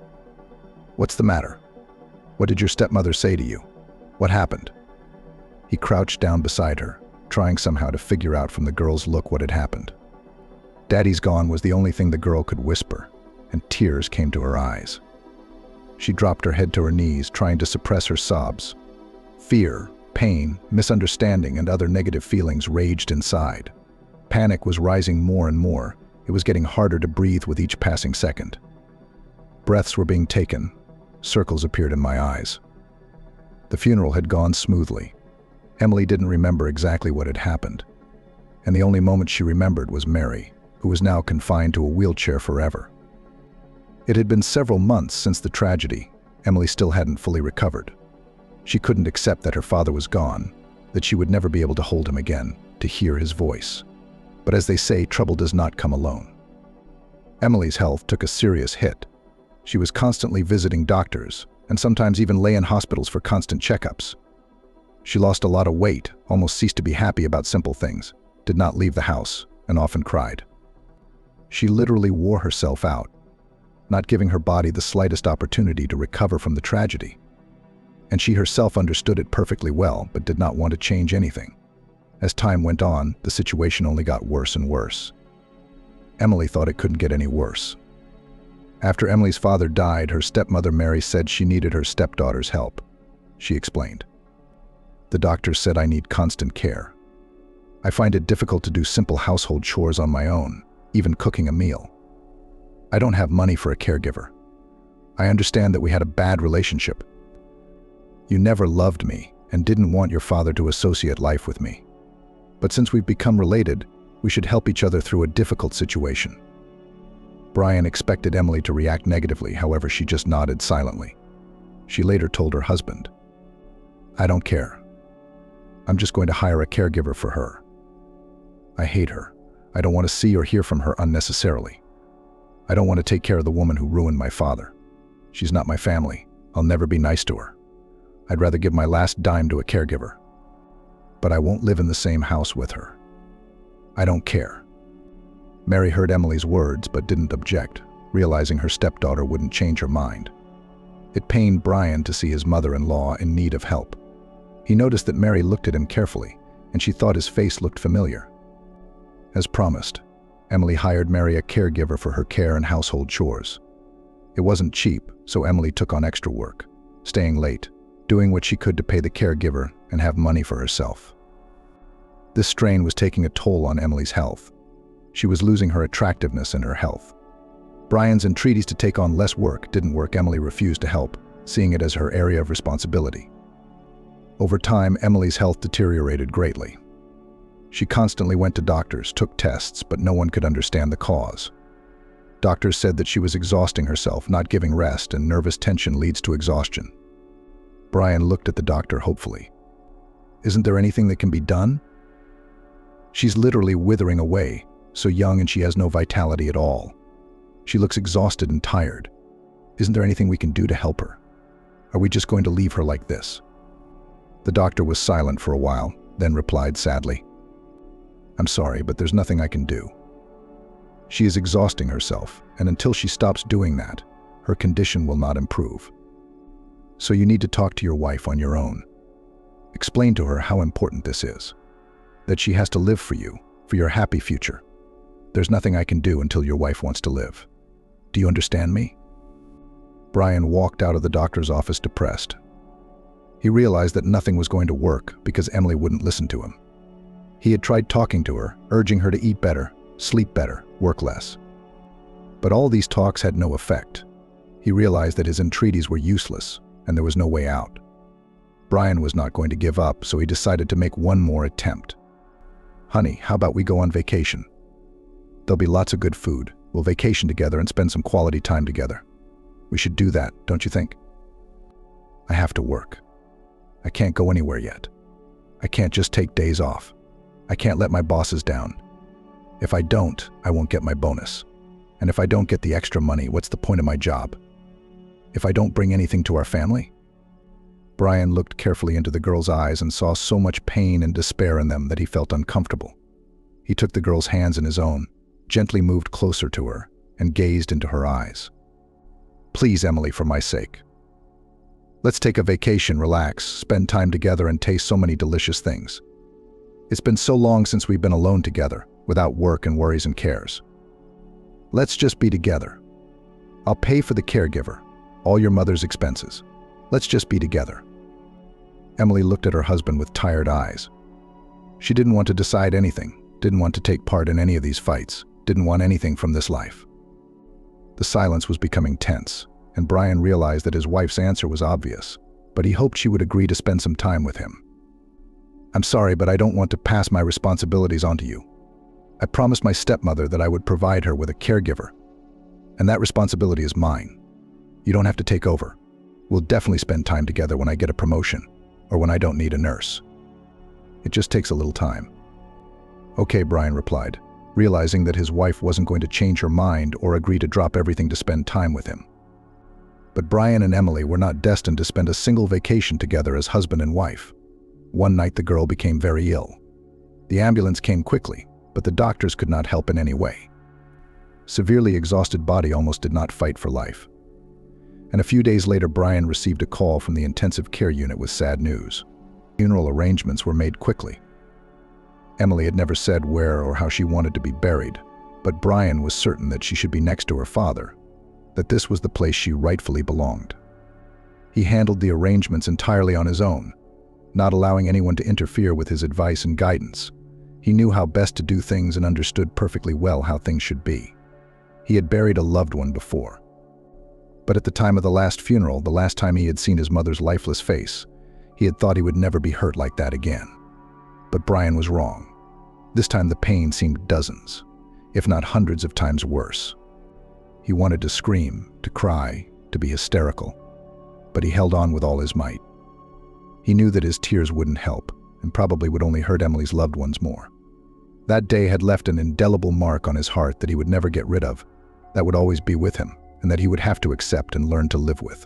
"What's the matter? What did your stepmother say to you? What happened?" He crouched down beside her, trying somehow to figure out from the girl's look what had happened. "Daddy's gone" was the only thing the girl could whisper, and tears came to her eyes. She dropped her head to her knees, trying to suppress her sobs. Fear, pain, misunderstanding, and other negative feelings raged inside. Panic was rising more and more. It was getting harder to breathe with each passing second. Breaths were being taken. Circles appeared in my eyes. The funeral had gone smoothly. Emily didn't remember exactly what had happened, and the only moment she remembered was Mary, who was now confined to a wheelchair forever. It had been several months since the tragedy. Emily still hadn't fully recovered. She couldn't accept that her father was gone, that she would never be able to hold him again, to hear his voice. But as they say, trouble does not come alone. Emily's health took a serious hit. She was constantly visiting doctors, and sometimes even lay in hospitals for constant checkups. She lost a lot of weight, almost ceased to be happy about simple things, did not leave the house, and often cried. She literally wore herself out, not giving her body the slightest opportunity to recover from the tragedy. And she herself understood it perfectly well, but did not want to change anything. As time went on, the situation only got worse and worse. Emily thought it couldn't get any worse. After Emily's father died, her stepmother Mary said she needed her stepdaughter's help. She explained. "The doctors said I need constant care. I find it difficult to do simple household chores on my own, even cooking a meal. I don't have money for a caregiver. I understand that we had a bad relationship. You never loved me and didn't want your father to associate life with me. But since we've become related, we should help each other through a difficult situation." Brian expected Emily to react negatively, however she just nodded silently. She later told her husband, "I don't care. I'm just going to hire a caregiver for her. I hate her. I don't want to see or hear from her unnecessarily. I don't want to take care of the woman who ruined my father. She's not my family. I'll never be nice to her. I'd rather give my last dime to a caregiver. But I won't live in the same house with her. I don't care." Mary heard Emily's words but didn't object, realizing her stepdaughter wouldn't change her mind. It pained Brian to see his mother-in-law in need of help. He noticed that Mary looked at him carefully, and she thought his face looked familiar. As promised, Emily hired Mary a caregiver for her care and household chores. It wasn't cheap, so Emily took on extra work, staying late, doing what she could to pay the caregiver and have money for herself. This strain was taking a toll on Emily's health. She was losing her attractiveness and her health. Brian's entreaties to take on less work didn't work. Emily refused to help, seeing it as her area of responsibility. Over time, Emily's health deteriorated greatly. She constantly went to doctors, took tests, but no one could understand the cause. Doctors said that she was exhausting herself, not giving rest, and nervous tension leads to exhaustion. Brian looked at the doctor hopefully. "Isn't there anything that can be done? She's literally withering away, so young and she has no vitality at all. She looks exhausted and tired. Isn't there anything we can do to help her? Are we just going to leave her like this?" The doctor was silent for a while, then replied sadly, "I'm sorry, but there's nothing I can do. She is exhausting herself, and until she stops doing that, her condition will not improve. So you need to talk to your wife on your own. Explain to her how important this is, that she has to live for you, for your happy future. There's nothing I can do until your wife wants to live. Do you understand me?" Brian walked out of the doctor's office depressed. He realized that nothing was going to work because Emily wouldn't listen to him. He had tried talking to her, urging her to eat better, sleep better, work less. But all these talks had no effect. He realized that his entreaties were useless, and there was no way out. Brian was not going to give up, so he decided to make one more attempt. "Honey, how about we go on vacation? There'll be lots of good food. We'll vacation together and spend some quality time together. We should do that, don't you think?" "I have to work. I can't go anywhere yet. I can't just take days off. I can't let my bosses down. If I don't, I won't get my bonus. And if I don't get the extra money, what's the point of my job? If I don't bring anything to our family?" Brian looked carefully into the girl's eyes and saw so much pain and despair in them that he felt uncomfortable. He took the girl's hands in his own, gently moved closer to her, and gazed into her eyes. "Please, Emily, for my sake. Let's take a vacation, relax, spend time together, and taste so many delicious things. It's been so long since we've been alone together, without work and worries and cares. Let's just be together. I'll pay for the caregiver, all your mother's expenses. Let's just be together." Emily looked at her husband with tired eyes. She didn't want to decide anything, didn't want to take part in any of these fights, didn't want anything from this life. The silence was becoming tense, and Brian realized that his wife's answer was obvious, but he hoped she would agree to spend some time with him. "I'm sorry, but I don't want to pass my responsibilities on to you. I promised my stepmother that I would provide her with a caregiver, and that responsibility is mine. You don't have to take over. We'll definitely spend time together when I get a promotion, or when I don't need a nurse. It just takes a little time." "Okay," Brian replied, realizing that his wife wasn't going to change her mind or agree to drop everything to spend time with him. But Brian and Emily were not destined to spend a single vacation together as husband and wife. One night the girl became very ill. The ambulance came quickly, but the doctors could not help in any way. Severely exhausted body almost did not fight for life. And a few days later, Brian received a call from the intensive care unit with sad news. Funeral arrangements were made quickly. Emily had never said where or how she wanted to be buried, but Brian was certain that she should be next to her father, that this was the place she rightfully belonged. He handled the arrangements entirely on his own, not allowing anyone to interfere with his advice and guidance. He knew how best to do things and understood perfectly well how things should be. He had buried a loved one before. But at the time of the last funeral, the last time he had seen his mother's lifeless face, he had thought he would never be hurt like that again. But Brian was wrong. This time the pain seemed dozens, if not hundreds of times worse. He wanted to scream, to cry, to be hysterical, but he held on with all his might. He knew that his tears wouldn't help, and probably would only hurt Emily's loved ones more. That day had left an indelible mark on his heart that he would never get rid of, that would always be with him, and that he would have to accept and learn to live with.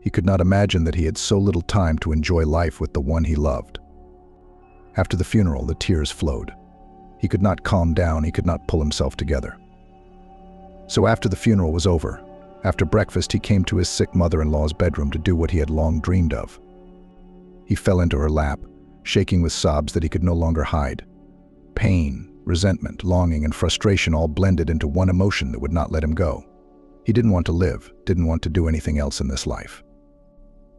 He could not imagine that he had so little time to enjoy life with the one he loved. After the funeral, the tears flowed. He could not calm down, he could not pull himself together. So after the funeral was over, after breakfast, he came to his sick mother-in-law's bedroom to do what he had long dreamed of. He fell into her lap, shaking with sobs that he could no longer hide. Pain, resentment, longing, and frustration all blended into one emotion that would not let him go. He didn't want to live, didn't want to do anything else in this life.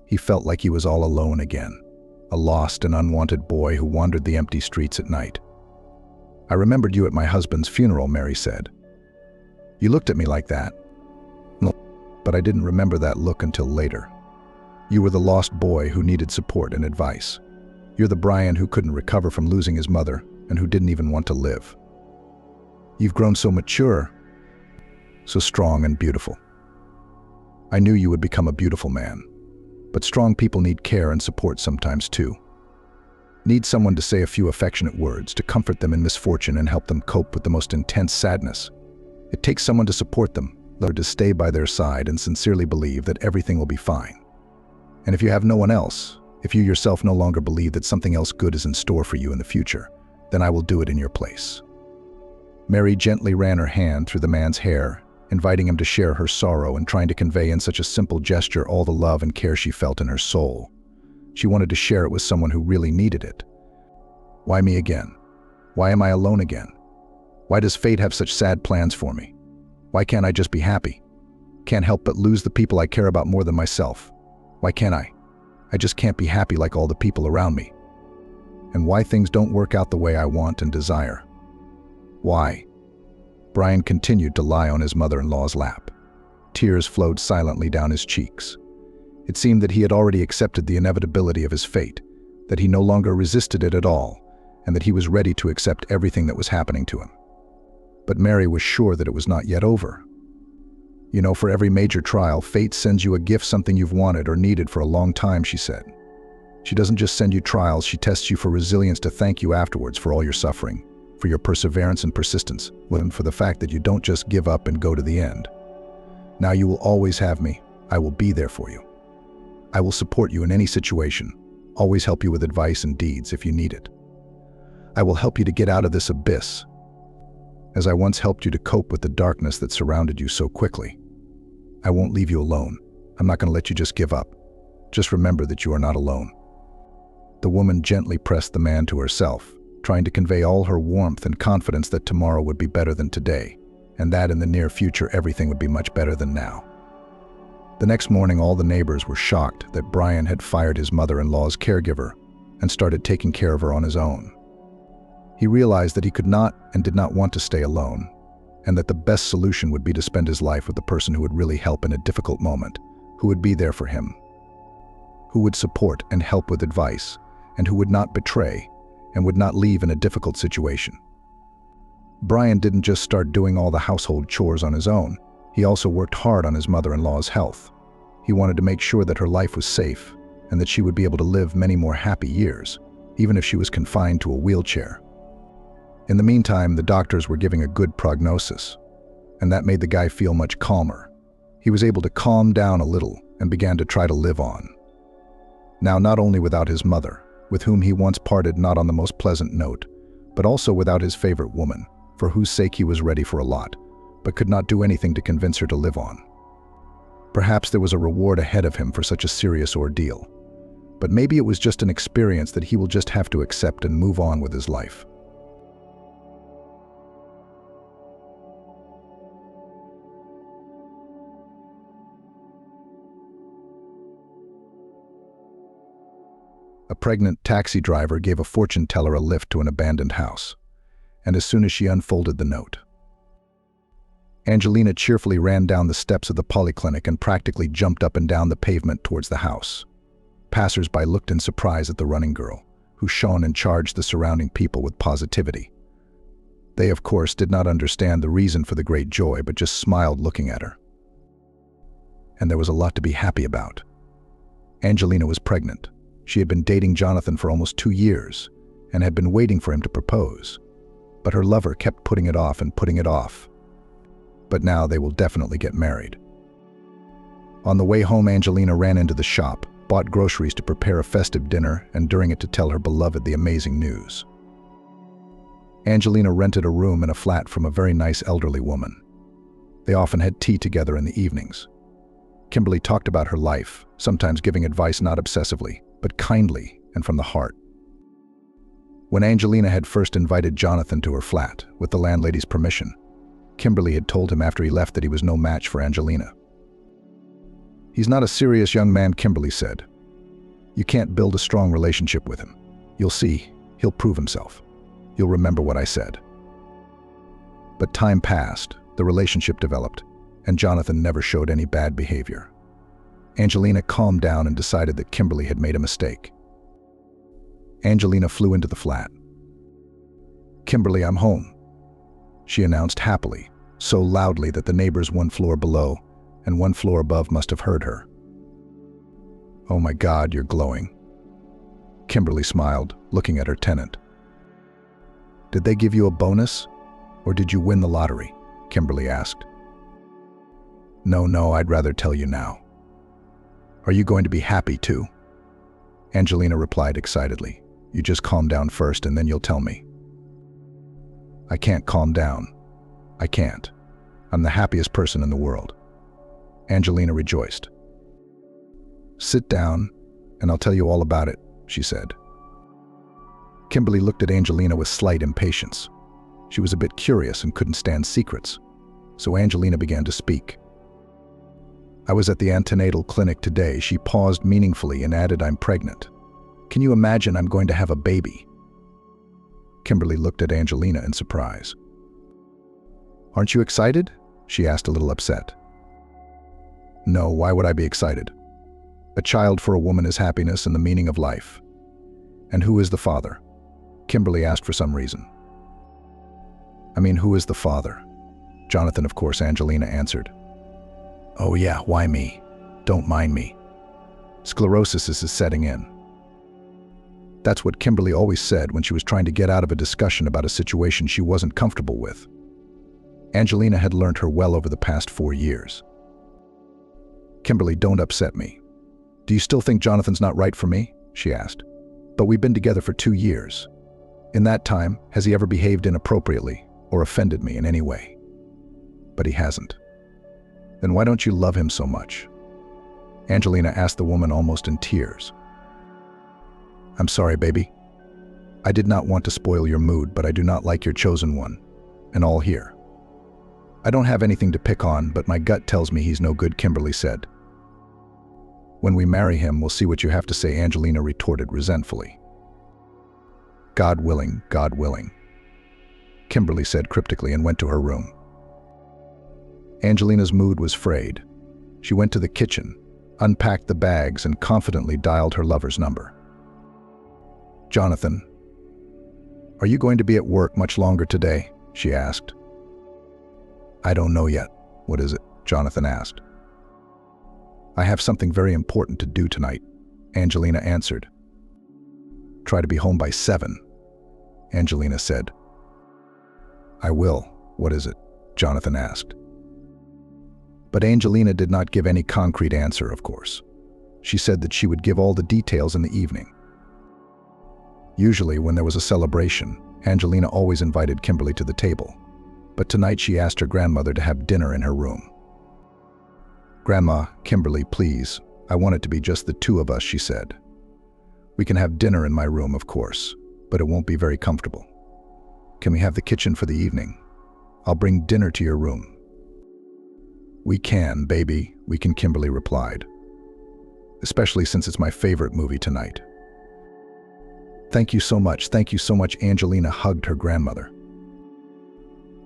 He felt like he was all alone again, a lost and unwanted boy who wandered the empty streets at night. "I remembered you at my husband's funeral," Mary said. "You looked at me like that." "No, but I didn't remember that look until later. You were the lost boy who needed support and advice. You're the Brian who couldn't recover from losing his mother and who didn't even want to live. You've grown so mature, so strong and beautiful. I knew you would become a beautiful man, but strong people need care and support sometimes too. Need someone to say a few affectionate words, to comfort them in misfortune and help them cope with the most intense sadness. It takes someone to support them, to stay by their side and sincerely believe that everything will be fine. And if you have no one else, if you yourself no longer believe that something else good is in store for you in the future, then I will do it in your place." Mary gently ran her hand through the man's hair, inviting him to share her sorrow and trying to convey in such a simple gesture all the love and care she felt in her soul. She wanted to share it with someone who really needed it. Why me again? Why am I alone again? Why does fate have such sad plans for me? Why can't I just be happy? Can't help but lose the people I care about more than myself. Why can't I? I just can't be happy like all the people around me. And why things don't work out the way I want and desire. Why? Brian continued to lie on his mother-in-law's lap. Tears flowed silently down his cheeks. It seemed that he had already accepted the inevitability of his fate, that he no longer resisted it at all, and that he was ready to accept everything that was happening to him. But Mary was sure that it was not yet over. "You know, for every major trial, fate sends you a gift, something you've wanted or needed for a long time," she said. "She doesn't just send you trials, she tests you for resilience to thank you afterwards for all your suffering, for your perseverance and persistence, and for the fact that you don't just give up and go to the end. Now you will always have me. I will be there for you. I will support you in any situation, always help you with advice and deeds if you need it. I will help you to get out of this abyss, as I once helped you to cope with the darkness that surrounded you so quickly. I won't leave you alone. I'm not going to let you just give up. Just remember that you are not alone." The woman gently pressed the man to herself, trying to convey all her warmth and confidence that tomorrow would be better than today, and that in the near future everything would be much better than now. The next morning, all the neighbors were shocked that Brian had fired his mother-in-law's caregiver and started taking care of her on his own. He realized that he could not and did not want to stay alone, and that the best solution would be to spend his life with the person who would really help in a difficult moment, who would be there for him, who would support and help with advice, and who would not betray and would not leave in a difficult situation. Brian didn't just start doing all the household chores on his own. He also worked hard on his mother-in-law's health. He wanted to make sure that her life was safe and that she would be able to live many more happy years, even if she was confined to a wheelchair. In the meantime, the doctors were giving a good prognosis, and that made the guy feel much calmer. He was able to calm down a little and began to try to live on. Now, not only without his mother, with whom he once parted not on the most pleasant note, but also without his favorite woman, for whose sake he was ready for a lot, but could not do anything to convince her to live on. Perhaps there was a reward ahead of him for such a serious ordeal, but maybe it was just an experience that he will just have to accept and move on with his life. A pregnant taxi driver gave a fortune teller a lift to an abandoned house, and as soon as she unfolded the note, Angelina cheerfully ran down the steps of the polyclinic and practically jumped up and down the pavement towards the house. Passers-by looked in surprise at the running girl, who shone and charged the surrounding people with positivity. They, of course, did not understand the reason for the great joy, but just smiled looking at her. And there was a lot to be happy about. Angelina was pregnant. She had been dating Jonathan for almost 2 years and had been waiting for him to propose. But her lover kept putting it off and putting it off. But now they will definitely get married. On the way home, Angelina ran into the shop, bought groceries to prepare a festive dinner, and during it to tell her beloved the amazing news. Angelina rented a room in a flat from a very nice elderly woman. They often had tea together in the evenings. Kimberly talked about her life, sometimes giving advice not obsessively, but kindly and from the heart. When Angelina had first invited Jonathan to her flat, with the landlady's permission, Kimberly had told him after he left that he was no match for Angelina. "He's not a serious young man," Kimberly said. "You can't build a strong relationship with him. You'll see, he'll prove himself. You'll remember what I said." But time passed, the relationship developed, and Jonathan never showed any bad behavior. Angelina calmed down and decided that Kimberly had made a mistake. Angelina flew into the flat. "Kimberly, I'm home," she announced happily, so loudly that the neighbors 1 floor below and 1 floor above must have heard her. "Oh my God, you're glowing." Kimberly smiled, looking at her tenant. "Did they give you a bonus, or did you win the lottery?" Kimberly asked. No, I'd rather tell you now." Are you going to be happy too? Angelina replied excitedly. You just calm down first and then you'll tell me. I can't calm down. I can't. I'm the happiest person in the world. Angelina rejoiced. Sit down and I'll tell you all about it, she said. Kimberly looked at Angelina with slight impatience. She was a bit curious and couldn't stand secrets, so Angelina began to speak. I was at the antenatal clinic today. She paused meaningfully and added, I'm pregnant. Can you imagine I'm going to have a baby? Kimberly looked at Angelina in surprise. Aren't you excited? She asked, a little upset. No, why would I be excited? A child for a woman is happiness and the meaning of life. And who is the father? Kimberly asked for some reason. I mean, who is the father? Jonathan, of course, Angelina answered. Oh yeah, why me? Don't mind me. Sclerosis is setting in. That's what Kimberly always said when she was trying to get out of a discussion about a situation she wasn't comfortable with. Angelina had learned her well over the past 4 years. Kimberly, don't upset me. Do you still think Jonathan's not right for me? She asked. But we've been together for 2 years. In that time, has he ever behaved inappropriately or offended me in any way? But he hasn't. Then why don't you love him so much? Angelina asked the woman almost in tears. I'm sorry, baby. I did not want to spoil your mood, but I do not like your chosen one, and all here. I don't have anything to pick on, but my gut tells me he's no good, Kimberly said. When we marry him, we'll see what you have to say, Angelina retorted resentfully. God willing, God willing, Kimberly said cryptically and went to her room. Angelina's mood was frayed. She went to the kitchen, unpacked the bags, and confidently dialed her lover's number. Jonathan, are you going to be at work much longer today? She asked. I don't know yet. What is it? Jonathan asked. I have something very important to do tonight, Angelina answered. Try to be home by 7, Angelina said. I will. What is it? Jonathan asked. But Angelina did not give any concrete answer, of course. She said that she would give all the details in the evening. Usually, when there was a celebration, Angelina always invited Kimberly to the table. But tonight she asked her grandmother to have dinner in her room. Grandma, Kimberly, please. I want it to be just the 2 of us, she said. We can have dinner in my room, of course, but it won't be very comfortable. Can we have the kitchen for the evening? I'll bring dinner to your room. We can, baby, we can, Kimberly replied. Especially since it's my favorite movie tonight. Thank you so much, Angelina hugged her grandmother.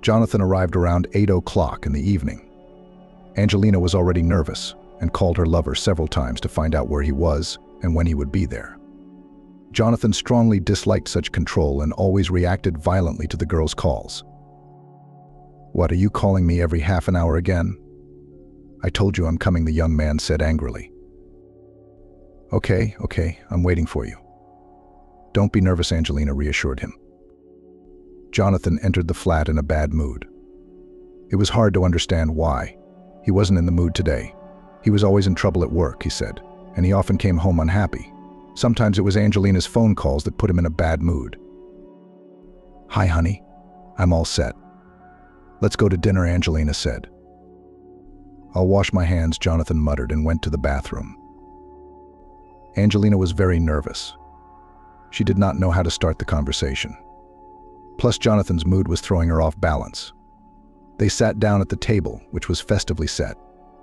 Jonathan arrived around 8 o'clock in the evening. Angelina was already nervous and called her lover several times to find out where he was and when he would be there. Jonathan strongly disliked such control and always reacted violently to the girl's calls. What, are you calling me every half an hour again? I told you I'm coming, the young man said angrily. Okay, I'm waiting for you. Don't be nervous, Angelina reassured him. Jonathan entered the flat in a bad mood. It was hard to understand why. He wasn't in the mood today. He was always in trouble at work, he said, and he often came home unhappy. Sometimes it was Angelina's phone calls that put him in a bad mood. Hi, honey. I'm all set. Let's go to dinner, Angelina said. I'll wash my hands, Jonathan muttered and went to the bathroom. Angelina was very nervous. She did not know how to start the conversation. Plus, Jonathan's mood was throwing her off balance. They sat down at the table, which was festively set,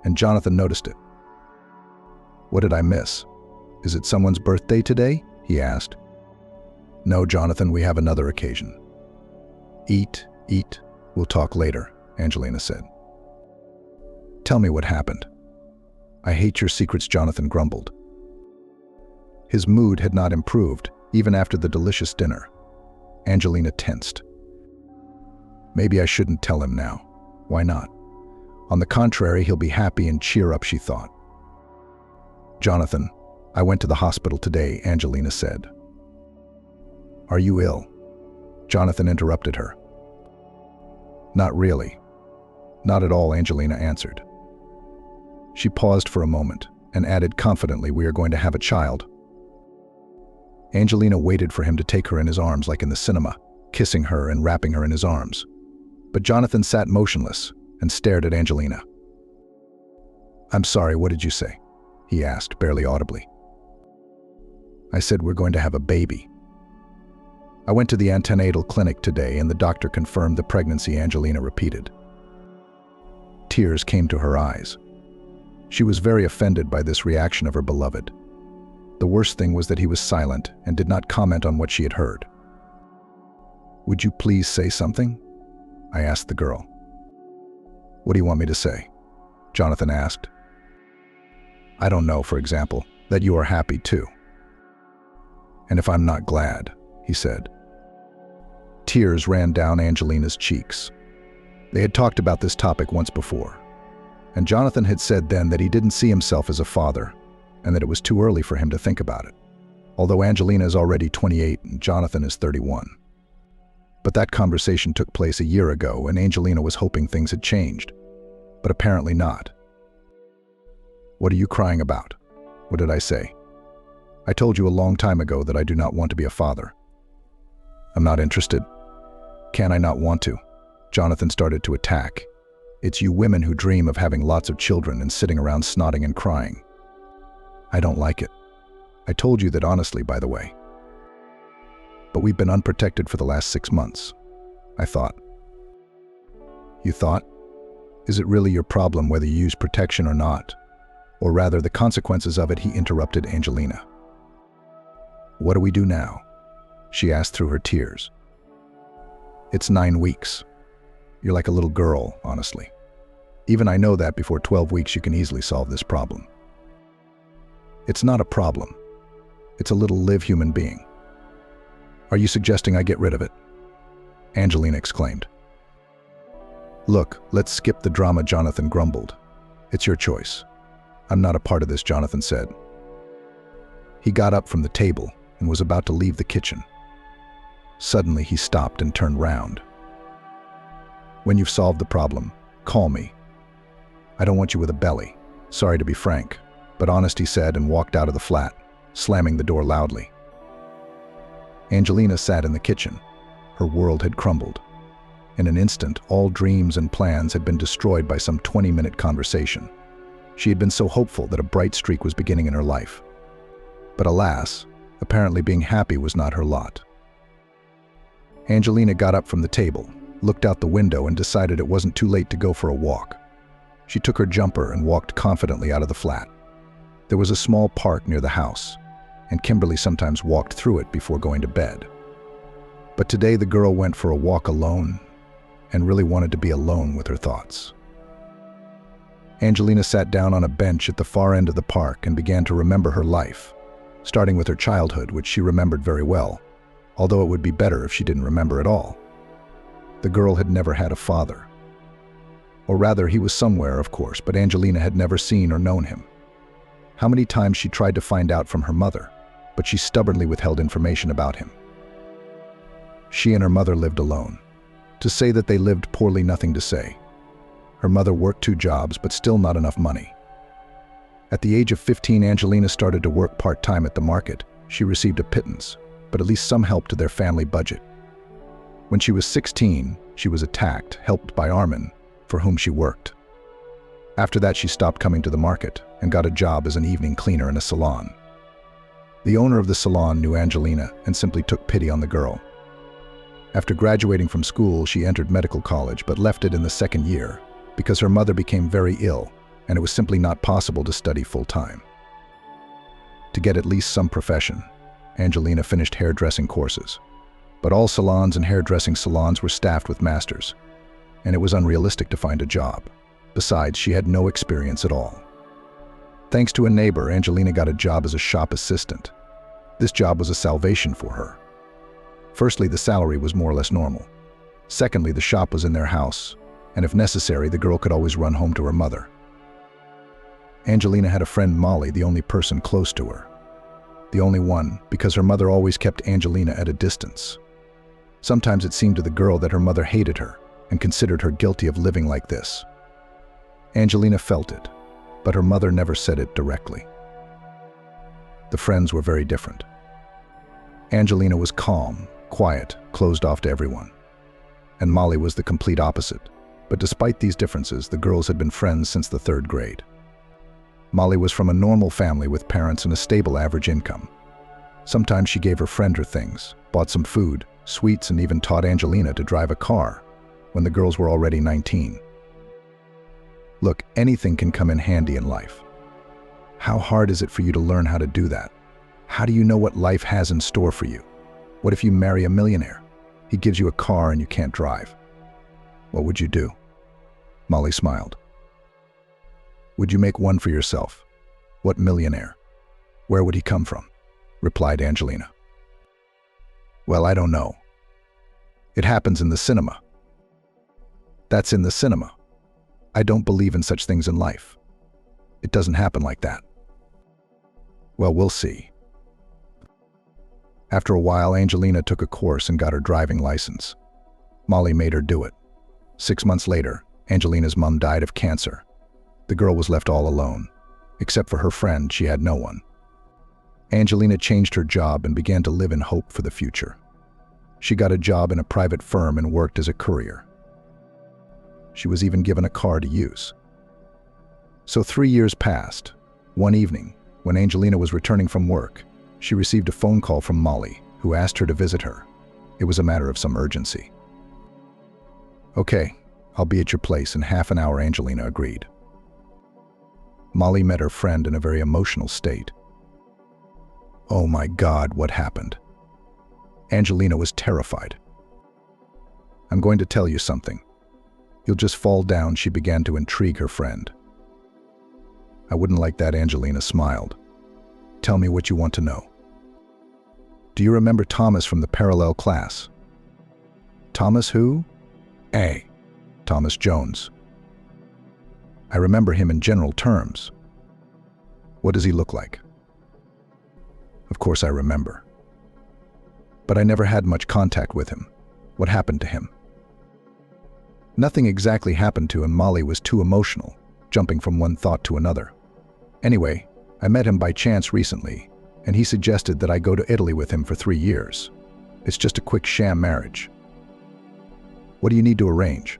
and Jonathan noticed it. What did I miss? Is it someone's birthday today? He asked. No, Jonathan, we have another occasion. Eat. We'll talk later, Angelina said. Tell me what happened. I hate your secrets, Jonathan grumbled. His mood had not improved, even after the delicious dinner. Angelina tensed. Maybe I shouldn't tell him now. Why not? On the contrary, he'll be happy and cheer up, she thought. Jonathan, I went to the hospital today, Angelina said. Are you ill? Jonathan interrupted her. Not really. Not at all, Angelina answered. She paused for a moment and added confidently, "We are going to have a child." Angelina waited for him to take her in his arms like in the cinema, kissing her and wrapping her in his arms. But Jonathan sat motionless and stared at Angelina. "I'm sorry, what did you say?" he asked, barely audibly. "I said we're going to have a baby." "I went to the antenatal clinic today and the doctor confirmed the pregnancy," Angelina repeated. Tears came to her eyes. She was very offended by this reaction of her beloved. The worst thing was that he was silent and did not comment on what she had heard. "Would you please say something?" I asked the girl. "What do you want me to say?" Jonathan asked. "I don't know, for example, that you are happy too." "And if I'm not glad," he said. Tears ran down Angelina's cheeks. They had talked about this topic once before, and Jonathan had said then that he didn't see himself as a father and that it was too early for him to think about it, although Angelina is already 28 and Jonathan is 31. But that conversation took place a year ago and Angelina was hoping things had changed, but apparently not. "What are you crying about?" "What did I say?" "I told you a long time ago that I do not want to be a father." "I'm not interested." "Can I not want to?" Jonathan started to attack. "It's you women who dream of having lots of children and sitting around snotting and crying." "I don't like it." "I told you that honestly, by the way." "But we've been unprotected for the last 6 months." I thought. "You thought? Is it really your problem whether you use protection or not? Or rather, the consequences of it," he interrupted Angelina. "What do we do now?" she asked through her tears. "It's 9 weeks. You're like a little girl, honestly. Even I know that before 12 weeks you can easily solve this problem." "It's not a problem. It's a little live human being." "Are you suggesting I get rid of it?" Angelina exclaimed. "Look, let's skip the drama," Jonathan grumbled. "It's your choice." "I'm not a part of this," Jonathan said. He got up from the table and was about to leave the kitchen. Suddenly he stopped and turned round. "When you've solved the problem, call me. I don't want you with a belly. Sorry to be frank, but honest," he said, and walked out of the flat, slamming the door loudly. Angelina sat in the kitchen. Her world had crumbled. In an instant, all dreams and plans had been destroyed by some 20-minute conversation. She had been so hopeful that a bright streak was beginning in her life. But alas, apparently being happy was not her lot. Angelina got up from the table, looked out the window, and decided it wasn't too late to go for a walk. She took her jumper and walked confidently out of the flat. There was a small park near the house, and Kimberly sometimes walked through it before going to bed. But today the girl went for a walk alone and really wanted to be alone with her thoughts. Angelina sat down on a bench at the far end of the park and began to remember her life, starting with her childhood, which she remembered very well, although it would be better if she didn't remember at all. The girl had never had a father. Or rather, he was somewhere, of course, but Angelina had never seen or known him. How many times she tried to find out from her mother, but she stubbornly withheld information about him. She and her mother lived alone. To say that they lived poorly, nothing to say. Her mother worked 2 jobs, but still not enough money. At the age of 15, Angelina started to work part-time at the market. She received a pittance, but at least some help to their family budget. When she was 16, she was attacked, helped by Armin, for whom she worked. After that, she stopped coming to the market and got a job as an evening cleaner in a salon. The owner of the salon knew Angelina and simply took pity on the girl. After graduating from school, she entered medical college but left it in the 2nd year because her mother became very ill and it was simply not possible to study full-time. To get at least some profession, Angelina finished hairdressing courses. But all salons and hairdressing salons were staffed with masters, and it was unrealistic to find a job. Besides, she had no experience at all. Thanks to a neighbor, Angelina got a job as a shop assistant. This job was a salvation for her. Firstly, the salary was more or less normal. Secondly, the shop was in their house, and if necessary, the girl could always run home to her mother. Angelina had a friend, Molly, the only person close to her. The only one, because her mother always kept Angelina at a distance. Sometimes it seemed to the girl that her mother hated her and considered her guilty of living like this. Angelina felt it, but her mother never said it directly. The friends were very different. Angelina was calm, quiet, closed off to everyone. And Molly was the complete opposite. But despite these differences, the girls had been friends since the 3rd grade. Molly was from a normal family with parents and a stable average income. Sometimes she gave her friend her things, bought some food, sweets, and even taught Angelina to drive a car when the girls were already 19. Look, anything can come in handy in life. How hard is it for you to learn how to do that? How do you know what life has in store for you? What if you marry a millionaire? He gives you a car and you can't drive. What would you do? Molly smiled. Would you make one for yourself? What millionaire? Where would he come from? Replied Angelina. Well, I don't know. It happens in the cinema. That's in the cinema. I don't believe in such things in life. It doesn't happen like that. Well, we'll see. After a while, Angelina took a course and got her driving license. Molly made her do it. 6 months later, Angelina's mom died of cancer. The girl was left all alone. Except for her friend, she had no one. Angelina changed her job and began to live in hope for the future. She got a job in a private firm and worked as a courier. She was even given a car to use. So 3 years passed. One evening, when Angelina was returning from work, she received a phone call from Molly, who asked her to visit her. It was a matter of some urgency. Okay, I'll be at your place in half an hour, Angelina agreed. Molly met her friend in a very emotional state. Oh my God, what happened? Angelina was terrified. I'm going to tell you something. You'll just fall down, she began to intrigue her friend. I wouldn't like that, Angelina smiled. Tell me what you want to know. Do you remember Thomas from the parallel class? Thomas who? Thomas Jones. I remember him in general terms. What does he look like? Of course I remember. But I never had much contact with him. What happened to him? Nothing exactly happened to him. Molly was too emotional, jumping from one thought to another. Anyway, I met him by chance recently, and he suggested that I go to Italy with him for 3 years. It's just a quick sham marriage. What do you need to arrange?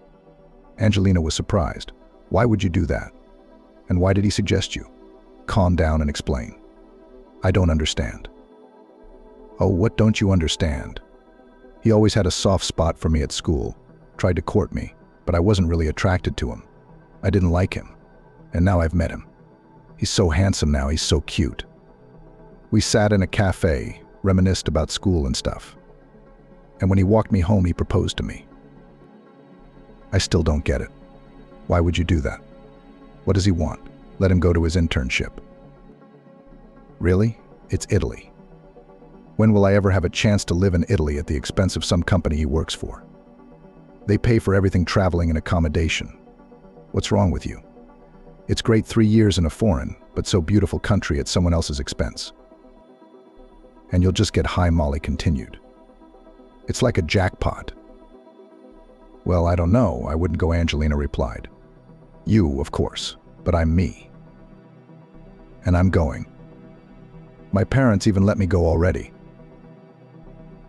Angelina was surprised. Why would you do that? And why did he suggest you? Calm down and explain. I don't understand. Oh, what don't you understand? He always had a soft spot for me at school, tried to court me, but I wasn't really attracted to him. I didn't like him, and now I've met him. He's so handsome now, he's so cute. We sat in a cafe, reminisced about school and stuff. And when he walked me home, he proposed to me. I still don't get it. Why would you do that? What does he want? Let him go to his internship. Really? It's Italy. When will I ever have a chance to live in Italy at the expense of some company he works for? They pay for everything, traveling and accommodation. What's wrong with you? It's great 3 years in a foreign, but so beautiful country at someone else's expense. And you'll just get high, Molly continued. It's like a jackpot. Well, I don't know, I wouldn't go, Angelina replied. You, of course, but I'm me. And I'm going. My parents even let me go already.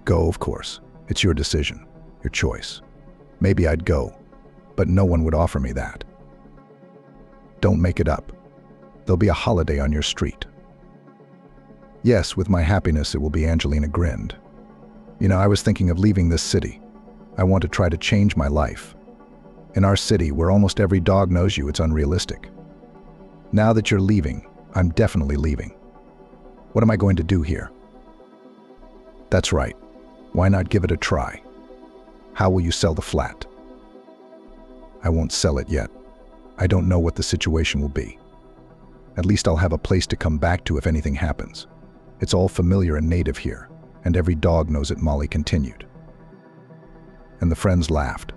Go, of course. It's your decision, your choice. Maybe I'd go, but no one would offer me that. Don't make it up. There'll be a holiday on your street. Yes, with my happiness it will be, Angelina grinned. You know, I was thinking of leaving this city. I want to try to change my life. In our city, where almost every dog knows you, it's unrealistic. Now that you're leaving, I'm definitely leaving. What am I going to do here? That's right. Why not give it a try? How will you sell the flat? I won't sell it yet. I don't know what the situation will be. At least I'll have a place to come back to if anything happens. It's all familiar and native here, and every dog knows it, Molly continued. And the friends laughed.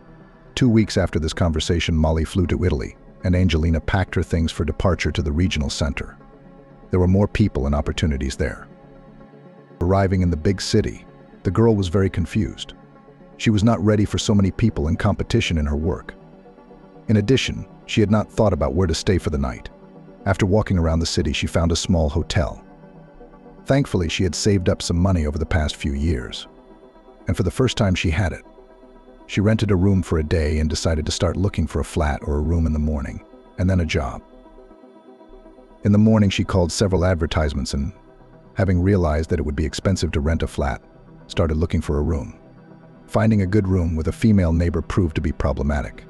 2 weeks after this conversation, Molly flew to Italy, and Angelina packed her things for departure to the regional center. There were more people and opportunities there. Arriving in the big city, the girl was very confused. She was not ready for so many people and competition in her work. In addition, she had not thought about where to stay for the night. After walking around the city, she found a small hotel. Thankfully, she had saved up some money over the past few years. And for the first time, she had it. She rented a room for a day and decided to start looking for a flat or a room in the morning, and then a job. In the morning, she called several advertisements and, having realized that it would be expensive to rent a flat, started looking for a room. Finding a good room with a female neighbor proved to be problematic.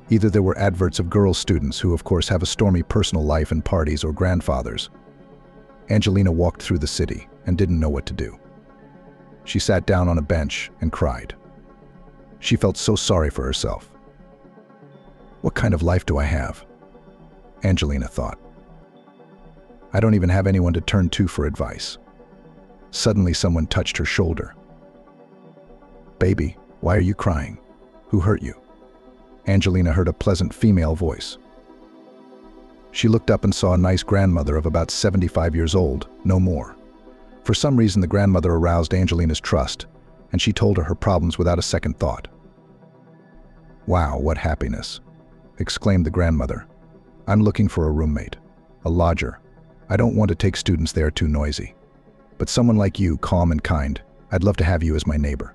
Either there were adverts of girl students who, of course, have a stormy personal life and parties, or grandfathers. Angelina walked through the city and didn't know what to do. She sat down on a bench and cried. She felt so sorry for herself. What kind of life do I have? Angelina thought. I don't even have anyone to turn to for advice. Suddenly, someone touched her shoulder. Baby, why are you crying? Who hurt you? Angelina heard a pleasant female voice. She looked up and saw a nice grandmother of about 75 years old, no more. For some reason, the grandmother aroused Angelina's trust, and she told her problems without a second thought. Wow, what happiness, exclaimed the grandmother. I'm looking for a roommate, a lodger. I don't want to take students there too noisy. But someone like you, calm and kind, I'd love to have you as my neighbor.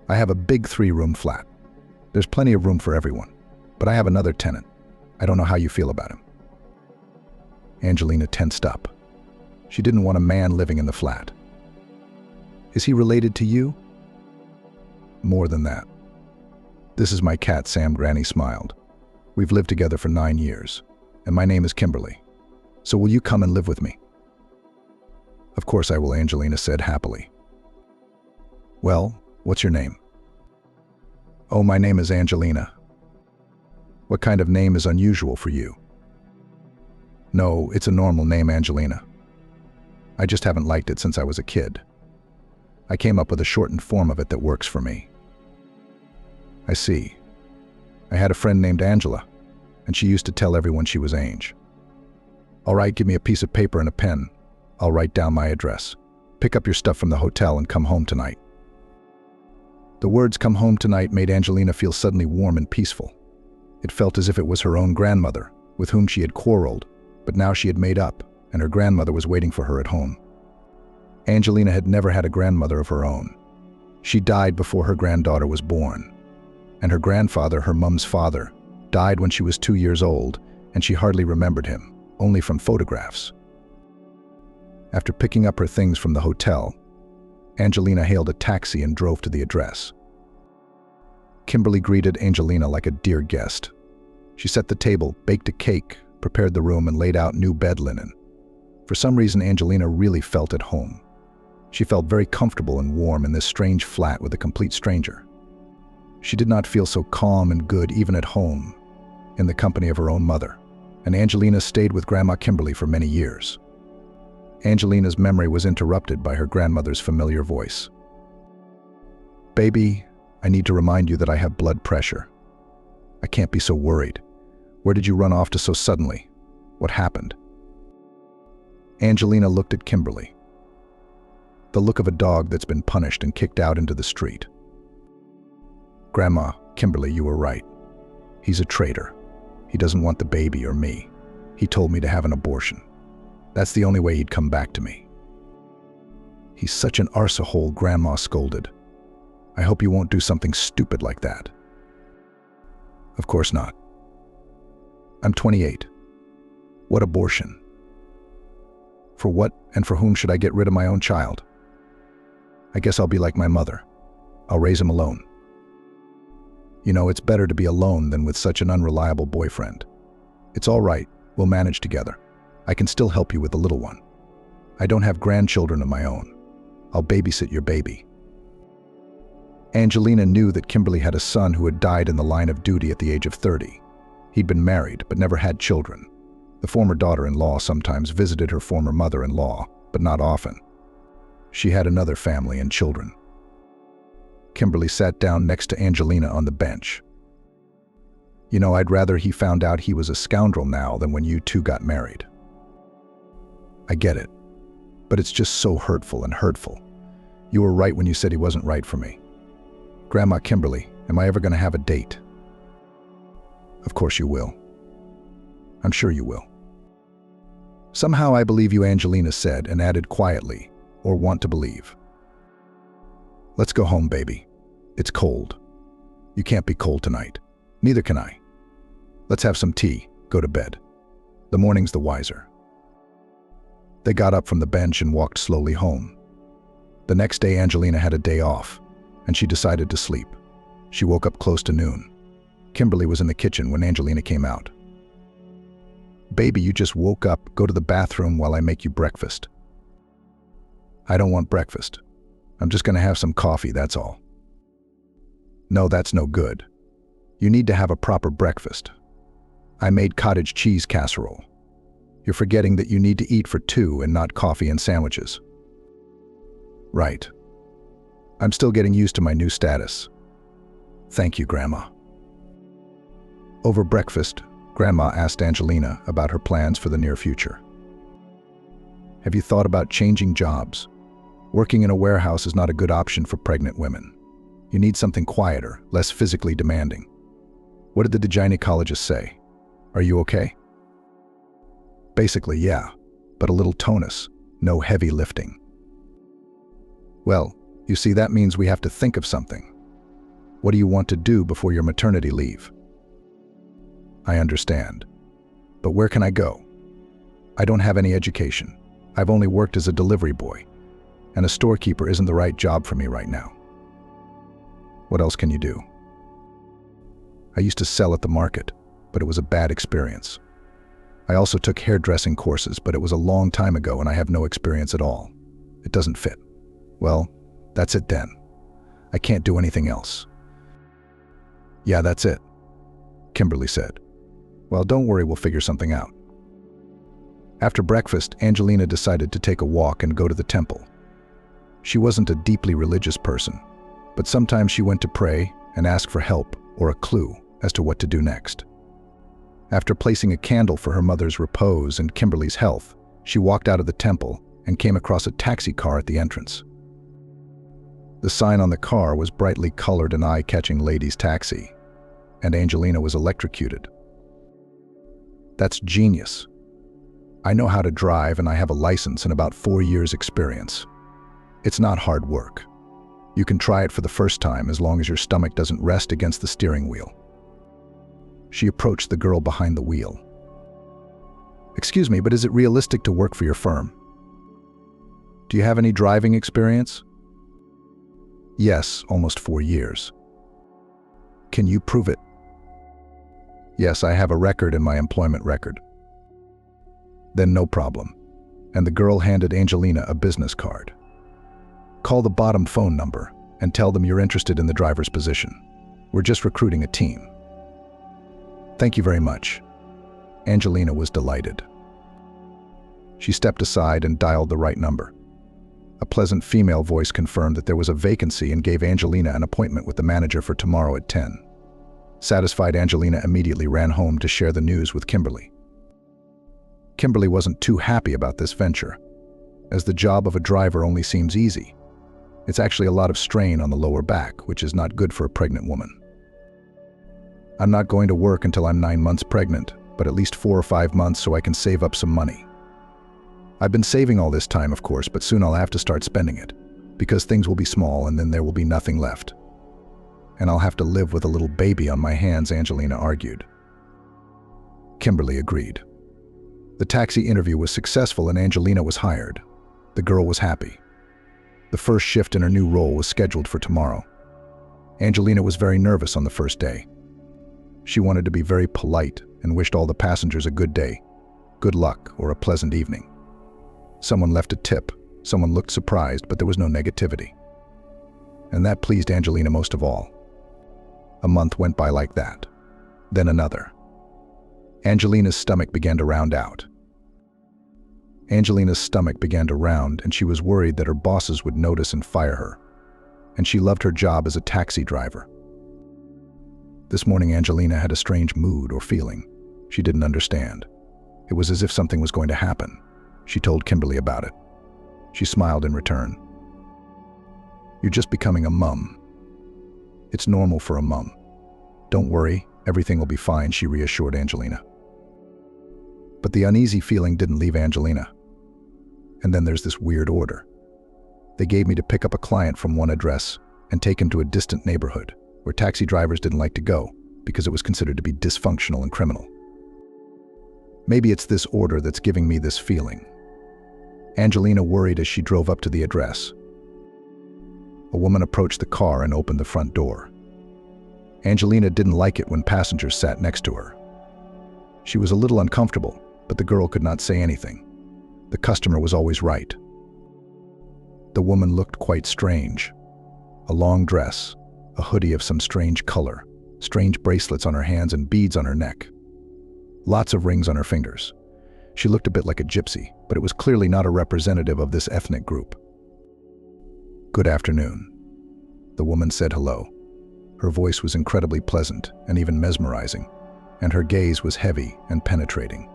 I have a big 3-room flat. There's plenty of room for everyone, but I have another tenant. I don't know how you feel about him. Angelina tensed up. She didn't want a man living in the flat. Is he related to you? More than that. This is my cat, Sam. Granny smiled. We've lived together for 9 years, and my name is Kimberly. So will you come and live with me? Of course I will, Angelina said happily. Well, what's your name? Oh, my name is Angelina. What kind of name is unusual for you? No, it's a normal name, Angelina. I just haven't liked it since I was a kid. I came up with a shortened form of it that works for me. I see. I had a friend named Angela, and she used to tell everyone she was Ange. All right, give me a piece of paper and a pen. I'll write down my address. Pick up your stuff from the hotel and come home tonight. The words "come home tonight" made Angelina feel suddenly warm and peaceful. It felt as if it was her own grandmother, with whom she had quarreled, but now she had made up, and her grandmother was waiting for her at home. Angelina had never had a grandmother of her own. She died before her granddaughter was born. And her grandfather, her mum's father, died when she was 2 years old, and she hardly remembered him, only from photographs. After picking up her things from the hotel, Angelina hailed a taxi and drove to the address. Kimberly greeted Angelina like a dear guest. She set the table, baked a cake, prepared the room, and laid out new bed linen. For some reason, Angelina really felt at home. She felt very comfortable and warm in this strange flat with a complete stranger. She did not feel so calm and good even at home, in the company of her own mother, and Angelina stayed with Grandma Kimberly for many years. Angelina's memory was interrupted by her grandmother's familiar voice. Baby, I need to remind you that I have blood pressure. I can't be so worried. Where did you run off to so suddenly? What happened? Angelina looked at Kimberly. The look of a dog that's been punished and kicked out into the street. Grandma, Kimberly, you were right. He's a traitor. He doesn't want the baby or me. He told me to have an abortion. That's the only way he'd come back to me. He's such an arsehole, Grandma scolded. I hope you won't do something stupid like that. Of course not. I'm 28. What abortion? For what and for whom should I get rid of my own child? I guess I'll be like my mother. I'll raise him alone. You know, it's better to be alone than with such an unreliable boyfriend. It's all right, we'll manage together. I can still help you with the little one. I don't have grandchildren of my own. I'll babysit your baby. Angelina knew that Kimberly had a son who had died in the line of duty at the age of 30. He'd been married, but never had children. The former daughter-in-law sometimes visited her former mother-in-law, but not often. She had another family and children. Kimberly sat down next to Angelina on the bench. You know, I'd rather he found out he was a scoundrel now than when you two got married. I get it, but it's just so hurtful and hurtful. You were right when you said he wasn't right for me. Grandma Kimberly, am I ever going to have a date? Of course you will. I'm sure you will. Somehow I believe you, Angelina said, and added quietly, or want to believe. Let's go home, baby. It's cold. You can't be cold tonight. Neither can I. Let's have some tea, go to bed. The morning's the wiser. They got up from the bench and walked slowly home. The next day Angelina had a day off, and she decided to sleep. She woke up close to noon. Kimberly was in the kitchen when Angelina came out. Baby, you just woke up. Go to the bathroom while I make you breakfast. I don't want breakfast. I'm just going to have some coffee, that's all. No, that's no good. You need to have a proper breakfast. I made cottage cheese casserole. You're forgetting that you need to eat for two and not coffee and sandwiches. Right. I'm still getting used to my new status. Thank you, Grandma. Over breakfast, Grandma asked Angelina about her plans for the near future. Have you thought about changing jobs? Working in a warehouse is not a good option for pregnant women. You need something quieter, less physically demanding. What did the gynecologist say? Are you okay? Basically, yeah, but a little tonus, no heavy lifting. Well, you see, that means we have to think of something. What do you want to do before your maternity leave? I understand. But where can I go? I don't have any education. I've only worked as a delivery boy, and a storekeeper isn't the right job for me right now. What else can you do? I used to sell at the market, but it was a bad experience. I also took hairdressing courses, but it was a long time ago and I have no experience at all. It doesn't fit. Well, that's it then. I can't do anything else. Yeah, that's it, Kimberly said. Well, don't worry, we'll figure something out. After breakfast, Angelina decided to take a walk and go to the temple. She wasn't a deeply religious person, but sometimes she went to pray and ask for help or a clue as to what to do next. After placing a candle for her mother's repose and Kimberly's health, she walked out of the temple and came across a taxi car at the entrance. The sign on the car was brightly colored and eye-catching ladies' taxi, and Angelina was electrocuted. That's genius. I know how to drive and I have a license and about 4 years' experience. It's not hard work. You can try it for the first time as long as your stomach doesn't rest against the steering wheel. She approached the girl behind the wheel. Excuse me, but is it realistic to work for your firm? Do you have any driving experience? Yes, almost 4 years. Can you prove it? Yes, I have a record in my employment record. Then no problem. And the girl handed Angelina a business card. Call the bottom phone number and tell them you're interested in the driver's position. We're just recruiting a team. Thank you very much. Angelina was delighted. She stepped aside and dialed the right number. A pleasant female voice confirmed that there was a vacancy and gave Angelina an appointment with the manager for tomorrow at 10. Satisfied, Angelina immediately ran home to share the news with Kimberly. Kimberly wasn't too happy about this venture, as the job of a driver only seems easy. It's actually a lot of strain on the lower back, which is not good for a pregnant woman. I'm not going to work until I'm 9 months pregnant, but at least 4 or 5 months so I can save up some money. I've been saving all this time, of course, but soon I'll have to start spending it, because things will be small and then there will be nothing left. And I'll have to live with a little baby on my hands, Angelina argued. Kimberly agreed. The taxi interview was successful and Angelina was hired. The girl was happy. The first shift in her new role was scheduled for tomorrow. Angelina was very nervous on the first day. She wanted to be very polite and wished all the passengers a good day, good luck, or a pleasant evening. Someone left a tip, someone looked surprised, but there was no negativity. And that pleased Angelina most of all. A month went by like that, then another. Angelina's stomach began to round out. Angelina's stomach began to round, and she was worried that her bosses would notice and fire her. And she loved her job as a taxi driver. This morning, Angelina had a strange mood or feeling. She didn't understand. It was as if something was going to happen. She told Kimberly about it. She smiled in return. You're just becoming a mum. It's normal for a mum. Don't worry, everything will be fine, she reassured Angelina. But the uneasy feeling didn't leave Angelina. And then there's this weird order. They gave me to pick up a client from one address and take him to a distant neighborhood where taxi drivers didn't like to go because it was considered to be dysfunctional and criminal. Maybe it's this order that's giving me this feeling. Angelina worried as she drove up to the address. A woman approached the car and opened the front door. Angelina didn't like it when passengers sat next to her. She was a little uncomfortable, but the girl could not say anything. The customer was always right. The woman looked quite strange. A long dress, a hoodie of some strange color, strange bracelets on her hands and beads on her neck. Lots of rings on her fingers. She looked a bit like a gypsy, but it was clearly not a representative of this ethnic group. "Good afternoon." The woman said hello. Her voice was incredibly pleasant and even mesmerizing, and her gaze was heavy and penetrating.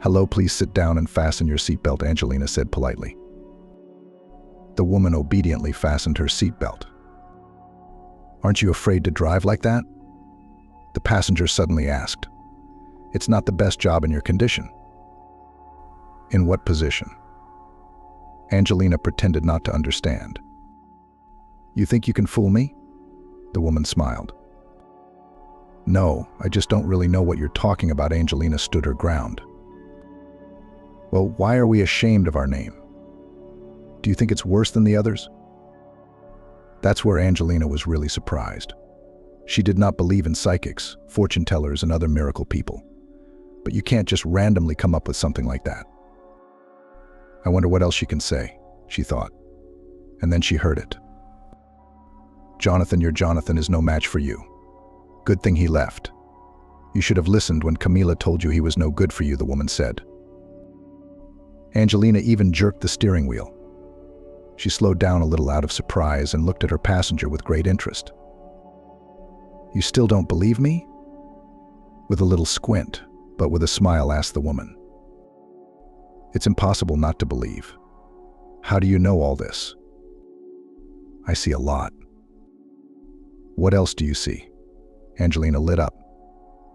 "Hello, please sit down and fasten your seatbelt," Angelina said politely. The woman obediently fastened her seatbelt. "Aren't you afraid to drive like that?" The passenger suddenly asked. "It's not the best job in your condition." "In what position?" Angelina pretended not to understand. "You think you can fool me?" The woman smiled. "No, I just don't really know what you're talking about." Angelina stood her ground. "Well, why are we ashamed of our name? Do you think it's worse than the others?" That's where Angelina was really surprised. She did not believe in psychics, fortune tellers, and other miracle people. But you can't just randomly come up with something like that. "I wonder what else she can say," she thought. And then she heard it. "Jonathan, your Jonathan is no match for you. Good thing he left. You should have listened when Camila told you he was no good for you," the woman said. Angelina even jerked the steering wheel. She slowed down a little out of surprise and looked at her passenger with great interest. "You still don't believe me?" With a little squint, but with a smile, asked the woman. "It's impossible not to believe. How do you know all this?" "I see a lot." "What else do you see?" Angelina lit up.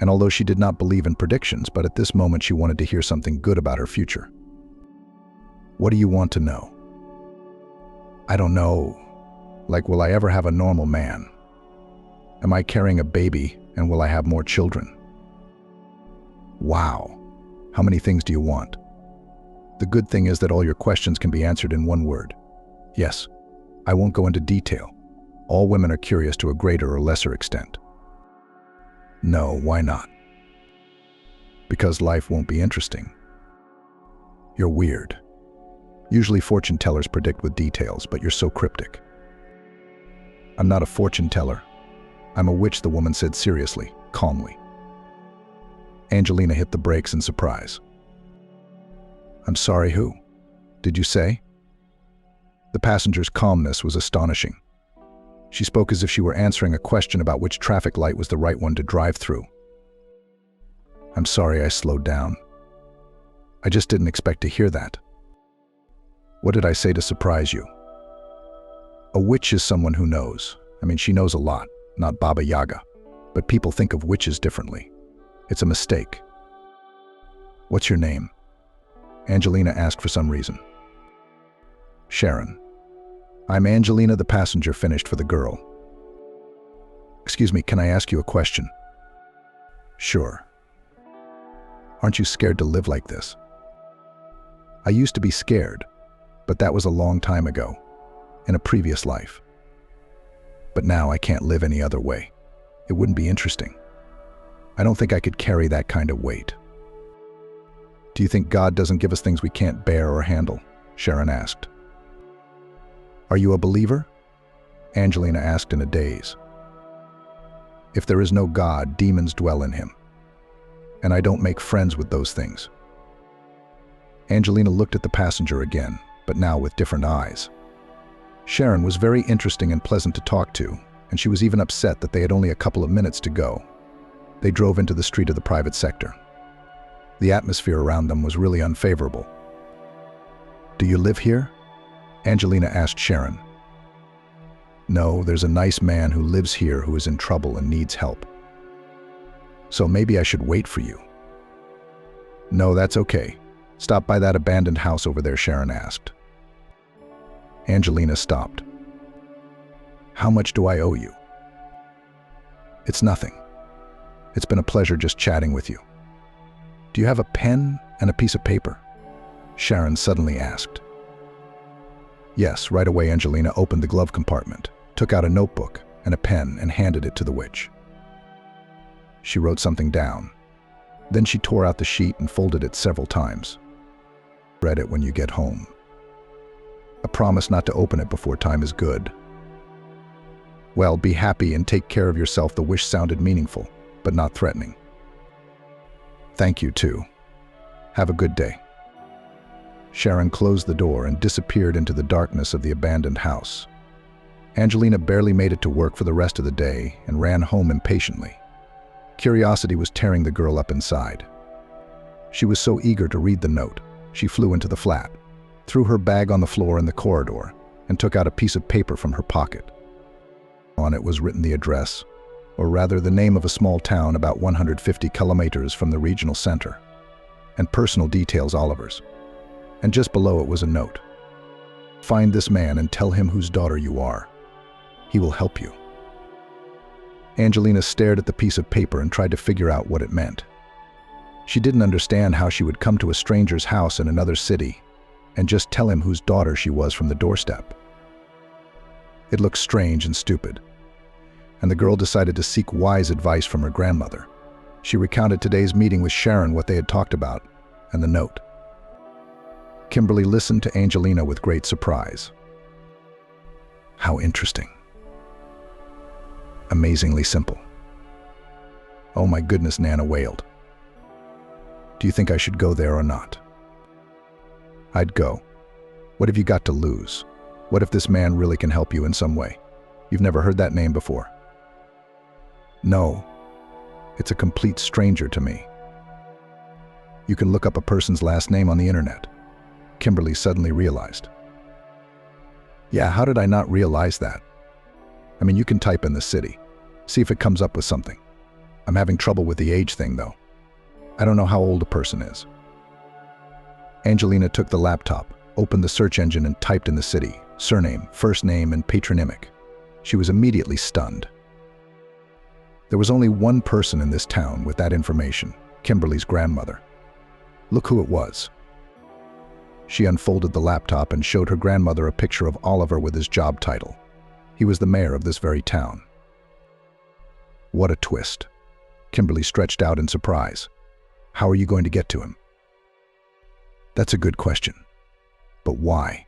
And although she did not believe in predictions, but at this moment she wanted to hear something good about her future. "What do you want to know?" "I don't know. Like, will I ever have a normal man? Am I carrying a baby, and will I have more children?" "Wow. How many things do you want?" The good thing is that all your questions can be answered in one word. Yes. I won't go into detail. All women are curious to a greater or lesser extent. No, why not? Because life won't be interesting. You're weird. Usually fortune tellers predict with details, but you're so cryptic. "I'm not a fortune teller. I'm a witch," the woman said seriously, calmly. Angelina hit the brakes in surprise. "I'm sorry, who? Did you say?" The passenger's calmness was astonishing. She spoke as if she were answering a question about which traffic light was the right one to drive through. "I'm sorry I slowed down. I just didn't expect to hear that." "What did I say to surprise you?" A witch is someone who knows. I mean, she knows a lot, not Baba Yaga. But people think of witches differently. It's a mistake. "What's your name?" Angelina asked for some reason. "Sharon." "I'm Angelina," the passenger finished for the girl. "Excuse me, can I ask you a question?" "Sure." "Aren't you scared to live like this?" "I used to be scared, but that was a long time ago, in a previous life. But now I can't live any other way. It wouldn't be interesting. I don't think I could carry that kind of weight." "Do you think God doesn't give us things we can't bear or handle?" Sharon asked. "Are you a believer?" Angelina asked in a daze. "If there is no God, demons dwell in him. And I don't make friends with those things." Angelina looked at the passenger again, but now with different eyes. Sharon was very interesting and pleasant to talk to, and she was even upset that they had only a couple of minutes to go. They drove into the street of the private sector. The atmosphere around them was really unfavorable. "Do you live here?" Angelina asked Sharon. "No, there's a nice man who lives here who is in trouble and needs help. So maybe I should wait for you." No, that's okay. Stop by that abandoned house over there, Sharon asked. Angelina stopped. How much do I owe you? It's nothing. It's been a pleasure just chatting with you. Do you have a pen and a piece of paper? Sharon suddenly asked. Yes, right away Angelina opened the glove compartment, took out a notebook and a pen and handed it to the witch. She wrote something down. Then she tore out the sheet and folded it several times. Read it when you get home. A promise not to open it before time is good. Well, be happy and take care of yourself. The wish sounded meaningful, but not threatening. Thank you, too. Have a good day. Sharon closed the door and disappeared into the darkness of the abandoned house. Angelina barely made it to work for the rest of the day and ran home impatiently. Curiosity was tearing the girl up inside. She was so eager to read the note, she flew into the flat, threw her bag on the floor in the corridor, and took out a piece of paper from her pocket. On it was written the address, or rather the name of a small town about 150 kilometers from the regional center, and personal details Oliver's. And just below it was a note. Find this man and tell him whose daughter you are. He will help you. Angelina stared at the piece of paper and tried to figure out what it meant. She didn't understand how she would come to a stranger's house in another city and just tell him whose daughter she was from the doorstep. It looked strange and stupid, and the girl decided to seek wise advice from her grandmother. She recounted today's meeting with Sharon, what they had talked about, and the note. Kimberly listened to Angelina with great surprise. How interesting. Amazingly simple. Oh my goodness, Nana wailed. Do you think I should go there or not? I'd go. What have you got to lose? What if this man really can help you in some way? You've never heard that name before. No, it's a complete stranger to me. You can look up a person's last name on the internet. Kimberly suddenly realized. Yeah, how did I not realize that? I mean, you can type in the city, see if it comes up with something. I'm having trouble with the age thing, though. I don't know how old a person is. Angelina took the laptop, opened the search engine and typed in the city, surname, first name, and patronymic. She was immediately stunned. There was only one person in this town with that information, Kimberly's grandmother. Look who it was. She unfolded the laptop and showed her grandmother a picture of Oliver with his job title. He was the mayor of this very town. What a twist. Kimberly stretched out in surprise. How are you going to get to him? That's a good question. But why?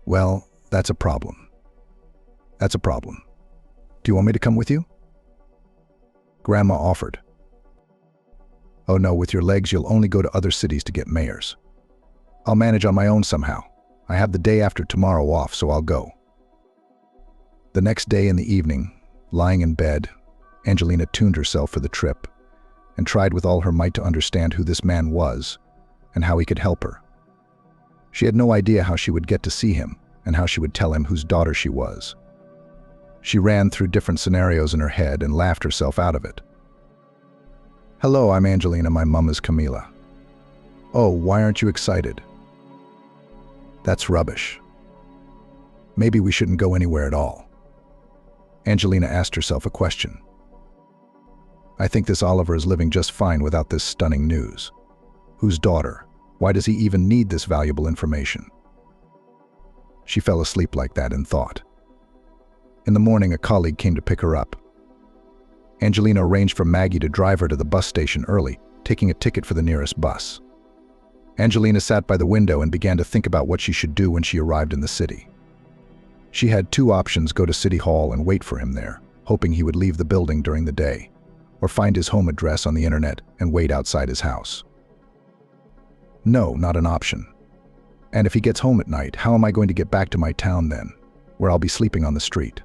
Well, that's a problem. That's a problem. Do you want me to come with you? Grandma offered. Oh no, with your legs you'll only go to other cities to get mayors. I'll manage on my own somehow. I have the day after tomorrow off, so I'll go. The next day in the evening, lying in bed, Angelina tuned herself for the trip and tried with all her might to understand who this man was and how he could help her. She had no idea how she would get to see him and how she would tell him whose daughter she was. She ran through different scenarios in her head and laughed herself out of it. Hello, I'm Angelina. My mom is Camila. Oh, why aren't you excited? That's rubbish. Maybe we shouldn't go anywhere at all. Angelina asked herself a question. I think this Oliver is living just fine without this stunning news. Whose daughter? Why does he even need this valuable information? She fell asleep like that in thought. In the morning, a colleague came to pick her up. Angelina arranged for Maggie to drive her to the bus station early, taking a ticket for the nearest bus. Angelina sat by the window and began to think about what she should do when she arrived in the city. She had two options: go to City Hall and wait for him there, hoping he would leave the building during the day, or find his home address on the internet and wait outside his house. No, not an option. And if he gets home at night, how am I going to get back to my town then, where I'll be sleeping on the street?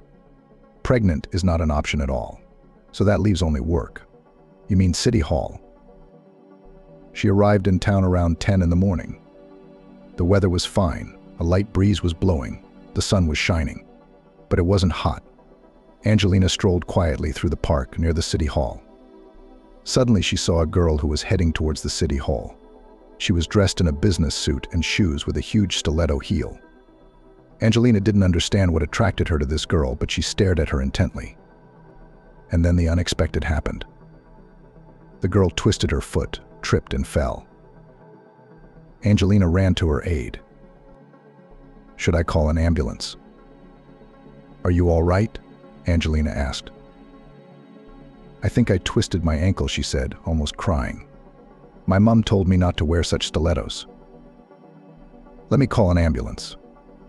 Pregnant is not an option at all, so that leaves only work. You mean City Hall? She arrived in town around 10 in the morning. The weather was fine, a light breeze was blowing, the sun was shining, but it wasn't hot. Angelina strolled quietly through the park near the City Hall. Suddenly she saw a girl who was heading towards the city hall. She was dressed in a business suit and shoes with a huge stiletto heel. Angelina didn't understand what attracted her to this girl, but she stared at her intently. And then the unexpected happened. The girl twisted her foot, tripped, and fell. Angelina ran to her aid. "Should I call an ambulance?" "Are you all right?" Angelina asked. "I think I twisted my ankle," she said, almost crying. "My mom told me not to wear such stilettos." "Let me call an ambulance,"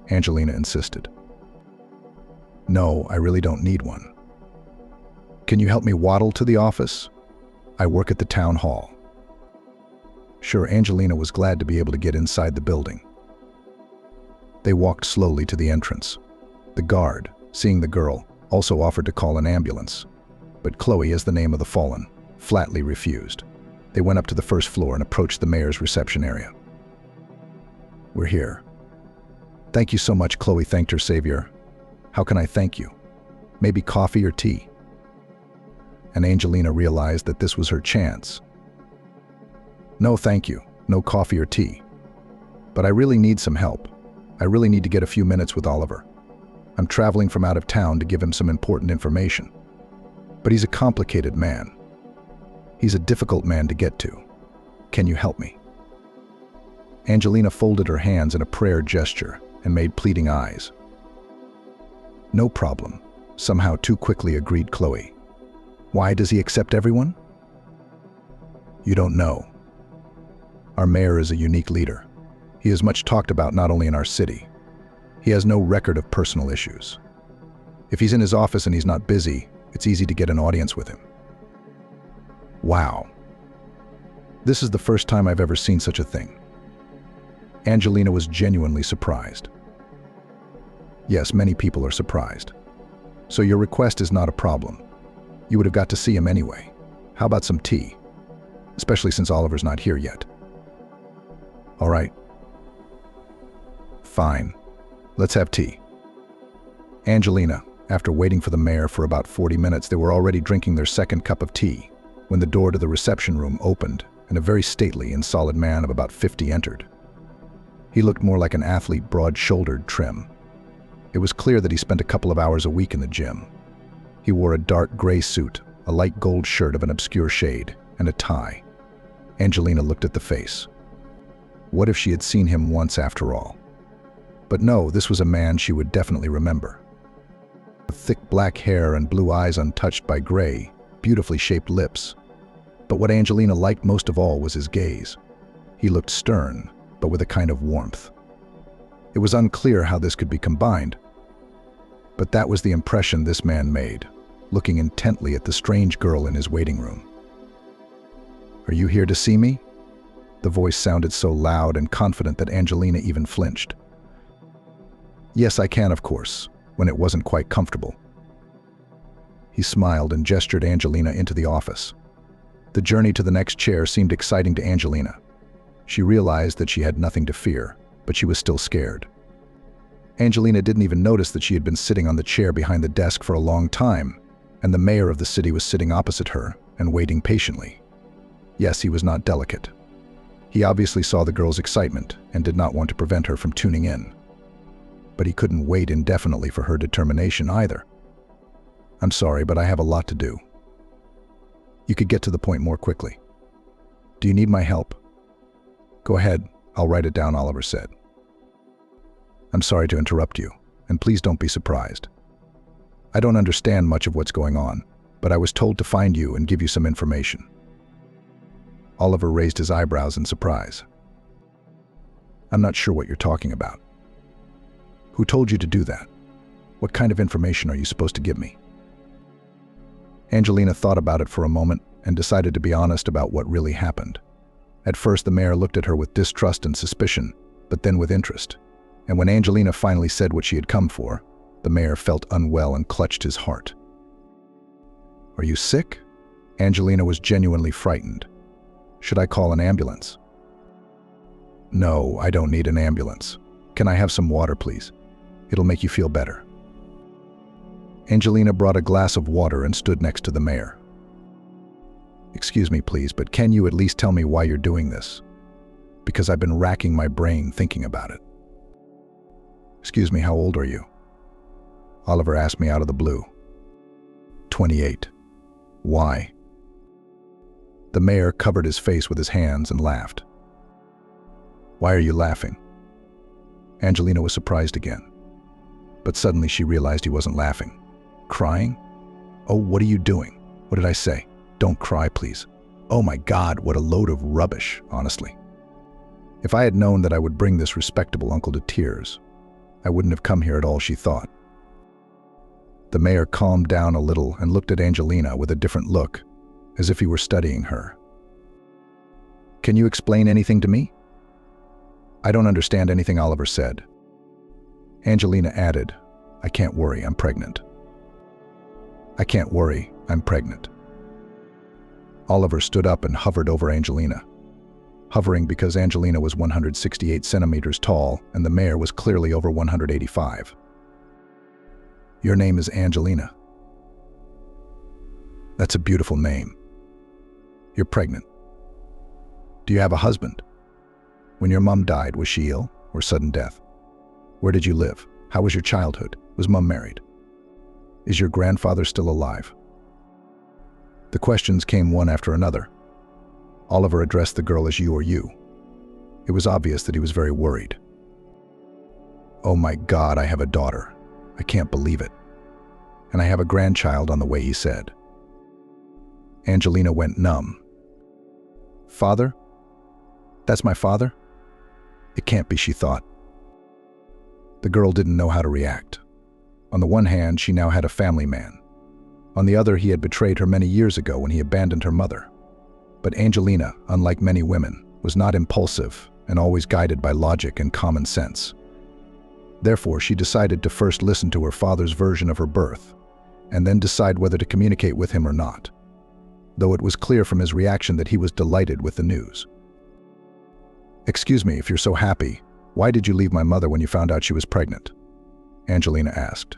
Angelina insisted. "No, I really don't need one. Can you help me waddle to the office? I work at the town hall." Sure, Angelina was glad to be able to get inside the building. They walked slowly to the entrance. The guard, seeing the girl, also offered to call an ambulance, but Chloe, as the name of the fallen, flatly refused. They went up to the first floor and approached the mayor's reception area. "We're here." "Thank you so much," Chloe thanked her savior. "How can I thank you? Maybe coffee or tea?" And Angelina realized that this was her chance. "No, thank you. No coffee or tea. But I really need some help. I really need to get a few minutes with Oliver. I'm traveling from out of town to give him some important information. But he's a complicated man. He's a difficult man to get to. Can you help me?" Angelina folded her hands in a prayer gesture and made pleading eyes. "No problem," somehow too quickly agreed Chloe. "Why does he accept everyone?" "You don't know. Our mayor is a unique leader. He is much talked about not only in our city. He has no record of personal issues. If he's in his office and he's not busy, it's easy to get an audience with him." Wow. This is the first time I've ever seen such a thing. Angelina was genuinely surprised. Yes, many people are surprised. So your request is not a problem. You would have got to see him anyway. How about some tea? Especially since Oliver's not here yet. All right. Fine. Let's have tea. Angelina, after waiting for the mayor for about 40 minutes, they were already drinking their second cup of tea when the door to the reception room opened and a very stately and solid man of about 50 entered. He looked more like an athlete, broad-shouldered, trim. It was clear that he spent a couple of hours a week in the gym. He wore a dark gray suit, a light gold shirt of an obscure shade, and a tie. Angelina looked at the face. What if she had seen him once after all? But no, this was a man she would definitely remember. With thick black hair and blue eyes untouched by gray, beautifully shaped lips. But what Angelina liked most of all was his gaze. He looked stern, but with a kind of warmth. It was unclear how this could be combined, but that was the impression this man made, looking intently at the strange girl in his waiting room. "Are you here to see me?" The voice sounded so loud and confident that Angelina even flinched. "Yes, I can, of course," when it wasn't quite comfortable. He smiled and gestured Angelina into the office. The journey to the next chair seemed exciting to Angelina. She realized that she had nothing to fear, but she was still scared. Angelina didn't even notice that she had been sitting on the chair behind the desk for a long time, and the mayor of the city was sitting opposite her and waiting patiently. Yes, he was not delicate. He obviously saw the girl's excitement and did not want to prevent her from tuning in. But he couldn't wait indefinitely for her determination either. "I'm sorry, but I have a lot to do. You could get to the point more quickly. Do you need my help?" "Go ahead, I'll write it down," Oliver said. "I'm sorry to interrupt you, and please don't be surprised. I don't understand much of what's going on, but I was told to find you and give you some information." Oliver raised his eyebrows in surprise. "I'm not sure what you're talking about. Who told you to do that? What kind of information are you supposed to give me?" Angelina thought about it for a moment and decided to be honest about what really happened. At first, the mayor looked at her with distrust and suspicion, but then with interest. And when Angelina finally said what she had come for, the mayor felt unwell and clutched his heart. "Are you sick?" Angelina was genuinely frightened. "Should I call an ambulance?" "No, I don't need an ambulance. Can I have some water, please? It'll make you feel better." Angelina brought a glass of water and stood next to the mayor. Excuse me, please, but can you at least tell me why you're doing this? Because I've been racking my brain thinking about it. Excuse me, how old are you? Oliver asked me out of the blue. 28. Why? The mayor covered his face with his hands and laughed. Why are you laughing? Angelina was surprised again. But suddenly she realized he wasn't laughing. Crying? Oh, what are you doing? What did I say? Don't cry, please. Oh my God, what a load of rubbish, honestly. If I had known that I would bring this respectable uncle to tears, I wouldn't have come here at all, she thought. The mayor calmed down a little and looked at Angelina with a different look, as if he were studying her. Can you explain anything to me? I don't understand anything Oliver said. Angelina added, I can't worry, I'm pregnant. I can't worry, I'm pregnant. Oliver stood up and hovered over Angelina. Hovering because Angelina was 168 centimeters tall and the mayor was clearly over 185. Your name is Angelina. That's a beautiful name. You're pregnant. Do you have a husband? When your mom died, was she ill or sudden death? Where did you live? How was your childhood? Was mom married? Is your grandfather still alive? The questions came one after another. Oliver addressed the girl as you or you. It was obvious that he was very worried. Oh my God, I have a daughter. I can't believe it. And I have a grandchild on the way, he said. Angelina went numb. Father? That's my father? It can't be, she thought. The girl didn't know how to react. On the one hand, she now had a family man. On the other, he had betrayed her many years ago when he abandoned her mother. But Angelina, unlike many women, was not impulsive and always guided by logic and common sense. Therefore, she decided to first listen to her father's version of her birth, and then decide whether to communicate with him or not, though it was clear from his reaction that he was delighted with the news. Excuse me, if you're so happy, why did you leave my mother when you found out she was pregnant? Angelina asked.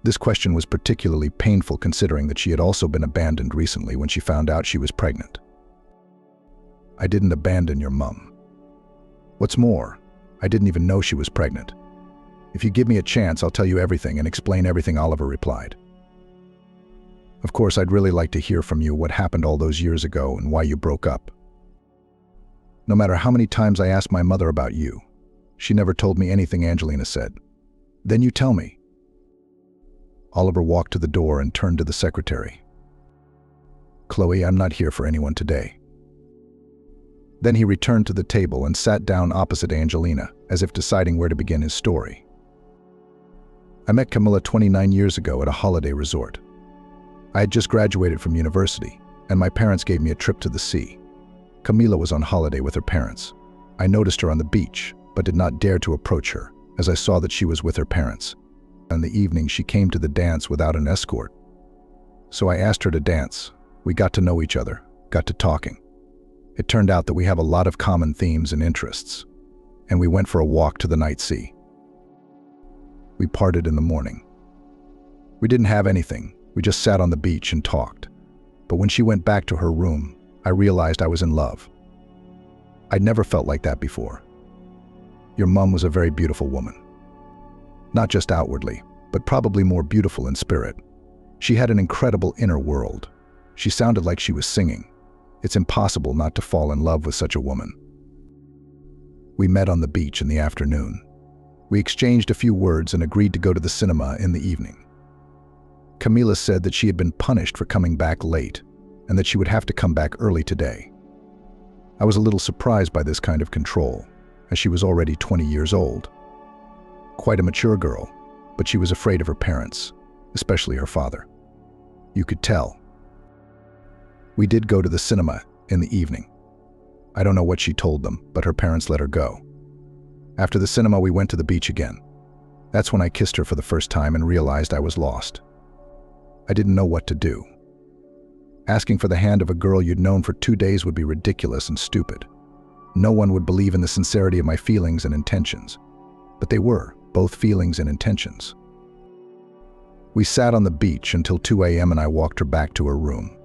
This question was particularly painful considering that she had also been abandoned recently when she found out she was pregnant. I didn't abandon your mum. What's more, I didn't even know she was pregnant. If you give me a chance, I'll tell you everything and explain everything, Oliver replied. Of course, I'd really like to hear from you what happened all those years ago and why you broke up. No matter how many times I asked my mother about you, she never told me anything, Angelina said. Then you tell me. Oliver walked to the door and turned to the secretary. Chloe, I'm not here for anyone today. Then he returned to the table and sat down opposite Angelina, as if deciding where to begin his story. I met Camilla 29 years ago at a holiday resort. I had just graduated from university, and my parents gave me a trip to the sea. Camilla was on holiday with her parents. I noticed her on the beach, but did not dare to approach her, as I saw that she was with her parents. In the evening, she came to the dance without an escort. So I asked her to dance. We got to know each other, got to talking. It turned out that we have a lot of common themes and interests, and we went for a walk to the night sea. We parted in the morning. We didn't have anything, we just sat on the beach and talked. But when she went back to her room, I realized I was in love. I'd never felt like that before. Your mom was a very beautiful woman. Not just outwardly, but probably more beautiful in spirit. She had an incredible inner world. She sounded like she was singing. It's impossible not to fall in love with such a woman. We met on the beach in the afternoon. We exchanged a few words and agreed to go to the cinema in the evening. Camila said that she had been punished for coming back late and that she would have to come back early today. I was a little surprised by this kind of control, as she was already 20 years old. Quite a mature girl, but she was afraid of her parents, especially her father. You could tell. We did go to the cinema in the evening. I don't know what she told them, but her parents let her go. After the cinema, we went to the beach again. That's when I kissed her for the first time and realized I was lost. I didn't know what to do. Asking for the hand of a girl you'd known for 2 days would be ridiculous and stupid. No one would believe in the sincerity of my feelings and intentions. But they were, both feelings and intentions. We sat on the beach until 2 a.m. and I walked her back to her room.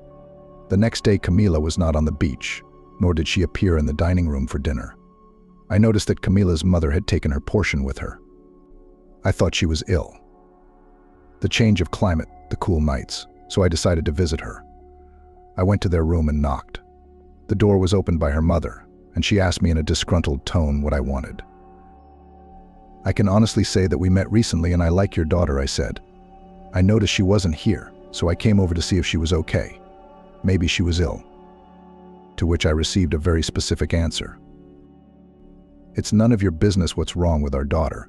The next day, Camila was not on the beach, nor did she appear in the dining room for dinner. I noticed that Camila's mother had taken her portion with her. I thought she was ill. The change of climate, the cool nights, so I decided to visit her. I went to their room and knocked. The door was opened by her mother, and she asked me in a disgruntled tone what I wanted. "I can honestly say that we met recently and I like your daughter," I said. "I noticed she wasn't here, so I came over to see if she was okay. Maybe she was ill." To which I received a very specific answer. "It's none of your business what's wrong with our daughter.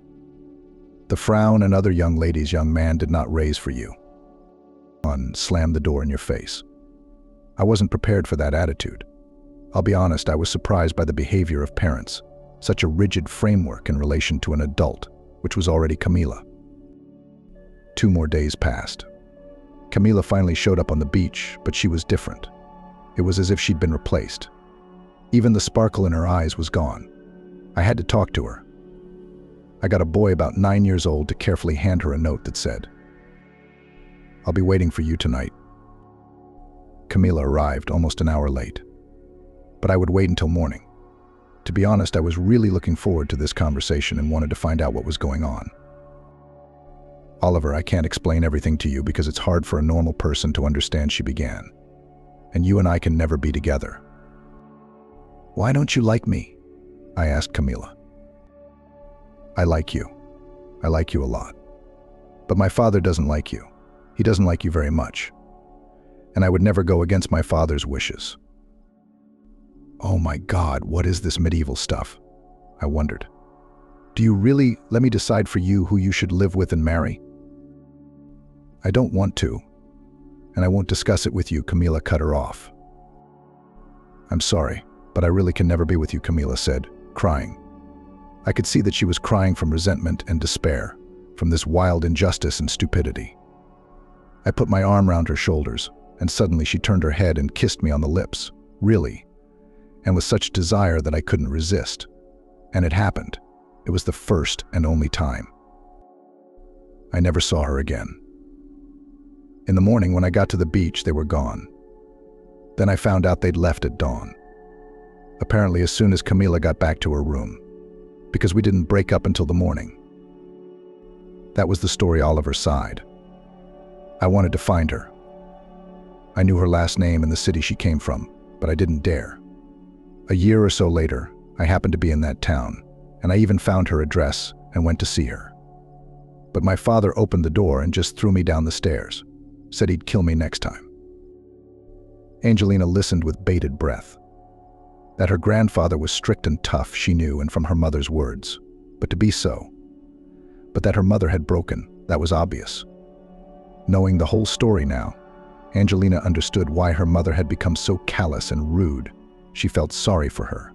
The frown and other young ladies young man did not raise for you." Slammed the door in your face. I wasn't prepared for that attitude. I'll be honest, I was surprised by the behavior of parents, such a rigid framework in relation to an adult, which was already Camila. 2 more days passed. Camila finally showed up on the beach, but she was different. It was as if she'd been replaced. Even the sparkle in her eyes was gone. I had to talk to her. I got a boy about 9 years old to carefully hand her a note that said, "I'll be waiting for you tonight." Camila arrived almost an hour late, but I would wait until morning. To be honest, I was really looking forward to this conversation and wanted to find out what was going on. "Oliver, I can't explain everything to you because it's hard for a normal person to understand," she began. "And you and I can never be together." "Why don't you like me?" I asked Camila. "I like you. I like you a lot. But my father doesn't like you. He doesn't like you very much. And I would never go against my father's wishes." Oh my God, what is this medieval stuff? I wondered. "Do you really let me decide for you who you should live with and marry?" "I don't want to, and I won't discuss it with you," Camila cut her off. "I'm sorry, but I really can never be with you," Camila said, crying. I could see that she was crying from resentment and despair, from this wild injustice and stupidity. I put my arm round her shoulders, and suddenly she turned her head and kissed me on the lips, really, and with such desire that I couldn't resist. And it happened. It was the first and only time. I never saw her again. In the morning, when I got to the beach, they were gone. Then I found out they'd left at dawn. Apparently as soon as Camila got back to her room, because we didn't break up until the morning. That was the story Oliver sighed. I wanted to find her. I knew her last name and the city she came from, but I didn't dare. A year or so later, I happened to be in that town, and I even found her address and went to see her. But my father opened the door and just threw me down the stairs, said he'd kill me next time. Angelina listened with bated breath. That her grandfather was strict and tough, she knew, and from her mother's words, but to be so. But that her mother had broken, that was obvious. Knowing the whole story now, Angelina understood why her mother had become so callous and rude. She felt sorry for her.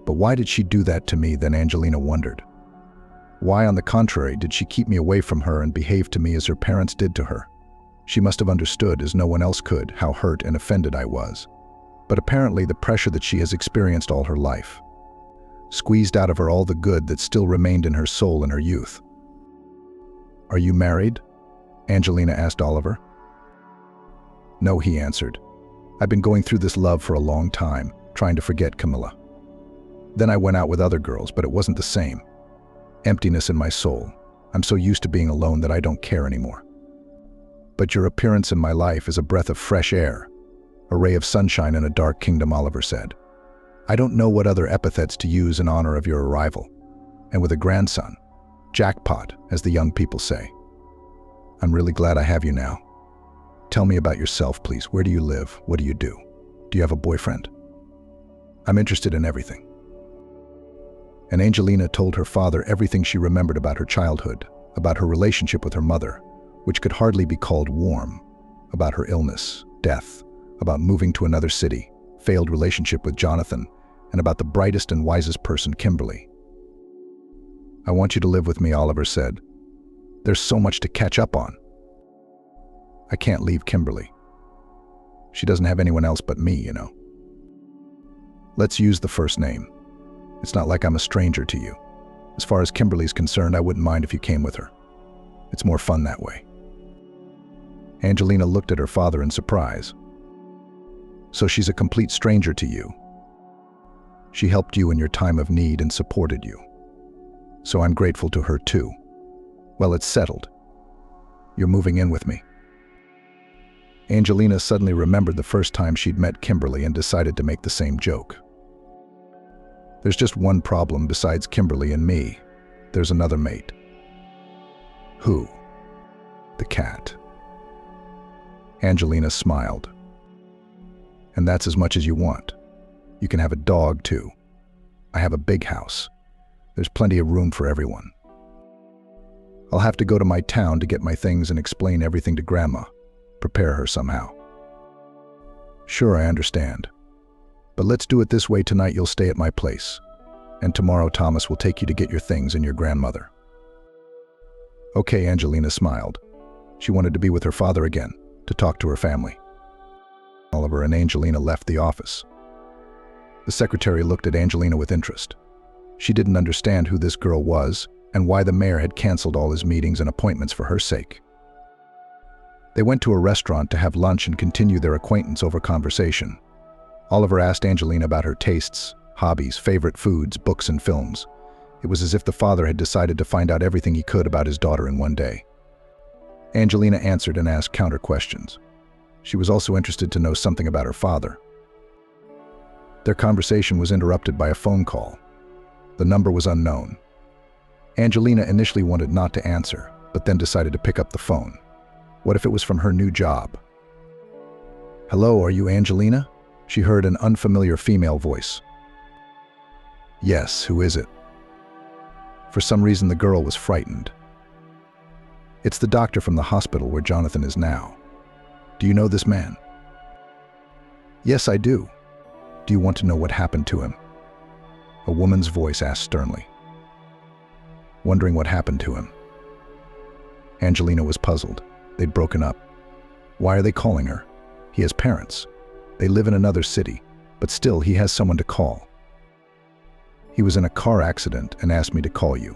But why did she do that to me, then Angelina wondered. Why, on the contrary, did she keep me away from her and behave to me as her parents did to her? She must have understood, as no one else could, how hurt and offended I was. But apparently the pressure that she has experienced all her life squeezed out of her all the good that still remained in her soul in her youth. "Are you married?" Angelina asked Oliver. "No," he answered. "I've been going through this love for a long time, trying to forget Camila. Then I went out with other girls, but it wasn't the same. Emptiness in my soul. I'm so used to being alone that I don't care anymore. But your appearance in my life is a breath of fresh air, a ray of sunshine in a dark kingdom," Oliver said. "I don't know what other epithets to use in honor of your arrival. And with a grandson, jackpot, as the young people say. I'm really glad I have you now. Tell me about yourself, please. Where do you live? What do you do? Do you have a boyfriend? I'm interested in everything." And Angelina told her father everything she remembered about her childhood, about her relationship with her mother, which could hardly be called warm, about her illness, death, about moving to another city, failed relationship with Jonathan, and about the brightest and wisest person, Kimberly. "I want you to live with me," Oliver said. "There's so much to catch up on. I can't leave Kimberly. She doesn't have anyone else but me, you know. Let's use the first name. It's not like I'm a stranger to you. As far as Kimberly's concerned, I wouldn't mind if you came with her. It's more fun that way." Angelina looked at her father in surprise. So she's a complete stranger to you. She helped you in your time of need and supported you. So I'm grateful to her too. Well, it's settled. You're moving in with me. Angelina suddenly remembered the first time she'd met Kimberly and decided to make the same joke. There's just one problem besides Kimberly and me. There's another mate. Who? The cat. Angelina smiled. And that's as much as you want. You can have a dog too. I have a big house. There's plenty of room for everyone. I'll have to go to my town to get my things and explain everything to Grandma. Prepare her somehow. Sure, I understand. But let's do it this way. Tonight you'll stay at my place. And tomorrow Thomas will take you to get your things and your grandmother. Okay, Angelina smiled. She wanted to be with her father again, to talk to her family. Oliver and Angelina left the office. The secretary looked at Angelina with interest. She didn't understand who this girl was and why the mayor had canceled all his meetings and appointments for her sake. They went to a restaurant to have lunch and continue their acquaintance over conversation. Oliver asked Angelina about her tastes, hobbies, favorite foods, books, and films. It was as if the father had decided to find out everything he could about his daughter in one day. Angelina answered and asked counter questions. She was also interested to know something about her father. Their conversation was interrupted by a phone call. The number was unknown. Angelina initially wanted not to answer, but then decided to pick up the phone. What if it was from her new job? Hello, are you Angelina? She heard an unfamiliar female voice. Yes, who is it? For some reason, the girl was frightened. It's the doctor from the hospital where Jonathan is now. Do you know this man? Yes, I do. Do you want to know what happened to him? A woman's voice asked sternly. Wondering what happened to him. Angelina was puzzled. They'd broken up. Why are they calling her? He has parents. They live in another city, but still he has someone to call. He was in a car accident and asked me to call you.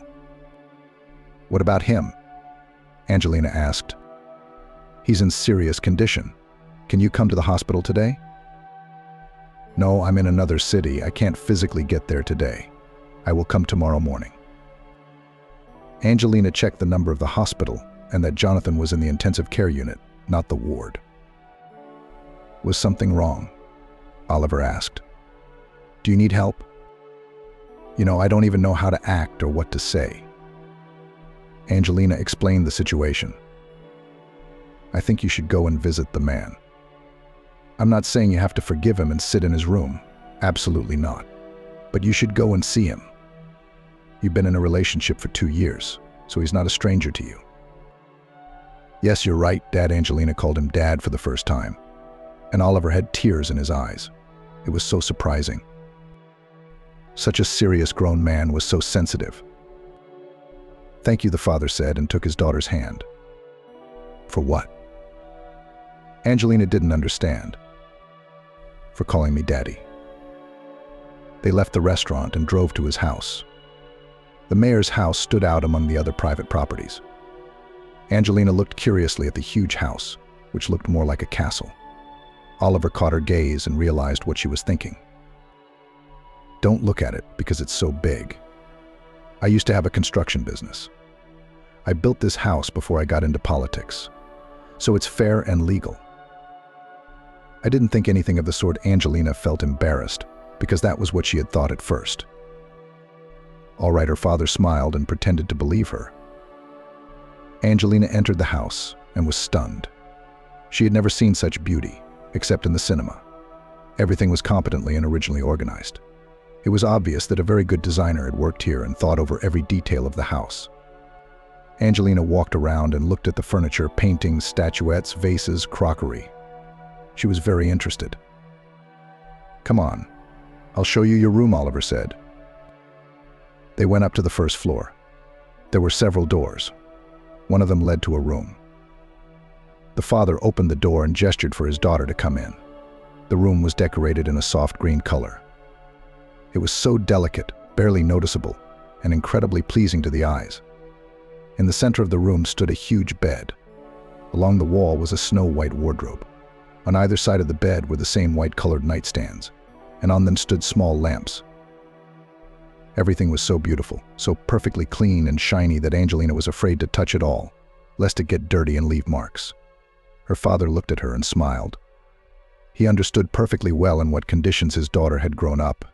What about him? Angelina asked. He's in serious condition. Can you come to the hospital today? No, I'm in another city. I can't physically get there today. I will come tomorrow morning. Angelina checked the number of the hospital and that Jonathan was in the intensive care unit, not the ward. Was something wrong? Oliver asked. Do you need help? You know, I don't even know how to act or what to say. Angelina explained the situation. I think you should go and visit the man. I'm not saying you have to forgive him and sit in his room. Absolutely not. But you should go and see him. You've been in a relationship for 2 years, so he's not a stranger to you. Yes, you're right, Dad. Angelina called him Dad for the first time. And Oliver had tears in his eyes. It was so surprising. Such a serious grown man was so sensitive. Thank you, the father said, and took his daughter's hand. For what? Angelina didn't understand. For calling me Daddy. They left the restaurant and drove to his house. The mayor's house stood out among the other private properties. Angelina looked curiously at the huge house, which looked more like a castle. Oliver caught her gaze and realized what she was thinking. Don't look at it because it's so big. I used to have a construction business. I built this house before I got into politics, so it's fair and legal. I didn't think anything of the sort. Angelina felt embarrassed because that was what she had thought at first. All right, her father smiled and pretended to believe her. Angelina entered the house and was stunned. She had never seen such beauty, except in the cinema. Everything was competently and originally organized. It was obvious that a very good designer had worked here and thought over every detail of the house. Angelina walked around and looked at the furniture, paintings, statuettes, vases, crockery. She was very interested. Come on, I'll show you your room, Oliver said. They went up to the first floor. There were several doors. One of them led to a room. The father opened the door and gestured for his daughter to come in. The room was decorated in a soft green color. It was so delicate, barely noticeable, and incredibly pleasing to the eyes. In the center of the room stood a huge bed. Along the wall was a snow-white wardrobe. On either side of the bed were the same white-colored nightstands, and on them stood small lamps. Everything was so beautiful, so perfectly clean and shiny that Angelina was afraid to touch it all, lest it get dirty and leave marks. Her father looked at her and smiled. He understood perfectly well in what conditions his daughter had grown up,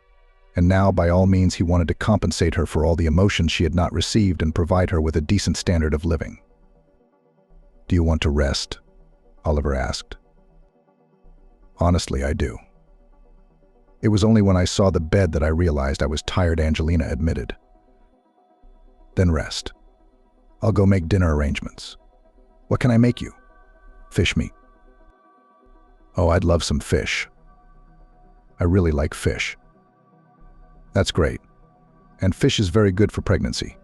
and now by all means he wanted to compensate her for all the emotions she had not received and provide her with a decent standard of living. "Do you want to rest?" Oliver asked. "Honestly, I do." "It was only when I saw the bed that I realized I was tired," Angelina admitted. "Then rest. I'll go make dinner arrangements. What can I make you? Fish meat." "Oh, I'd love some fish. I really like fish." "That's great. And fish is very good for pregnancy.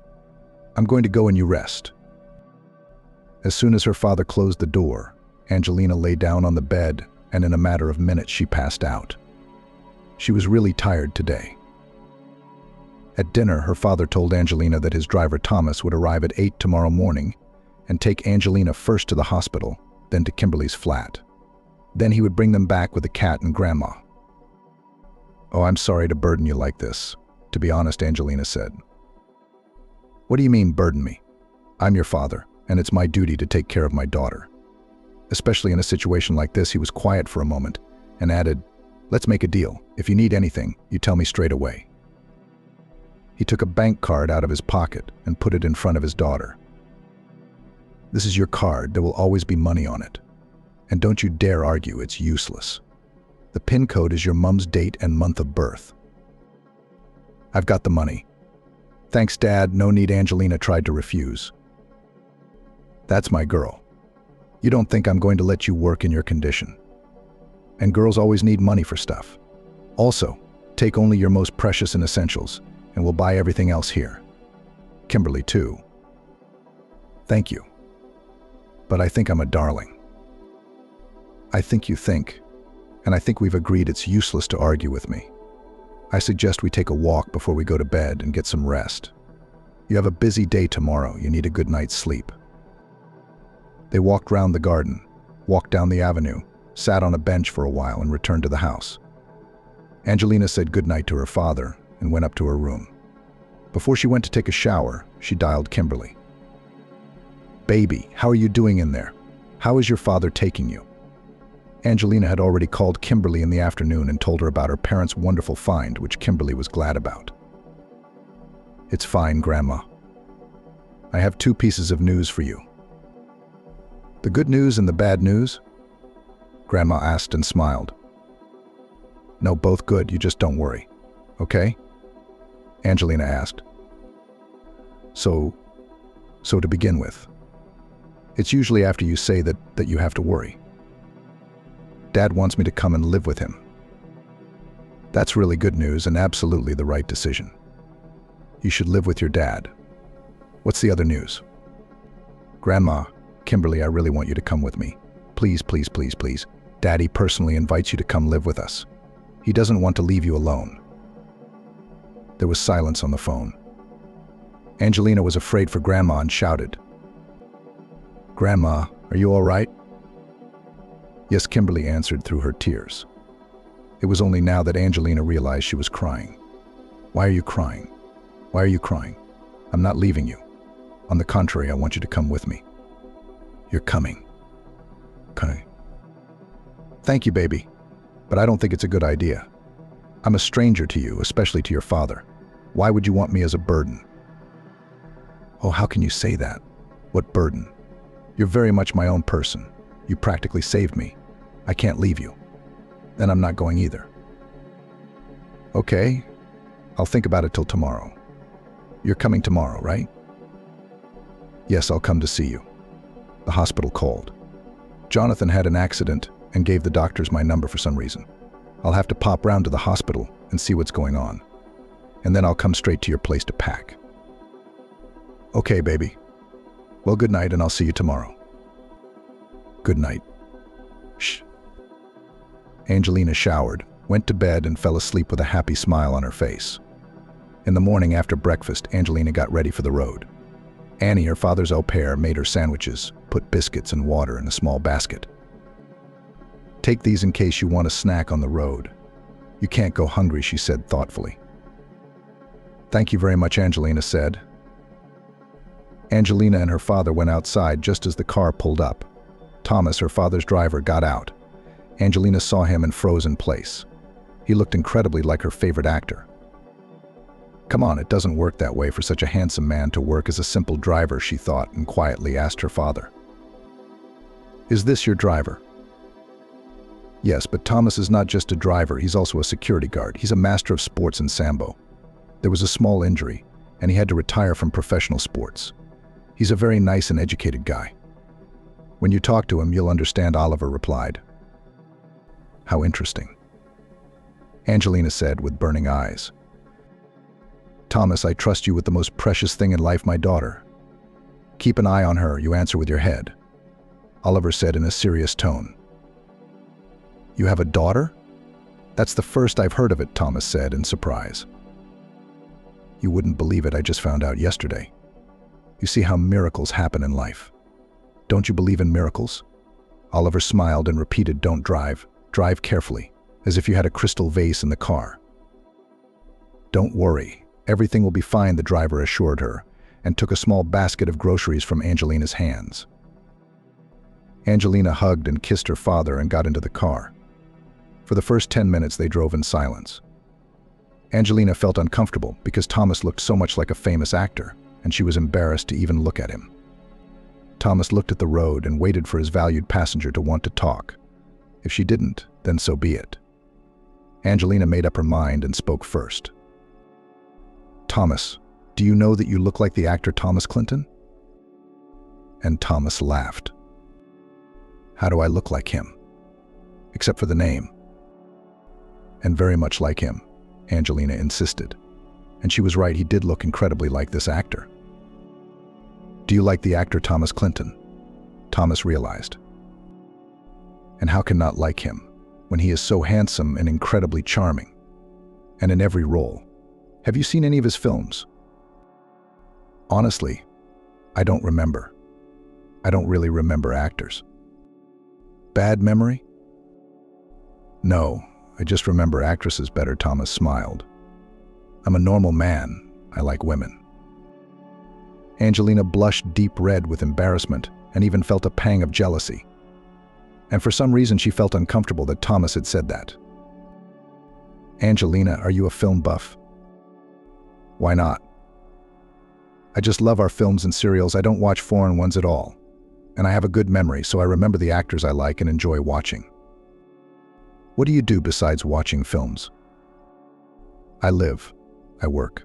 I'm going to go and you rest." As soon as her father closed the door, Angelina lay down on the bed, and in a matter of minutes she passed out. She was really tired today. At dinner, her father told Angelina that his driver Thomas would arrive at 8 tomorrow morning and take Angelina first to the hospital, then to Kimberly's flat. Then he would bring them back with the cat and Grandma. "Oh, I'm sorry to burden you like this," to be honest, Angelina said. "What do you mean, burden me? I'm your father, and it's my duty to take care of my daughter." Especially in a situation like this, he was quiet for a moment and added, "Let's make a deal. If you need anything, you tell me straight away." He took a bank card out of his pocket and put it in front of his daughter. "This is your card. There will always be money on it. And don't you dare argue, it's useless. The PIN code is your mom's date and month of birth." "I've got the money." "Thanks, Dad. No need," Angelina tried to refuse. "That's my girl. You don't think I'm going to let you work in your condition. And girls always need money for stuff. Also, take only your most precious and essentials, and we'll buy everything else here. Kimberly, too." "Thank you. But I think I'm a darling." "I think you think, and I think we've agreed it's useless to argue with me. I suggest we take a walk before we go to bed and get some rest. You have a busy day tomorrow. You need a good night's sleep." They walked round the garden, walked down the avenue, sat on a bench for a while, and returned to the house. Angelina said goodnight to her father and went up to her room. Before she went to take a shower, she dialed Kimberly. "Baby, how are you doing in there? How is your father taking you?" Angelina had already called Kimberly in the afternoon and told her about her parents' wonderful find, which Kimberly was glad about. "It's fine, Grandma. I have 2 pieces of news for you." "The good news and the bad news?" Grandma asked and smiled. "No, both good. You just don't worry. Okay?" Angelina asked. So to begin with, it's usually after you say that you have to worry. Dad wants me to come and live with him. That's really good news and absolutely the right decision. You should live with your dad. What's the other news?" "Grandma, Kimberly, I really want you to come with me. Please, please, please, please. Daddy personally invites you to come live with us. He doesn't want to leave you alone." There was silence on the phone. Angelina was afraid for Grandma and shouted, "Grandma, are you all right?" "Yes," Kimberly answered through her tears. It was only now that Angelina realized she was crying. "Why are you crying? Why are you crying? I'm not leaving you. On the contrary, I want you to come with me." "You're coming." "Okay." "Thank you, baby. But I don't think it's a good idea. I'm a stranger to you, especially to your father. Why would you want me as a burden?" "Oh, how can you say that? What burden? You're very much my own person. You practically saved me. I can't leave you. Then I'm not going either." "Okay. I'll think about it till tomorrow. You're coming tomorrow, right?" "Yes, I'll come to see you." The hospital called. "Jonathan had an accident and gave the doctors my number for some reason. I'll have to pop round to the hospital and see what's going on. And then I'll come straight to your place to pack." "Okay, baby. Well, good night, and I'll see you tomorrow." "Good night." Shh. Angelina showered, went to bed, and fell asleep with a happy smile on her face. In the morning after breakfast, Angelina got ready for the road. Annie, her father's au pair, made her sandwiches, put biscuits and water in a small basket. Take these in case you want a snack on the road. You can't go hungry, she said thoughtfully. Thank you very much, Angelina said. Angelina and her father went outside just as the car pulled up. Thomas, her father's driver, got out. Angelina saw him and froze in place. He looked incredibly like her favorite actor. Come on, it doesn't work that way for such a handsome man to work as a simple driver, she thought, and quietly asked her father. Is this your driver? Yes, but Thomas is not just a driver, he's also a security guard. He's a master of sports in Sambo. There was a small injury, and he had to retire from professional sports. He's a very nice and educated guy. When you talk to him, you'll understand, Oliver replied. How interesting, Angelina said with burning eyes. Thomas, I trust you with the most precious thing in life, my daughter. Keep an eye on her, you answer with your head, Oliver said in a serious tone. You have a daughter? That's the first I've heard of it, Thomas said in surprise. You wouldn't believe it, I just found out yesterday. You see how miracles happen in life. Don't you believe in miracles? Oliver smiled and repeated, don't drive. Drive carefully, as if you had a crystal vase in the car. Don't worry, everything will be fine, the driver assured her, and took a small basket of groceries from Angelina's hands. Angelina hugged and kissed her father and got into the car. For the first 10 minutes they drove in silence. Angelina felt uncomfortable because Thomas looked so much like a famous actor, and she was embarrassed to even look at him. Thomas looked at the road and waited for his valued passenger to want to talk. If she didn't, then so be it. Angelina made up her mind and spoke first. Thomas, do you know that you look like the actor Thomas Clinton? And Thomas laughed. How do I look like him? Except for the name. And very much like him, Angelina insisted. And she was right, he did look incredibly like this actor. Do you like the actor Thomas Clinton? Thomas realized. And how can not like him, when he is so handsome and incredibly charming? And in every role. Have you seen any of his films? Honestly, I don't remember. I don't really remember actors. Bad memory? No, I just remember actresses better, Thomas smiled. I'm a normal man. I like women. Angelina blushed deep red with embarrassment and even felt a pang of jealousy. And for some reason she felt uncomfortable that Thomas had said that. Angelina, are you a film buff? Why not? I just love our films and serials. I don't watch foreign ones at all. And I have a good memory, so I remember the actors I like and enjoy watching. What do you do besides watching films? I live. I work.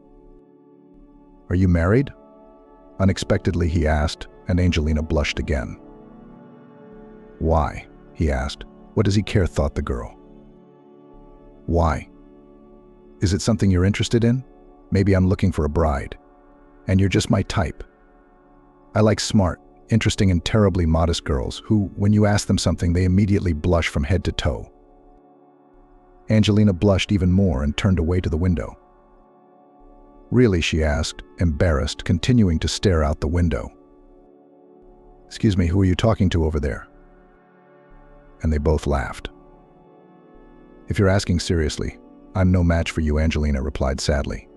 Are you married? Unexpectedly he asked, and Angelina blushed again. Why? He asked. What does he care, thought the girl. Why? Is it something you're interested in? Maybe I'm looking for a bride. And you're just my type. I like smart, interesting and terribly modest girls who, when you ask them something, they immediately blush from head to toe. Angelina blushed even more and turned away to the window. Really, she asked, embarrassed, continuing to stare out the window. Excuse me, who are you talking to over there? And they both laughed. If you're asking seriously, I'm no match for you, Angelina replied sadly.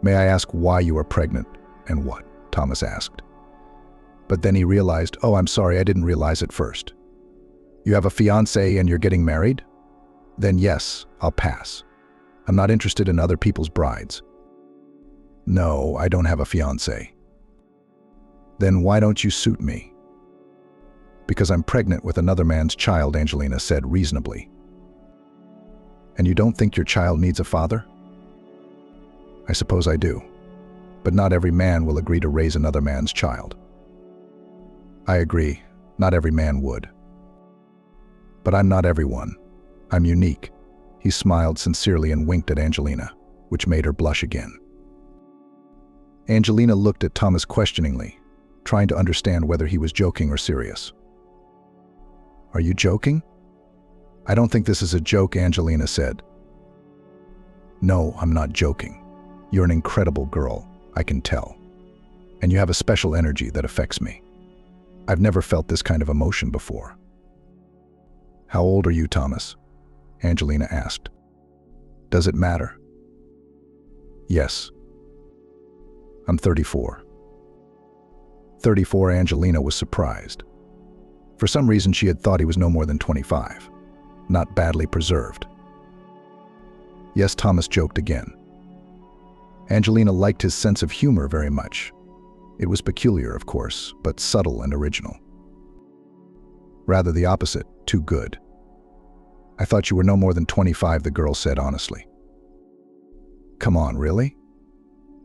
May I ask why you are pregnant and what? Thomas asked. But then he realized, oh, I'm sorry, I didn't realize it first. You have a fiancé and you're getting married? Then yes, I'll pass. I'm not interested in other people's brides. No, I don't have a fiancé. Then why don't you suit me? Because I'm pregnant with another man's child, Angelina said reasonably. And you don't think your child needs a father? I suppose I do. But not every man will agree to raise another man's child. I agree, not every man would. But I'm not everyone. I'm unique. He smiled sincerely and winked at Angelina, which made her blush again. Angelina looked at Thomas questioningly, trying to understand whether he was joking or serious. Are you joking? I don't think this is a joke, Angelina said. No, I'm not joking. You're an incredible girl, I can tell. And you have a special energy that affects me. I've never felt this kind of emotion before. "How old are you, Thomas?" Angelina asked. "Does it matter?" "Yes. I'm 34. 34, Angelina was surprised. For some reason, she had thought he was no more than 25, not badly preserved. Yes, Thomas joked again. Angelina liked his sense of humor very much. It was peculiar, of course, but subtle and original. Rather the opposite, too good. "I thought you were no more than 25, the girl said honestly. "Come on, really?"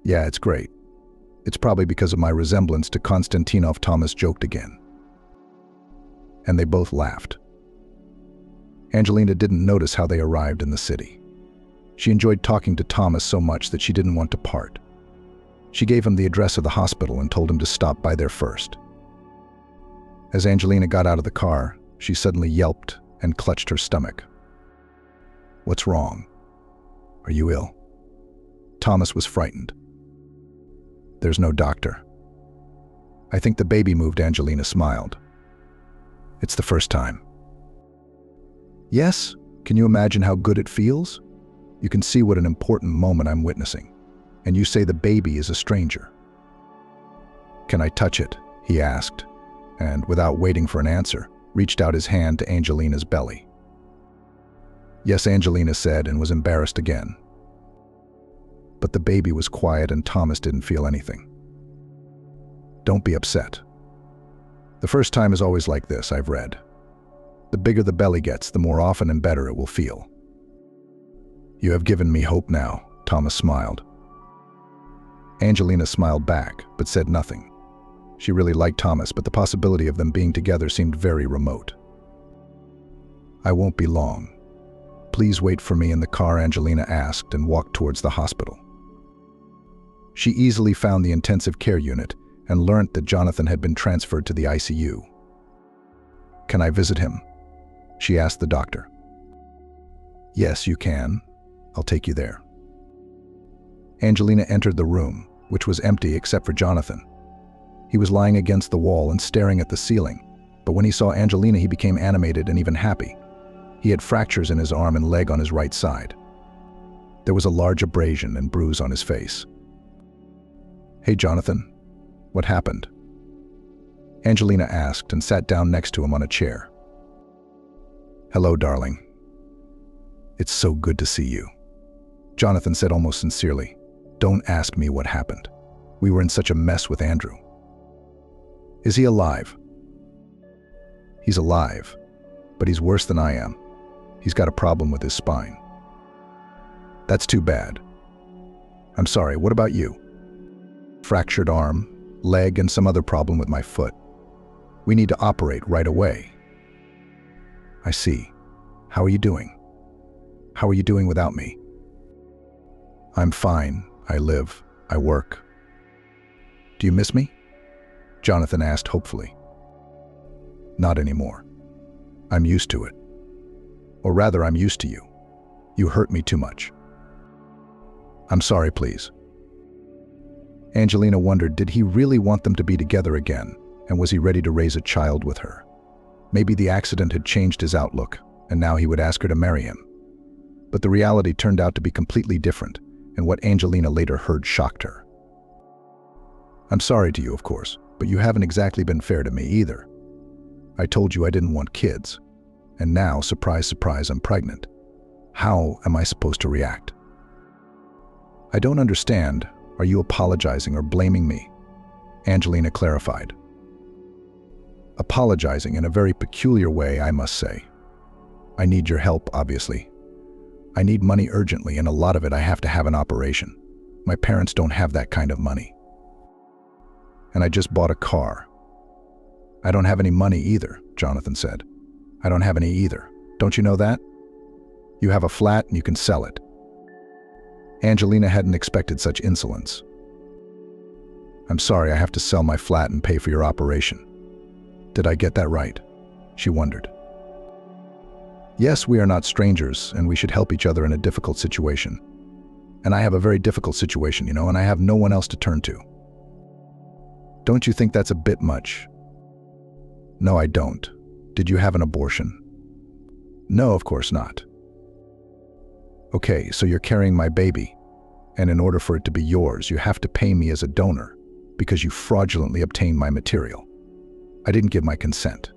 "Yeah, it's great. It's probably because of my resemblance to Konstantinov," Thomas joked again. And they both laughed. Angelina didn't notice how they arrived in the city. She enjoyed talking to Thomas so much that she didn't want to part. She gave him the address of the hospital and told him to stop by there first. As Angelina got out of the car, she suddenly yelped and clutched her stomach. "What's wrong? Are you ill?" Thomas was frightened. "There's no doctor." "I think the baby moved," Angelina smiled. "It's the first time." "Yes? Can you imagine how good it feels? You can see what an important moment I'm witnessing. And you say the baby is a stranger." "Can I touch it?" he asked, and without waiting for an answer, reached out his hand to Angelina's belly. "Yes," Angelina said, and was embarrassed again. But the baby was quiet and Thomas didn't feel anything. "Don't be upset. The first time is always like this, I've read. The bigger the belly gets, the more often and better it will feel." "You have given me hope now," Thomas smiled. Angelina smiled back, but said nothing. She really liked Thomas, but the possibility of them being together seemed very remote. "I won't be long. Please wait for me in the car," Angelina asked and walked towards the hospital. She easily found the intensive care unit and learnt that Jonathan had been transferred to the ICU. "Can I visit him?" she asked the doctor. "Yes, you can. I'll take you there." Angelina entered the room, which was empty except for Jonathan. He was lying against the wall and staring at the ceiling, but when he saw Angelina, he became animated and even happy. He had fractures in his arm and leg on his right side. There was a large abrasion and bruise on his face. "Hey, Jonathan, what happened?" Angelina asked and sat down next to him on a chair. "Hello, darling. It's so good to see you," Jonathan said almost sincerely. "Don't ask me what happened. We were in such a mess with Andrew." "Is he alive?" "He's alive, but he's worse than I am. He's got a problem with his spine." "That's too bad. I'm sorry, what about you?" "Fractured arm, leg, and some other problem with my foot. We need to operate right away." "I see. How are you doing? How are you doing without me?" "I'm fine. I live. I work." "Do you miss me?" Jonathan asked hopefully. "Not anymore. I'm used to it. Or rather, I'm used to you. You hurt me too much." "I'm sorry, please." Angelina wondered, did he really want them to be together again, and was he ready to raise a child with her? Maybe the accident had changed his outlook, and now he would ask her to marry him. But the reality turned out to be completely different, and what Angelina later heard shocked her. "I'm sorry to you, of course, but you haven't exactly been fair to me either. I told you I didn't want kids, and now, surprise, surprise, I'm pregnant. How am I supposed to react?" "I don't understand. Are you apologizing or blaming me?" Angelina clarified. "Apologizing in a very peculiar way, I must say. I need your help, obviously. I need money urgently, and a lot of it I have to have an operation. My parents don't have that kind of money. And I just bought a car." "I don't have any money either," Jonathan said. "I don't have any either. Don't you know that? You have a flat and you can sell it." Angelina hadn't expected such insolence. "I'm sorry, I have to sell my flat and pay for your operation. Did I get that right?" she wondered. "Yes, we are not strangers, and we should help each other in a difficult situation. And I have a very difficult situation, and I have no one else to turn to." "Don't you think that's a bit much?" "No, I don't. Did you have an abortion?" No, of course not. Okay, so you're carrying my baby, and in order for it to be yours, you have to pay me as a donor because you fraudulently obtained my material. I didn't give my consent.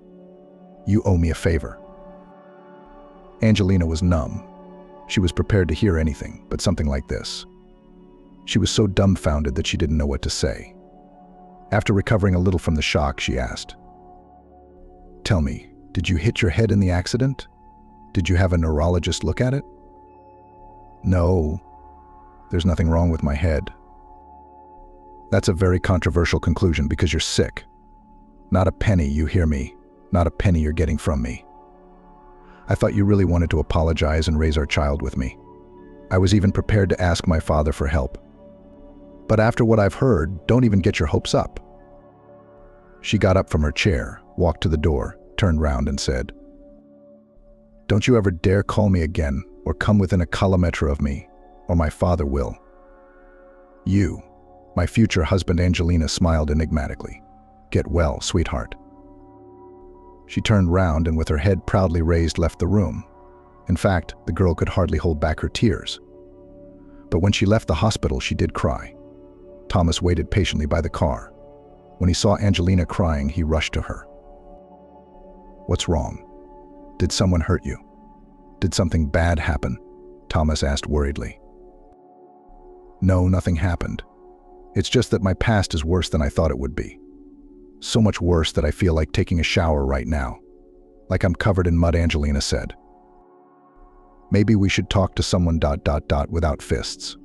You owe me a favor. Angelina was numb. She was prepared to hear anything, but something like this. She was so dumbfounded that she didn't know what to say. After recovering a little from the shock, she asked, "Tell me, did you hit your head in the accident? Did you have a neurologist look at it?" "No, there's nothing wrong with my head." That's a very controversial conclusion because you're sick. Not a penny, you hear me? Not a penny you're getting from me. I thought you really wanted to apologize and raise our child with me. I was even prepared to ask my father for help. But after what I've heard, don't even get your hopes up. She got up from her chair, walked to the door, turned round and said, "Don't you ever dare call me again or come within a kilometer of me, or my father will." You, my future husband. Angelina smiled enigmatically. "Get well, sweetheart." She turned round and with her head proudly raised left the room. In fact, the girl could hardly hold back her tears. But when she left the hospital, she did cry. Thomas waited patiently by the car. When he saw Angelina crying, he rushed to her. "What's wrong? Did someone hurt you? Did something bad happen?" Thomas asked worriedly. "No, nothing happened. It's just that my past is worse than I thought it would be. So much worse that I feel like taking a shower right now. Like I'm covered in mud," Angelina said. "Maybe we should talk to someone ... without fists.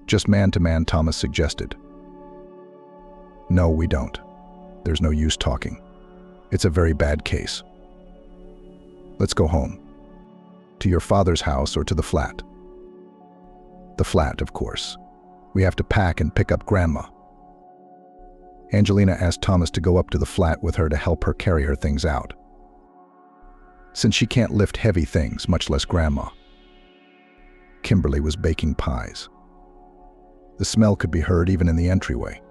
Just man to man," Thomas suggested. "No, we don't. There's no use talking. It's a very bad case. Let's go home. To your father's house or to the flat?" "The flat, of course. We have to pack and pick up Grandma." Angelina asked Thomas to go up to the flat with her to help her carry her things out, since she can't lift heavy things, much less Grandma. Kimberly was baking pies. The smell could be heard even in the entryway.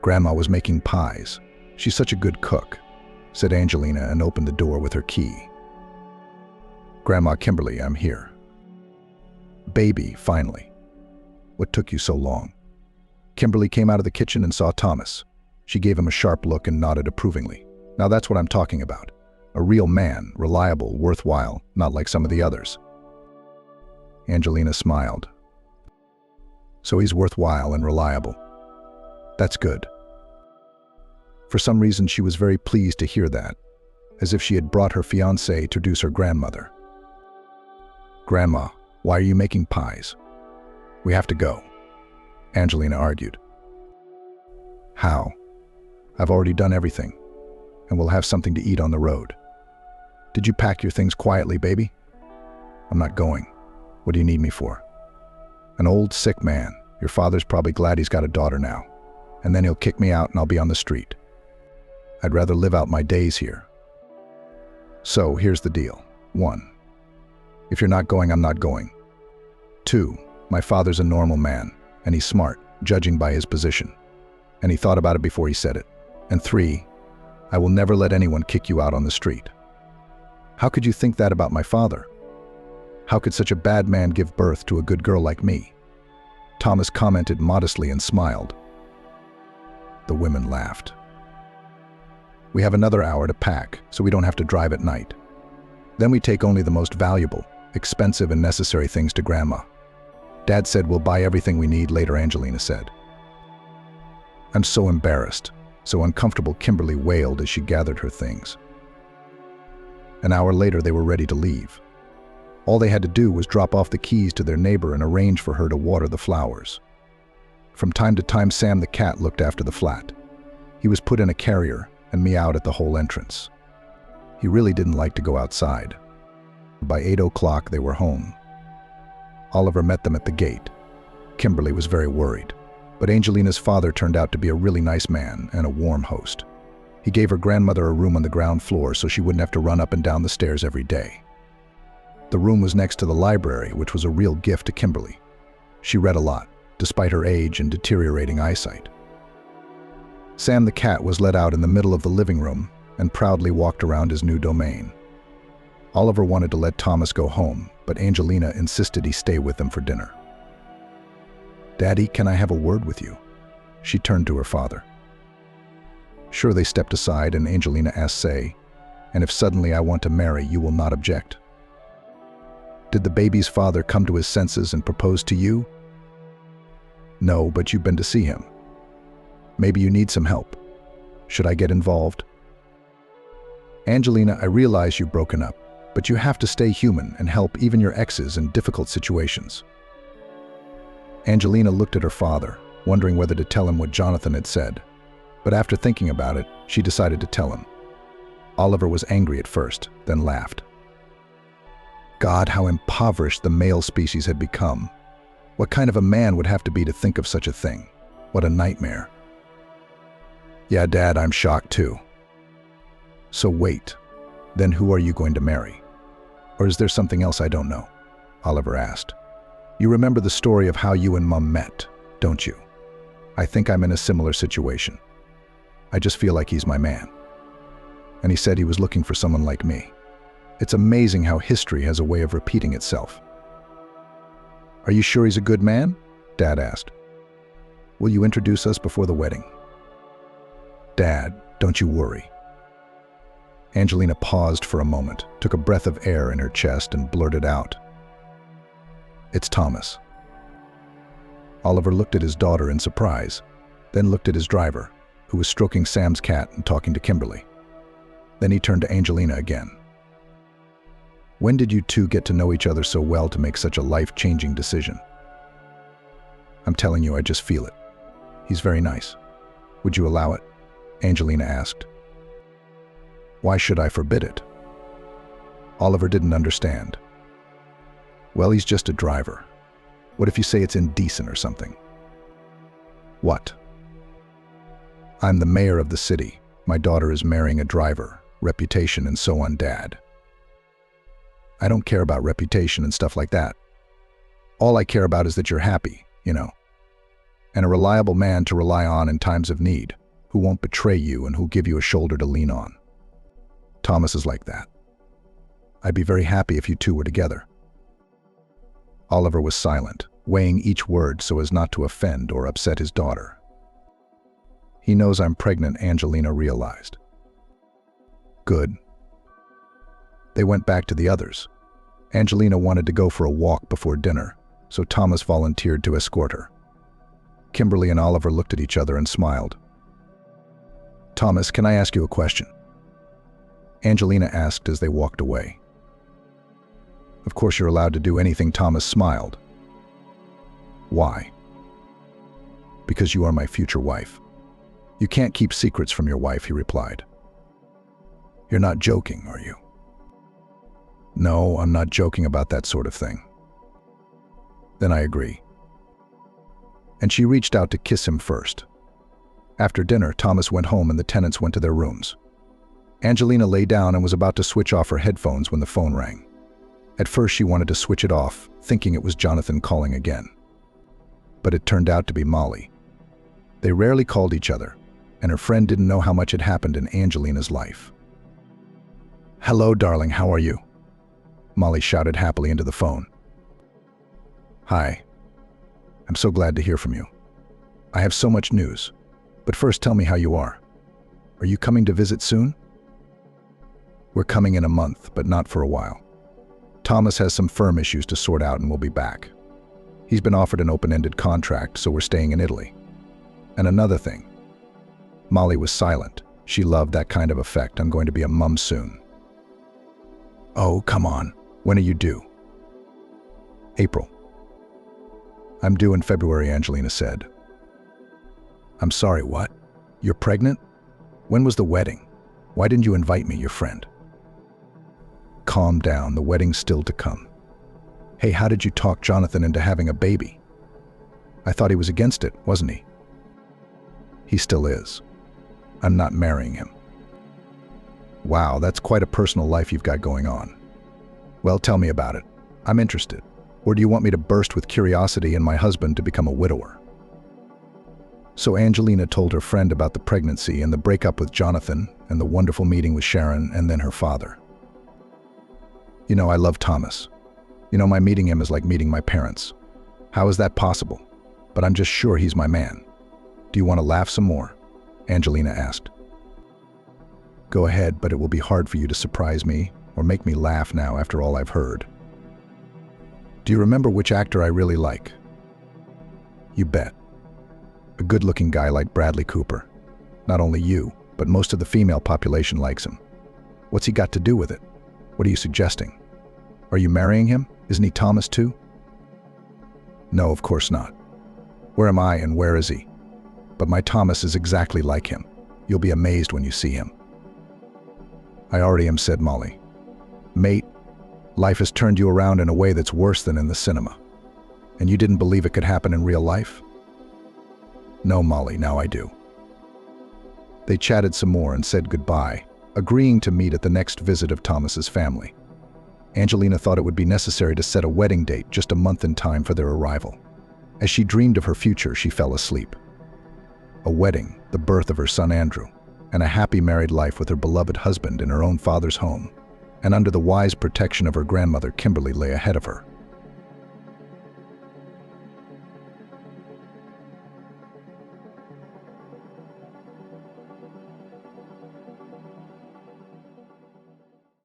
"Grandma was making pies. She's such a good cook," said Angelina and opened the door with her key. "Grandma, Kimberly, I'm here." "Baby, finally. What took you so long?" Kimberly came out of the kitchen and saw Thomas. She gave him a sharp look and nodded approvingly. "Now that's what I'm talking about. A real man, reliable, worthwhile, not like some of the others." Angelina smiled. "So he's worthwhile and reliable. That's good." For some reason, she was very pleased to hear that, as if she had brought her fiancé to introduce her grandmother. "Grandma, why are you making pies?" "We have to go," Angelina argued. "How? I've already done everything, and we'll have something to eat on the road. Did you pack your things quietly, baby?" "I'm not going. What do you need me for?" "An old, sick man. Your father's probably glad he's got a daughter now, and then he'll kick me out and I'll be on the street. I'd rather live out my days here. So, here's the deal. 1. If you're not going, I'm not going. 2. My father's a normal man, and he's smart, judging by his position. And he thought about it before he said it. And 3. I will never let anyone kick you out on the street." "How could you think that about my father? How could such a bad man give birth to a good girl like me?" Thomas commented modestly and smiled. The women laughed. "We have another hour to pack, so we don't have to drive at night. Then we take only the most valuable, expensive and necessary things to Grandma. Dad said we'll buy everything we need later," Angelina said. "I'm so embarrassed, so uncomfortable," Kimberly wailed as she gathered her things. An hour later, they were ready to leave. All they had to do was drop off the keys to their neighbor and arrange for her to water the flowers. From time to time, Sam the cat looked after the flat. He was put in a carrier and meowed at the whole entrance. He really didn't like to go outside. By 8 o'clock, they were home. Oliver met them at the gate. Kimberly was very worried, but Angelina's father turned out to be a really nice man and a warm host. He gave her grandmother a room on the ground floor so she wouldn't have to run up and down the stairs every day. The room was next to the library, which was a real gift to Kimberly. She read a lot, despite her age and deteriorating eyesight. Sam the cat was let out in the middle of the living room and proudly walked around his new domain. Oliver wanted to let Thomas go home, but Angelina insisted he stay with them for dinner. "Daddy, can I have a word with you?" She turned to her father. Sure, they stepped aside and Angelina asked, "Say, and if suddenly I want to marry, you will not object?" "Did the baby's father come to his senses and propose to you?" "No, but you've been to see him. Maybe you need some help. Should I get involved?" "Angelina, I realize you've broken up, but you have to stay human and help even your exes in difficult situations." Angelina looked at her father, wondering whether to tell him what Jonathan had said, but after thinking about it, she decided to tell him. Oliver was angry at first, then laughed. God, how impoverished the male species had become. What kind of a man would have to be to think of such a thing? What a nightmare. "Yeah, Dad, I'm shocked too." "So wait, then who are you going to marry? Or is there something else I don't know?" Oliver asked. "You remember the story of how you and Mum met, don't you? I think I'm in a similar situation. I just feel like he's my man." And he said he was looking for someone like me. It's amazing how history has a way of repeating itself. "Are you sure he's a good man?" Dad asked. "Will you introduce us before the wedding?" "Dad, don't you worry." Angelina paused for a moment, took a breath of air in her chest and blurted out, "It's Thomas." Oliver looked at his daughter in surprise, then looked at his driver, who was stroking Sam's cat and talking to Kimberly. Then he turned to Angelina again. "When did you two get to know each other so well to make such a life-changing decision?" "I'm telling you, I just feel it. He's very nice. Would you allow it?" Angelina asked. "Why should I forbid it?" Oliver didn't understand. "Well, he's just a driver. What if you say it's indecent or something?" "What?" "I'm the mayor of the city. My daughter is marrying a driver, reputation and so on, Dad." "I don't care about reputation and stuff like that. All I care about is that you're happy, you know, and a reliable man to rely on in times of need, who won't betray you and who'll give you a shoulder to lean on. Thomas is like that. I'd be very happy if you two were together." Oliver was silent, weighing each word so as not to offend or upset his daughter. "He knows I'm pregnant," Angelina realized. "Good." They went back to the others. Angelina wanted to go for a walk before dinner, so Thomas volunteered to escort her. Kimberly and Oliver looked at each other and smiled. "Thomas, can I ask you a question?" Angelina asked as they walked away. "Of course you're allowed to do anything," Thomas smiled. "Why?" "Because you are my future wife. You can't keep secrets from your wife," he replied. "You're not joking, are you?" "No, I'm not joking about that sort of thing." "Then I agree." And she reached out to kiss him first. After dinner, Thomas went home and the tenants went to their rooms. Angelina lay down and was about to switch off her headphones when the phone rang. At first she wanted to switch it off, thinking it was Jonathan calling again. But it turned out to be Molly. They rarely called each other, and her friend didn't know how much had happened in Angelina's life. "Hello, darling, how are you?" Molly shouted happily into the phone. "Hi. I'm so glad to hear from you. I have so much news. But first tell me how you are. Are you coming to visit soon?" "We're coming in a month, but not for a while. Thomas has some firm issues to sort out and we'll be back. He's been offered an open-ended contract, so we're staying in Italy. And another thing." Molly was silent. She loved that kind of effect. "I'm going to be a mum soon." "Oh, come on. When are you due?" "April." "I'm due in February," Angelina said. "I'm sorry, what? You're pregnant? When was the wedding? Why didn't you invite me, your friend?" "Calm down, the wedding's still to come. Hey, how did you talk Jonathan into having a baby? I thought he was against it, wasn't he?" "He still is. I'm not marrying him." "Wow, that's quite a personal life you've got going on. Well, tell me about it. I'm interested. Or do you want me to burst with curiosity and my husband to become a widower?" So Angelina told her friend about the pregnancy and the breakup with Jonathan and the wonderful meeting with Sharon and then her father. I love Thomas. My meeting him is like meeting my parents. How is that possible? But I'm just sure he's my man. Do you want to laugh some more? Angelina asked. Go ahead, but it will be hard for you to surprise me or make me laugh now after all I've heard. Do you remember which actor I really like? You bet. A good-looking guy like Bradley Cooper. Not only you, but most of the female population likes him. What's he got to do with it? What are you suggesting? Are you marrying him? Isn't he Thomas too? No, of course not. Where am I and where is he? But my Thomas is exactly like him. You'll be amazed when you see him. I already am, said Molly. Mate, life has turned you around in a way that's worse than in the cinema. And you didn't believe it could happen in real life? No, Molly, now I do. They chatted some more and said goodbye, agreeing to meet at the next visit of Thomas's family. Angelina thought it would be necessary to set a wedding date just a month in time for their arrival. As she dreamed of her future, she fell asleep. A wedding, the birth of her son Andrew, and a happy married life with her beloved husband in her own father's home, and under the wise protection of her grandmother Kimberly lay ahead of her.